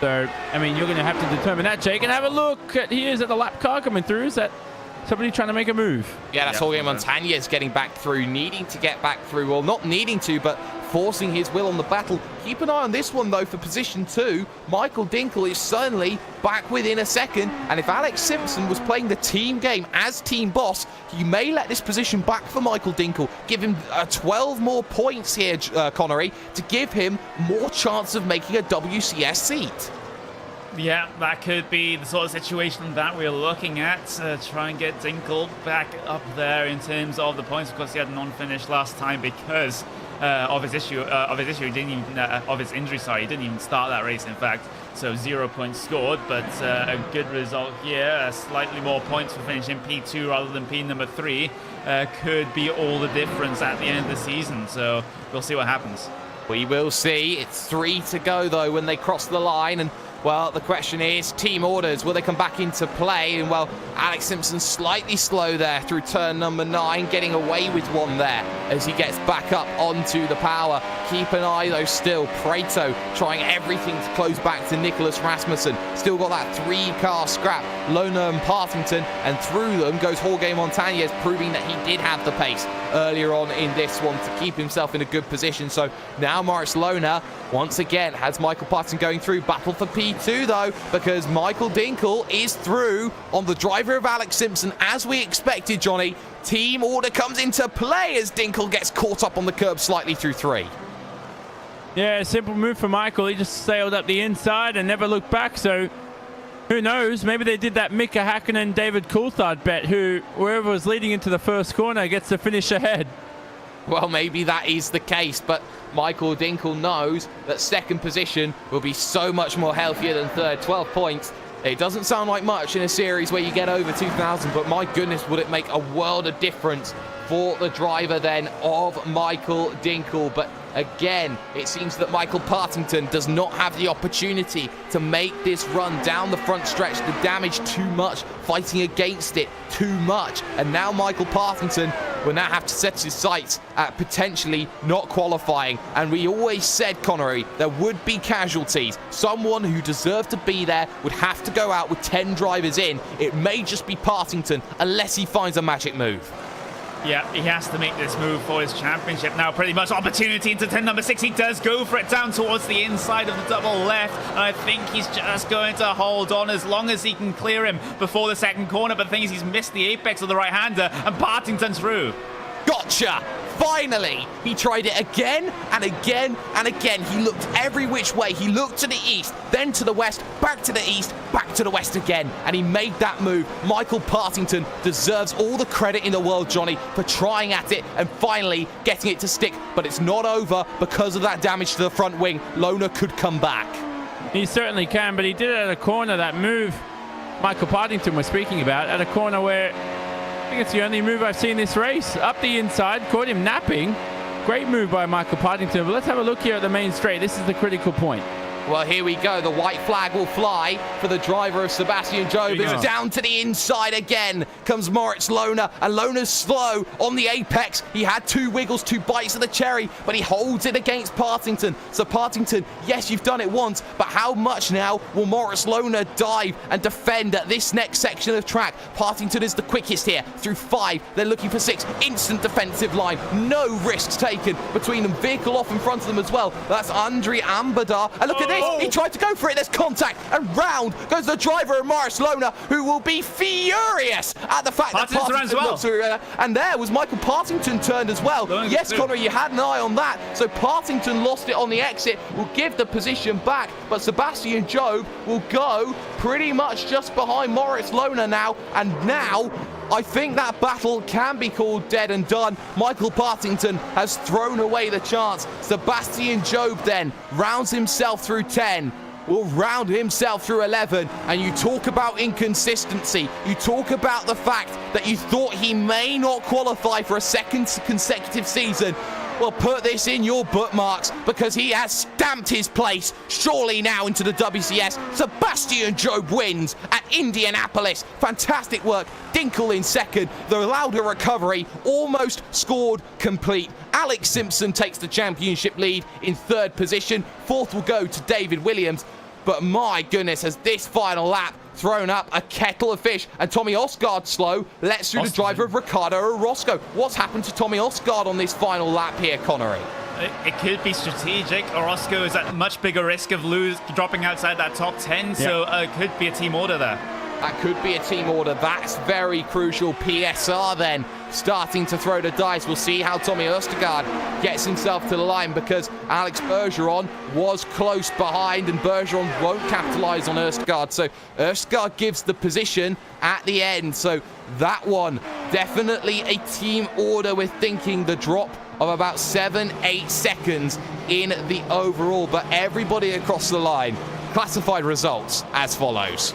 So, I mean, you're going to have to determine that, Jake. And have a look at, here's at the lap car coming through. Is that somebody trying to make a move? Yeah, that's Jorge Montañez getting back through, needing to get back through. Well, not needing to, but forcing his will on the battle. Keep an eye on this one, though, for position 2. Michael Dinkel is certainly back within a second. And if Alex Simpson was playing the team game as team boss, he may let this position back for Michael Dinkel. Give him 12 more points here, Connery, to give him more chance of making a WCS seat. Yeah, that could be the sort of situation that we're looking at. Try and get Dinkel back up there in terms of the points. Of course, he had a non-finish last time because of his issue. Of his injury. Sorry, he didn't even start that race. In fact, so 0 points scored, but a good result here. Slightly more points for finishing P2 rather than P number 3 could be all the difference at the end of the season. So we'll see what happens. We will see. It's 3 to go, though, when they cross the line. And, well, the question is, team orders, will they come back into play? And, well, Alex Simpson slightly slow there through turn number 9, getting away with one there as he gets back up onto the power. Keep an eye, though, still. Prato trying everything to close back to Nicholas Rasmussen. Still got that 3-car scrap. Lohner and Partington, and through them goes Jorge Montañez, proving that he did have the pace earlier on in this one to keep himself in a good position. So now Moritz Lohner once again has Michael Partington going through. Battle for P2, though, because Michael Dinkel is through on the driver of Alex Simpson, as we expected, Johnny. Team order comes into play as Dinkel gets caught up on the curb slightly through 3. Yeah, simple move for Michael. He just sailed up the inside and never looked back. So who knows? Maybe they did that Mika Hakkinen, David Coulthard bet, who, wherever was leading into the first corner, gets to finish ahead. Well, maybe that is the case, but Michael Dinkel knows that second position will be so much more healthier than third. 12 points. It doesn't sound like much in a series where you get over 2,000, but my goodness, would it make a world of difference for the driver then of Michael Dinkel. But again, it seems that Michael Partington does not have the opportunity to make this run down the front stretch. The damage too much, fighting against it too much. And now Michael Partington will now have to set his sights at potentially not qualifying. And we always said, Connery, there would be casualties. Someone who deserved to be there would have to go out with 10 drivers in. It may just be Partington unless he finds a magic move. Yeah, he has to make this move for his championship now. Pretty much opportunity into 10 number 6. He does go for it down towards the inside of the double left. And I think he's just going to hold on as long as he can clear him before the second corner. But the thing is, he's missed the apex of the right-hander and Partington's through. Gotcha! Finally! He tried it again and again and again. He looked every which way. He looked to the east, then to the west, back to the east, back to the west again. And he made that move. Michael Partington deserves all the credit in the world, Johnny, for trying at it and finally getting it to stick. But it's not over because of that damage to the front wing. Lona could come back. He certainly can, but he did it at a corner, that move Michael Partington was speaking about, at a corner where I think it's the only move I've seen this race. Up the inside, caught him napping. Great move by Michael Partington. But let's have a look here at the main straight. This is the critical point. Well, here we go. The white flag will fly for the driver of Sebastian Job. It's down to the inside again. Comes Moritz Lona, and Lona's slow on the apex. He had 2 wiggles, 2 bites of the cherry, but he holds it against Partington. So Partington, yes, you've done it once, but how much now will Moritz Lona dive and defend at this next section of track? Partington is the quickest here through 5. They're looking for 6. Instant defensive line. No risks taken between them. Vehicle off in front of them as well. That's Andre Ambadar. And look at this. He tried to go for it. There's contact. And round goes the driver of Moritz Lona, who will be furious at the fact that Partington looks through. And there was Michael Partington turned as well. Yes, Connor, you had an eye on that. So Partington lost it on the exit. Will give the position back. But Sebastian Job will go pretty much just behind Moritz Lona now. And now I think that battle can be called dead and done. Michael Partington has thrown away the chance. Sebastian Job then rounds himself through 10. Will round himself through 11. And you talk about inconsistency. You talk about the fact that you thought he may not qualify for a second consecutive season. Well, put this in your bookmarks because he has stamped his place surely now into the WCS. Sebastian Job wins at Indianapolis. Fantastic work. Dinkel in second. The Lauda recovery almost scored complete. Alex Simpson takes the championship lead in 3rd position. 4th will go to David Williams. But my goodness, has this final lap thrown up a kettle of fish. And Tommy Osgaard slow lets through the driver of Ricardo Orozco. What's happened to Tommy Osgaard on this final lap here, Connery? It could be strategic. Orozco is at much bigger risk of dropping outside that top 10, so it could be a team order there. That could be a team order. That's very crucial. PSR then starting to throw the dice. We'll see how Tommy Østegård gets himself to the line because Alex Bergeron was close behind and Bergeron won't capitalize on Østegård. So Østegård gives the position at the end. So that one, definitely a team order. We're thinking the drop of about 7-8 seconds in the overall. But everybody across the line, classified results as follows.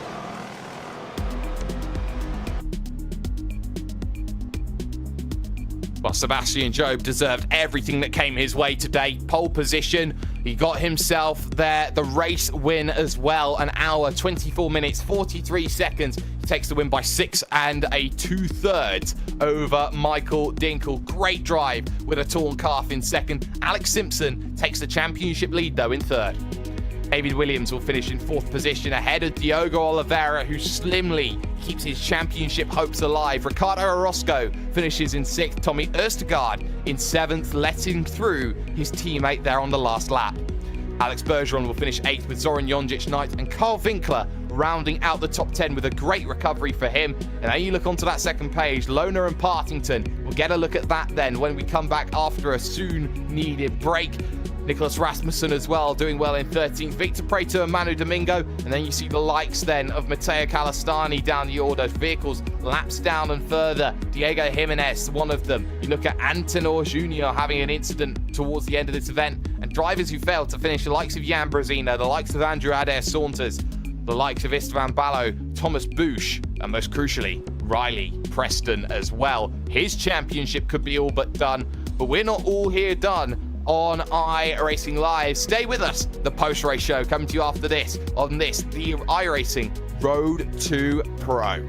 Well, Sebastian Job deserved everything that came his way today. Pole position, he got himself there. The race win as well. An hour, 24 minutes, 43 seconds. He takes the win by 6 2/3 over Michael Dinkel. Great drive with a torn calf in second. Alex Simpson takes the championship lead, though, in 3rd. David Williams will finish in 4th position ahead of Diogo Oliveira, who slimly keeps his championship hopes alive. Ricardo Orozco finishes in 6th. Tommy Østegård in 7th, letting through his teammate there on the last lap. Alex Bergeron will finish 8th with Zoran Jonjic, 9th, and Carl Winkler rounding out the top 10 with a great recovery for him. And then you look onto that second page, Lona and Partington. We'll get a look at that then when we come back after a soon-needed break. Nicholas Rasmussen as well, doing well in 13th. Victor Prato and Manu Domingo. And then you see the likes then of Matteo Calastani down the order. Vehicles laps down and further. Diego Jimenez, one of them. You look at Antenor Jr. having an incident towards the end of this event. And drivers who failed to finish, the likes of Jan Brezina, the likes of Andrew Adair Saunders, the likes of Istvan Ballo, Thomas Busch, and most crucially, Riley Preston as well. His championship could be all but done, but we're not all here done on iRacing Live. Stay with us. The post-race show coming to you after this on the iRacing Road to Pro.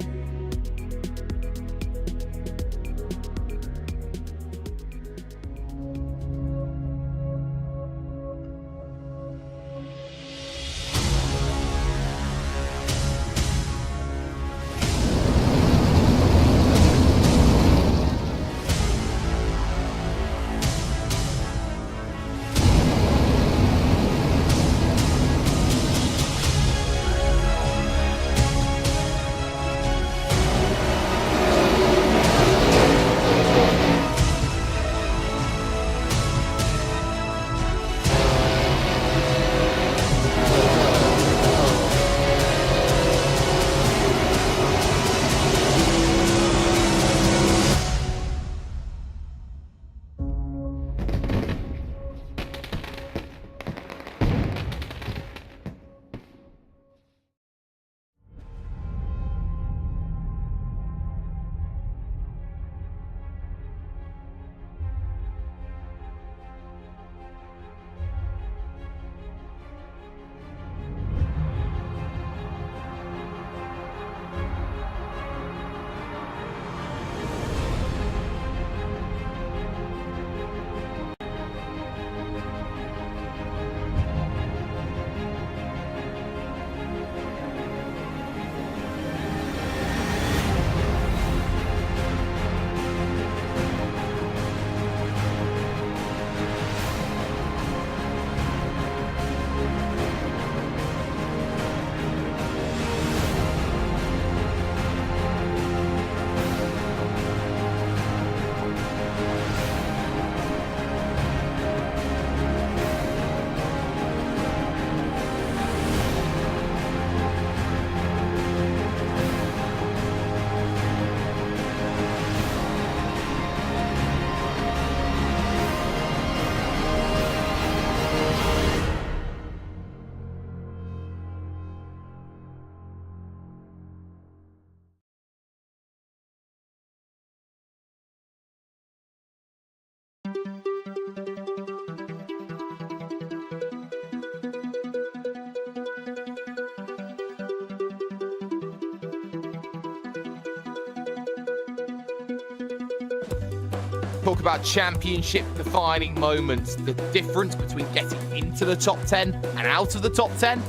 Talk about championship-defining moments. The difference between getting into the top 10 and out of the top 10.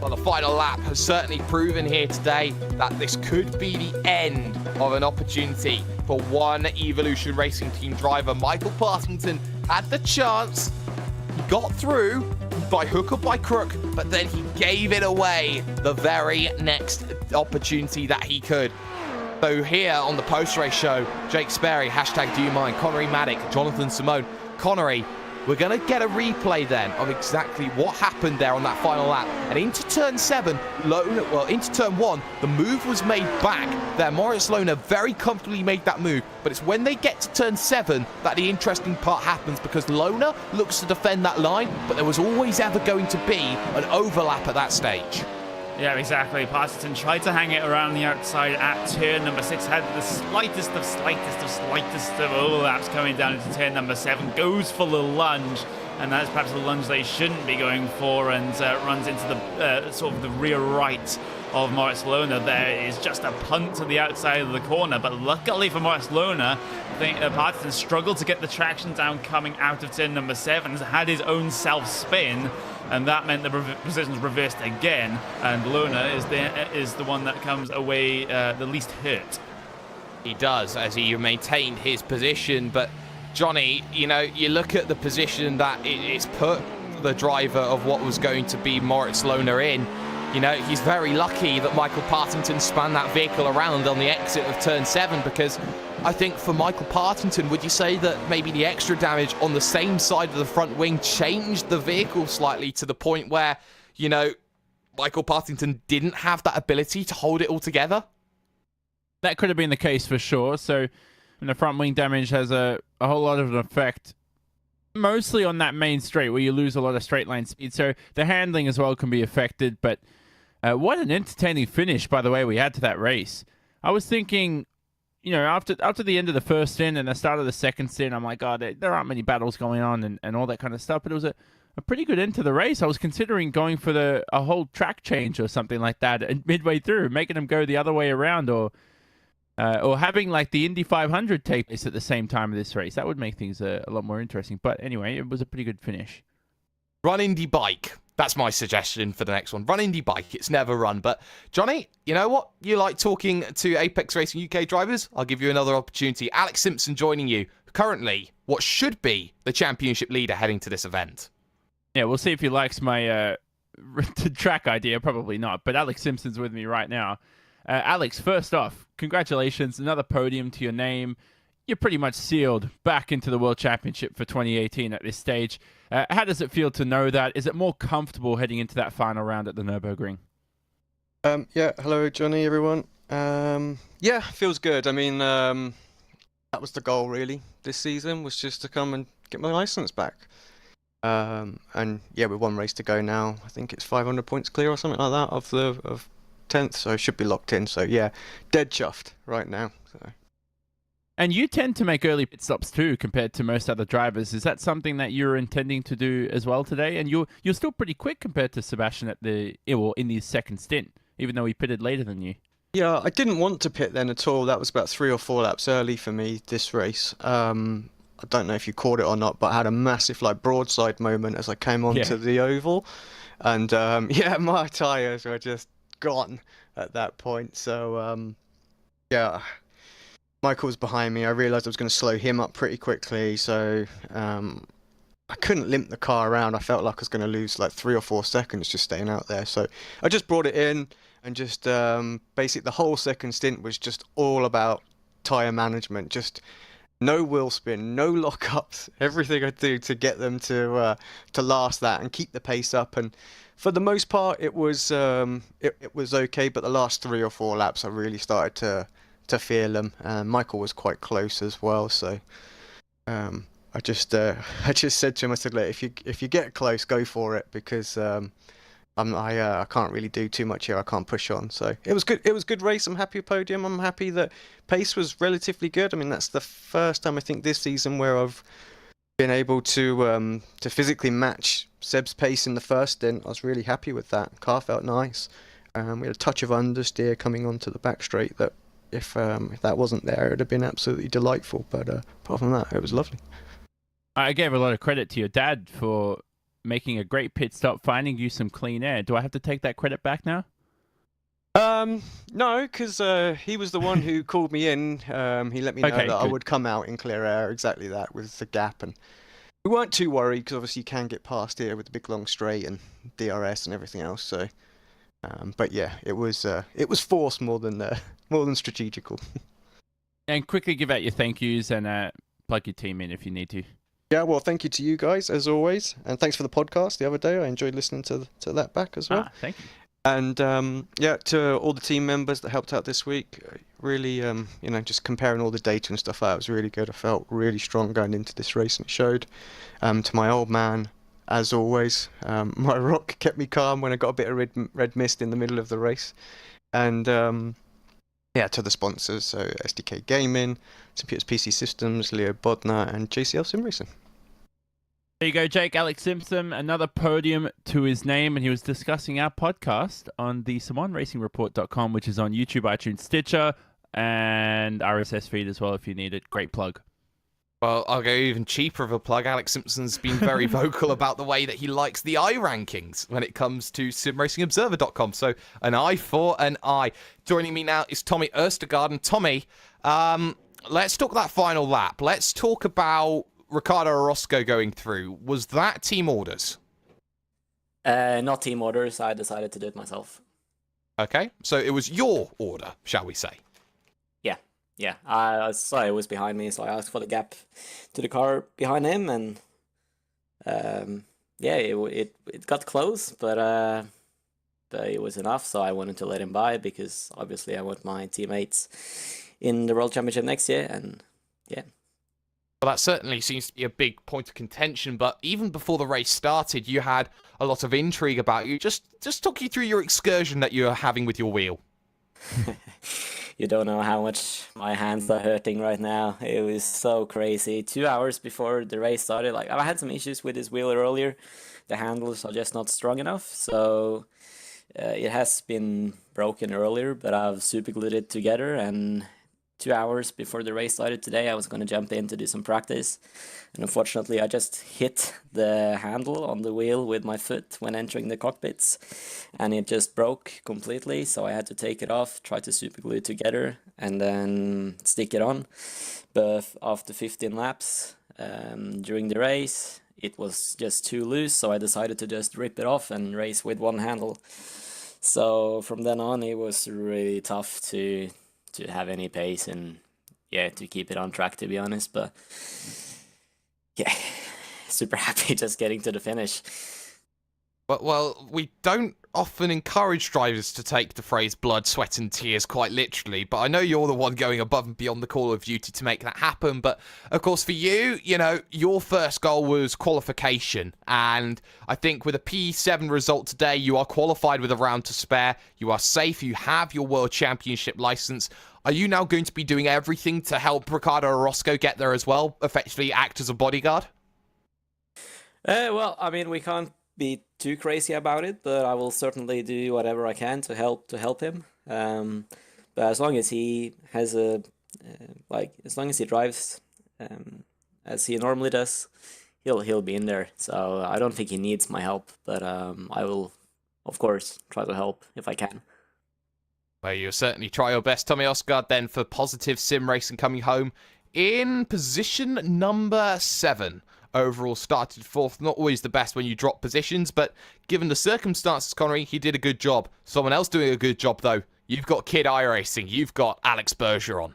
Well, the final lap has certainly proven here today that this could be the end of an opportunity for one Evolution Racing Team driver. Michael Partington had the chance. He got through by hook or by crook, but then he gave it away the very next opportunity that he could. So here on the post-race show, Jake Sperry, hashtag do you mind, Connery Maddock, Jonathan Simone. Connery, we're going to get a replay then of exactly what happened there on that final lap. And into turn 7, into turn 1, the move was made back there. Moritz Lohner very comfortably made that move, but it's when they get to turn 7 that the interesting part happens, because Lohner looks to defend that line, but there was always ever going to be an overlap at that stage. Yeah, exactly. Partington tried to hang it around the outside at turn number 6, had the slightest of overlaps coming down into turn number 7, goes for the lunge, and that's perhaps the lunge they shouldn't be going for, and runs into the sort of the rear right of Moritz Lohner. There is just a punt to the outside of the corner, but luckily for Moritz Lohner, I think Partington struggled to get the traction down coming out of turn number 7, had his own self-spin, and that meant the positions reversed again, and Lohner is the one that comes away the least hurt. He does, as he maintained his position. But Johnny, you know, you look at the position that it's put the driver of what was going to be Moritz Lohner in. You know, he's very lucky that Michael Partington spun that vehicle around on the exit of turn 7, because I think for Michael Partington, would you say that maybe the extra damage on the same side of the front wing changed the vehicle slightly to the point where, you know, Michael Partington didn't have that ability to hold it all together? That could have been the case for sure. So the front wing damage has a whole lot of an effect, mostly on that main straight where you lose a lot of straight line speed. So the handling as well can be affected. But what an entertaining finish, by the way, we had to that race. I was thinking, you know, after the end of the first stint and the start of the second stint, I'm like, God, there aren't many battles going on and all that kind of stuff. But it was a pretty good end to the race. I was considering going for a whole track change or something like that, and midway through, making them go the other way around, or having like the Indy 500 take place at the same time of this race. That would make things a lot more interesting. But anyway, it was a pretty good finish. Run Indy bike. That's my suggestion for the next one. Run Indy bike. It's never run. But Johnny, you know what? You like talking to Apex Racing UK drivers? I'll give you another opportunity. Alex Simpson joining you. Currently, what should be the championship leader heading to this event. Yeah, we'll see if he likes my track idea. Probably not. But Alex Simpson's with me right now. Alex, first off, congratulations. Another podium to your name. You're pretty much sealed back into the World Championship for 2018 at this stage. How does it feel to know that? Is it more comfortable heading into that final round at the Nürburgring? Yeah, hello, Johnny, everyone. Yeah, feels good. I mean, that was the goal, really, this season, was just to come and get my license back. And yeah, with one race to go now. I think it's 500 points clear or something like that of 10th, so it should be locked in. So yeah, dead chuffed right now. So. And you tend to make early pit stops too, compared to most other drivers. Is that something that you're intending to do as well today? And you're still pretty quick compared to Sebastian in the second stint, even though he pitted later than you. Yeah, I didn't want to pit then at all. That was about 3 or 4 laps early for me this race. I don't know if you caught it or not, but I had a massive broadside moment as I came onto the oval, and yeah, my tyres were just gone at that point. So yeah. Michael was behind me. I realised I was going to slow him up pretty quickly, so I couldn't limp the car around. I felt like I was going to lose 3 or 4 seconds just staying out there. So I just brought it in, and just basically the whole second stint was just all about tyre management. Just no wheel spin, no lockups, everything I do to get them to last that and keep the pace up. And for the most part, it was okay. But the last 3 or 4 laps, I really started to feel them. Michael was quite close as well, so I just said to him, I said, look, if you get close, go for it, because I can't really do too much here. I can't push on. So it was good. It was a good race. I'm happy with podium. I'm happy that pace was relatively good. I mean, that's the first time I think this season where I've been able to physically match Seb's pace in the first stint. I was really happy with that. Car felt nice. We had a touch of understeer coming onto the back straight that if that wasn't there, it would have been absolutely delightful. But apart from that, it was lovely. I gave a lot of credit to your dad for making a great pit stop, finding you some clean air. Do I have to take that credit back now? No, because he was the one who called me in. He let me know that I would come out in clear air, exactly that, with the gap. And we weren't too worried because obviously you can get past here with the big long straight and DRS and everything else. So, but yeah, it was forced more than strategical. And quickly give out your thank yous and plug your team in if you need to. Yeah, well, thank you to you guys as always, and thanks for the podcast the other day. I enjoyed listening to that back as well. Thank you. And yeah, to all the team members that helped out this week, really, just comparing all the data and stuff out, it was really good. I felt really strong going into this race, and it showed. To my old man, as always, my rock kept me calm when I got a bit of red mist in the middle of the race. And yeah, to the sponsors, so SDK Gaming, St. Peter's PC Systems, Leo Bodnar, and JCL Sim Racing. There you go, Jake. Alex Simpson, another podium to his name, and he was discussing our podcast on the SamonRacingReport.com, which is on YouTube, iTunes, Stitcher, and RSS feed as well if you need it. Great plug. Well, I'll go even cheaper of a plug. Alex Simpson's been very vocal about the way that he likes the iRankings when it comes to SimRacingObserver.com. So an eye for an eye. Joining me now is Tommy Erstegaard. Tommy, let's talk that final lap. Let's talk about Ricardo Orozco going through. Was that team orders? Not team orders. I decided to do it myself. Okay, so it was your order, shall we say? Yeah. I saw it was behind me, so I asked for the gap to the car behind him, and yeah, it got close, but it was enough. So I wanted to let him by because obviously I want my teammates in the World Championship next year, and yeah. Well, that certainly seems to be a big point of contention, but even before the race started, you had a lot of intrigue about you. Just talk you through your excursion that you're having with your wheel. You don't know how much my hands are hurting right now. It was so crazy. 2 hours before the race started, like I had some issues with this wheel earlier. The handles are just not strong enough, so it has been broken earlier, but I've super glued it together, and 2 hours before the race started today, I was going to jump in to do some practice. And unfortunately, I just hit the handle on the wheel with my foot when entering the cockpits. And it just broke completely. So I had to take it off, try to super glue it together, and then stick it on. But after 15 laps during the race, it was just too loose. So I decided to just rip it off and race with one handle. So from then on, it was really tough to have any pace and yeah, to keep it on track, to be honest. But yeah, super happy just getting to the finish. Well, we don't often encourage drivers to take the phrase blood, sweat and tears quite literally, but I know you're the one going above and beyond the call of duty to make that happen. But of course for you, your first goal was qualification, and I think with a P7 result today, you are qualified with a round to spare, you are safe, you have your World Championship license. Are you now going to be doing everything to help Ricardo Orozco get there as well, effectively act as a bodyguard? Well, I mean, we can't be too crazy about it, but I will certainly do whatever I can to help him. But as long as he has as long as he drives as he normally does, he'll be in there. So I don't think he needs my help, but I will, of course, try to help if I can. Well, you'll certainly try your best. Tommy Osgaard then for Positive Sim Racing coming home in position number 7. Overall started 4th. Not always the best when you drop positions, but given the circumstances, Connery, he did a good job. Someone else doing a good job, though. You've got Kid iRacing. You've got Alex Bergeron.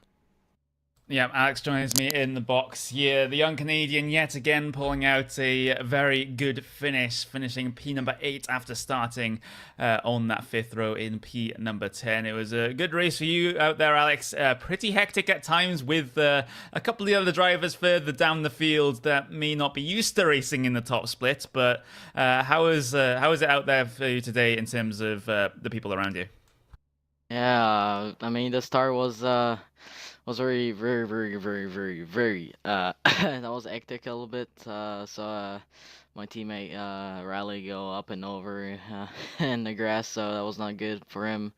Yeah, Alex joins me in the box here. The young Canadian yet again pulling out a very good finish, finishing P number 8 after starting on that 5th row in P number 10. It was a good race for you out there, Alex. Pretty hectic at times with a couple of the other drivers further down the field that may not be used to racing in the top split. But how is it out there for you today in terms of the people around you? Yeah, I mean the start was was very, very, very, very, very, very. That was hectic a little bit. So my teammate Riley go up and over in the grass, so that was not good for him.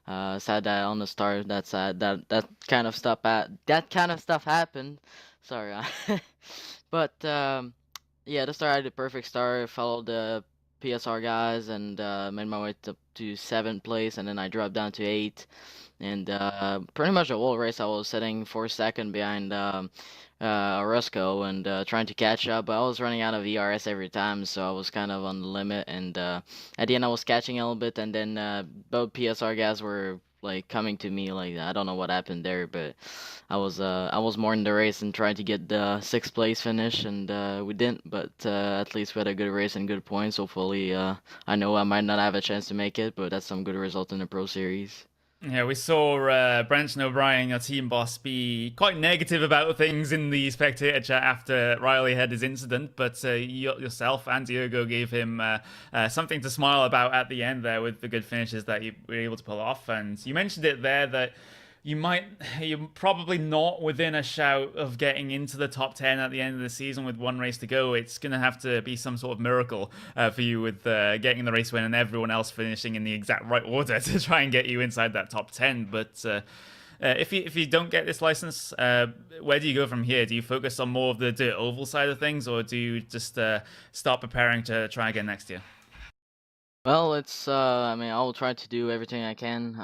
Sad that on the start, that's sad that kind of stuff happened. Sorry, but yeah, the start I had a perfect start. Followed the PSR guys and made my way to 7th place, and then I dropped down to 8th. And pretty much the whole race I was sitting 4 seconds behind Orozco and trying to catch up, but I was running out of ERS every time, so I was kind of on the limit. And at the end I was catching a little bit, and then both PSR guys were like coming to me. Like, I don't know what happened there, but I was more in the race and trying to get the 6th place finish, and we didn't. But at least we had a good race and good points. Hopefully, I know I might not have a chance to make it, but that's some good result in the Pro Series. Yeah, we saw Branson O'Brien, your team boss, be quite negative about things in the spectator chat after Riley had his incident, but yourself and Diogo gave him something to smile about at the end there with the good finishes that you were able to pull off. And you mentioned it there that you're probably not within a shout of getting into the top 10 at the end of the season with one race to go. It's going to have to be some sort of miracle for you with getting the race win and everyone else finishing in the exact right order to try and get you inside that top 10. But if you don't get this license, where do you go from here? Do you focus on more of the dirt oval side of things, or do you just start preparing to try again next year? Well, it's I mean, I'll try to do everything I can,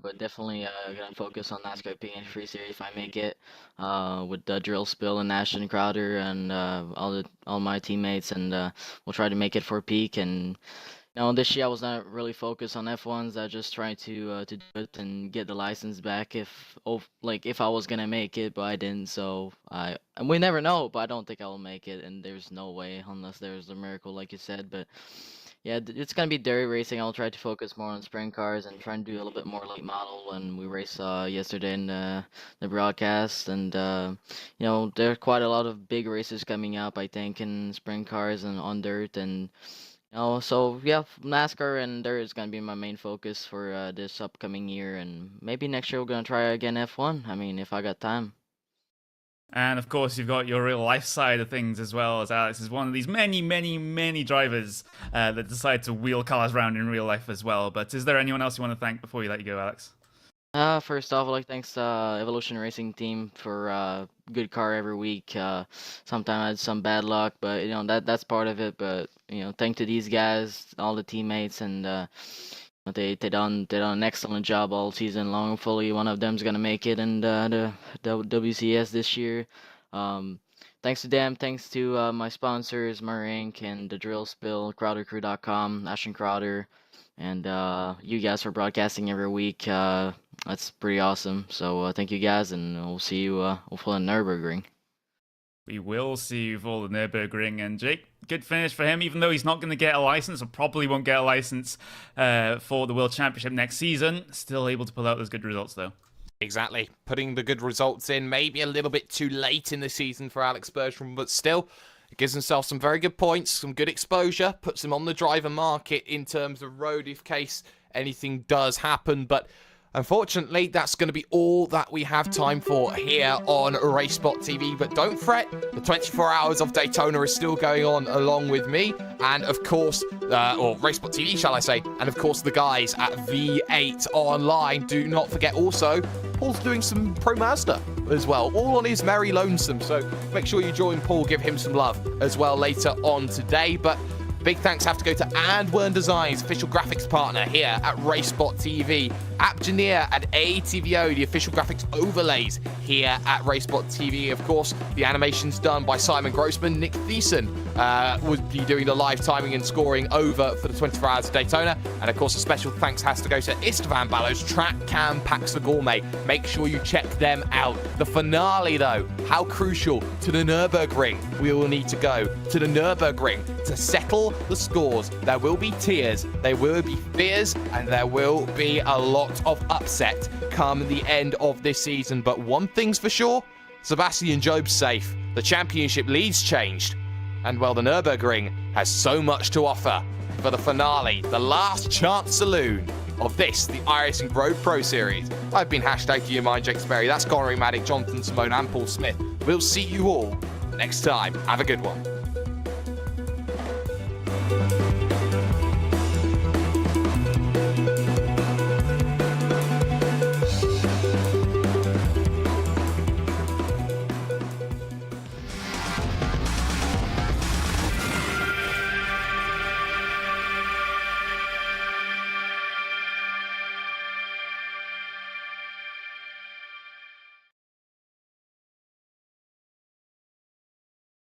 but definitely gonna focus on NASCAR PN Free Series if I make it, with the Drill Spill and Ashton Crowder and all my teammates, and we'll try to make it for peak. And this year I was not really focused on F1s. I just tried to do it and get the license back if I was gonna make it, but I didn't. So and we never know, but I don't think I will make it, and there's no way unless there's a miracle, like you said. But yeah, it's gonna be dirt racing. I'll try to focus more on sprint cars and try and do a little bit more late model. And we raced yesterday in the broadcast, and there are quite a lot of big races coming up, I think, in sprint cars and on dirt. And so yeah, NASCAR and dirt is gonna be my main focus for this upcoming year. And maybe next year we're gonna try again F1. I mean, if I got time. And of course, you've got your real life side of things as well, as Alex is one of these many, many, many drivers that decide to wheel cars around in real life as well. But is there anyone else you want to thank before you let you go, Alex? First off, I'd like to thanks Evolution Racing team for good car every week. Sometimes I had some bad luck, but that's part of it. But thanks to these guys, all the teammates, and they done an excellent job all season long. Hopefully, one of them's gonna make it in the WCS this year. Thanks to them. Thanks to my sponsors, Inc. and the Drill Spill, CrowderCrew.com, Ashton Crowder, and you guys for broadcasting every week. That's pretty awesome. So thank you guys, and we'll see you hopefully in Nürburgring. We will see you for the Nürburgring. And Jake, good finish for him, even though he's not going to get a license, or probably won't get a license for the World Championship next season. Still able to pull out those good results, though. Exactly. Putting the good results in, maybe a little bit too late in the season for Alex Bergstrom, but still, it gives himself some very good points, some good exposure, puts him on the driver market in terms of road in case anything does happen. But unfortunately, that's going to be all that we have time for here on RaceSpot TV. But don't fret, the 24 hours of Daytona is still going on along with me. And of course, or RaceSpot TV, shall I say. And of course, the guys at V8 Online. Do not forget also, Paul's doing some Pro Mazda as well, all on his merry lonesome. So make sure you join Paul, give him some love as well later on today. But big thanks have to go to Wern Designs, official graphics partner here at RaceSpot TV. Appgineer and ATVO, the official graphics overlays here at RaceSpot TV. Of course, the animation's done by Simon Grossman. Nick Thiessen would be doing the live timing and scoring over for the 24 Hours of Daytona. And of course, a special thanks has to go to Istvan Ballos, Track Cam Paxa Gourmet. Make sure you check them out. The finale, though, how crucial to the Nürburgring. We will need to go to the Nürburgring to settle the scores. There will be tears, there will be fears, and there will be a lot of upset come the end of this season. But one thing's for sure, Sebastian Joeb's safe. The championship lead's changed. And well, the Nürburgring has so much to offer for the finale, the last chance saloon of this, the iRacing Road Pro Series. I've been #YouMind Jake Sperry. That's Connery Maddock, Jonathan Simone, and Paul Smith. We'll see you all next time. Have a good one.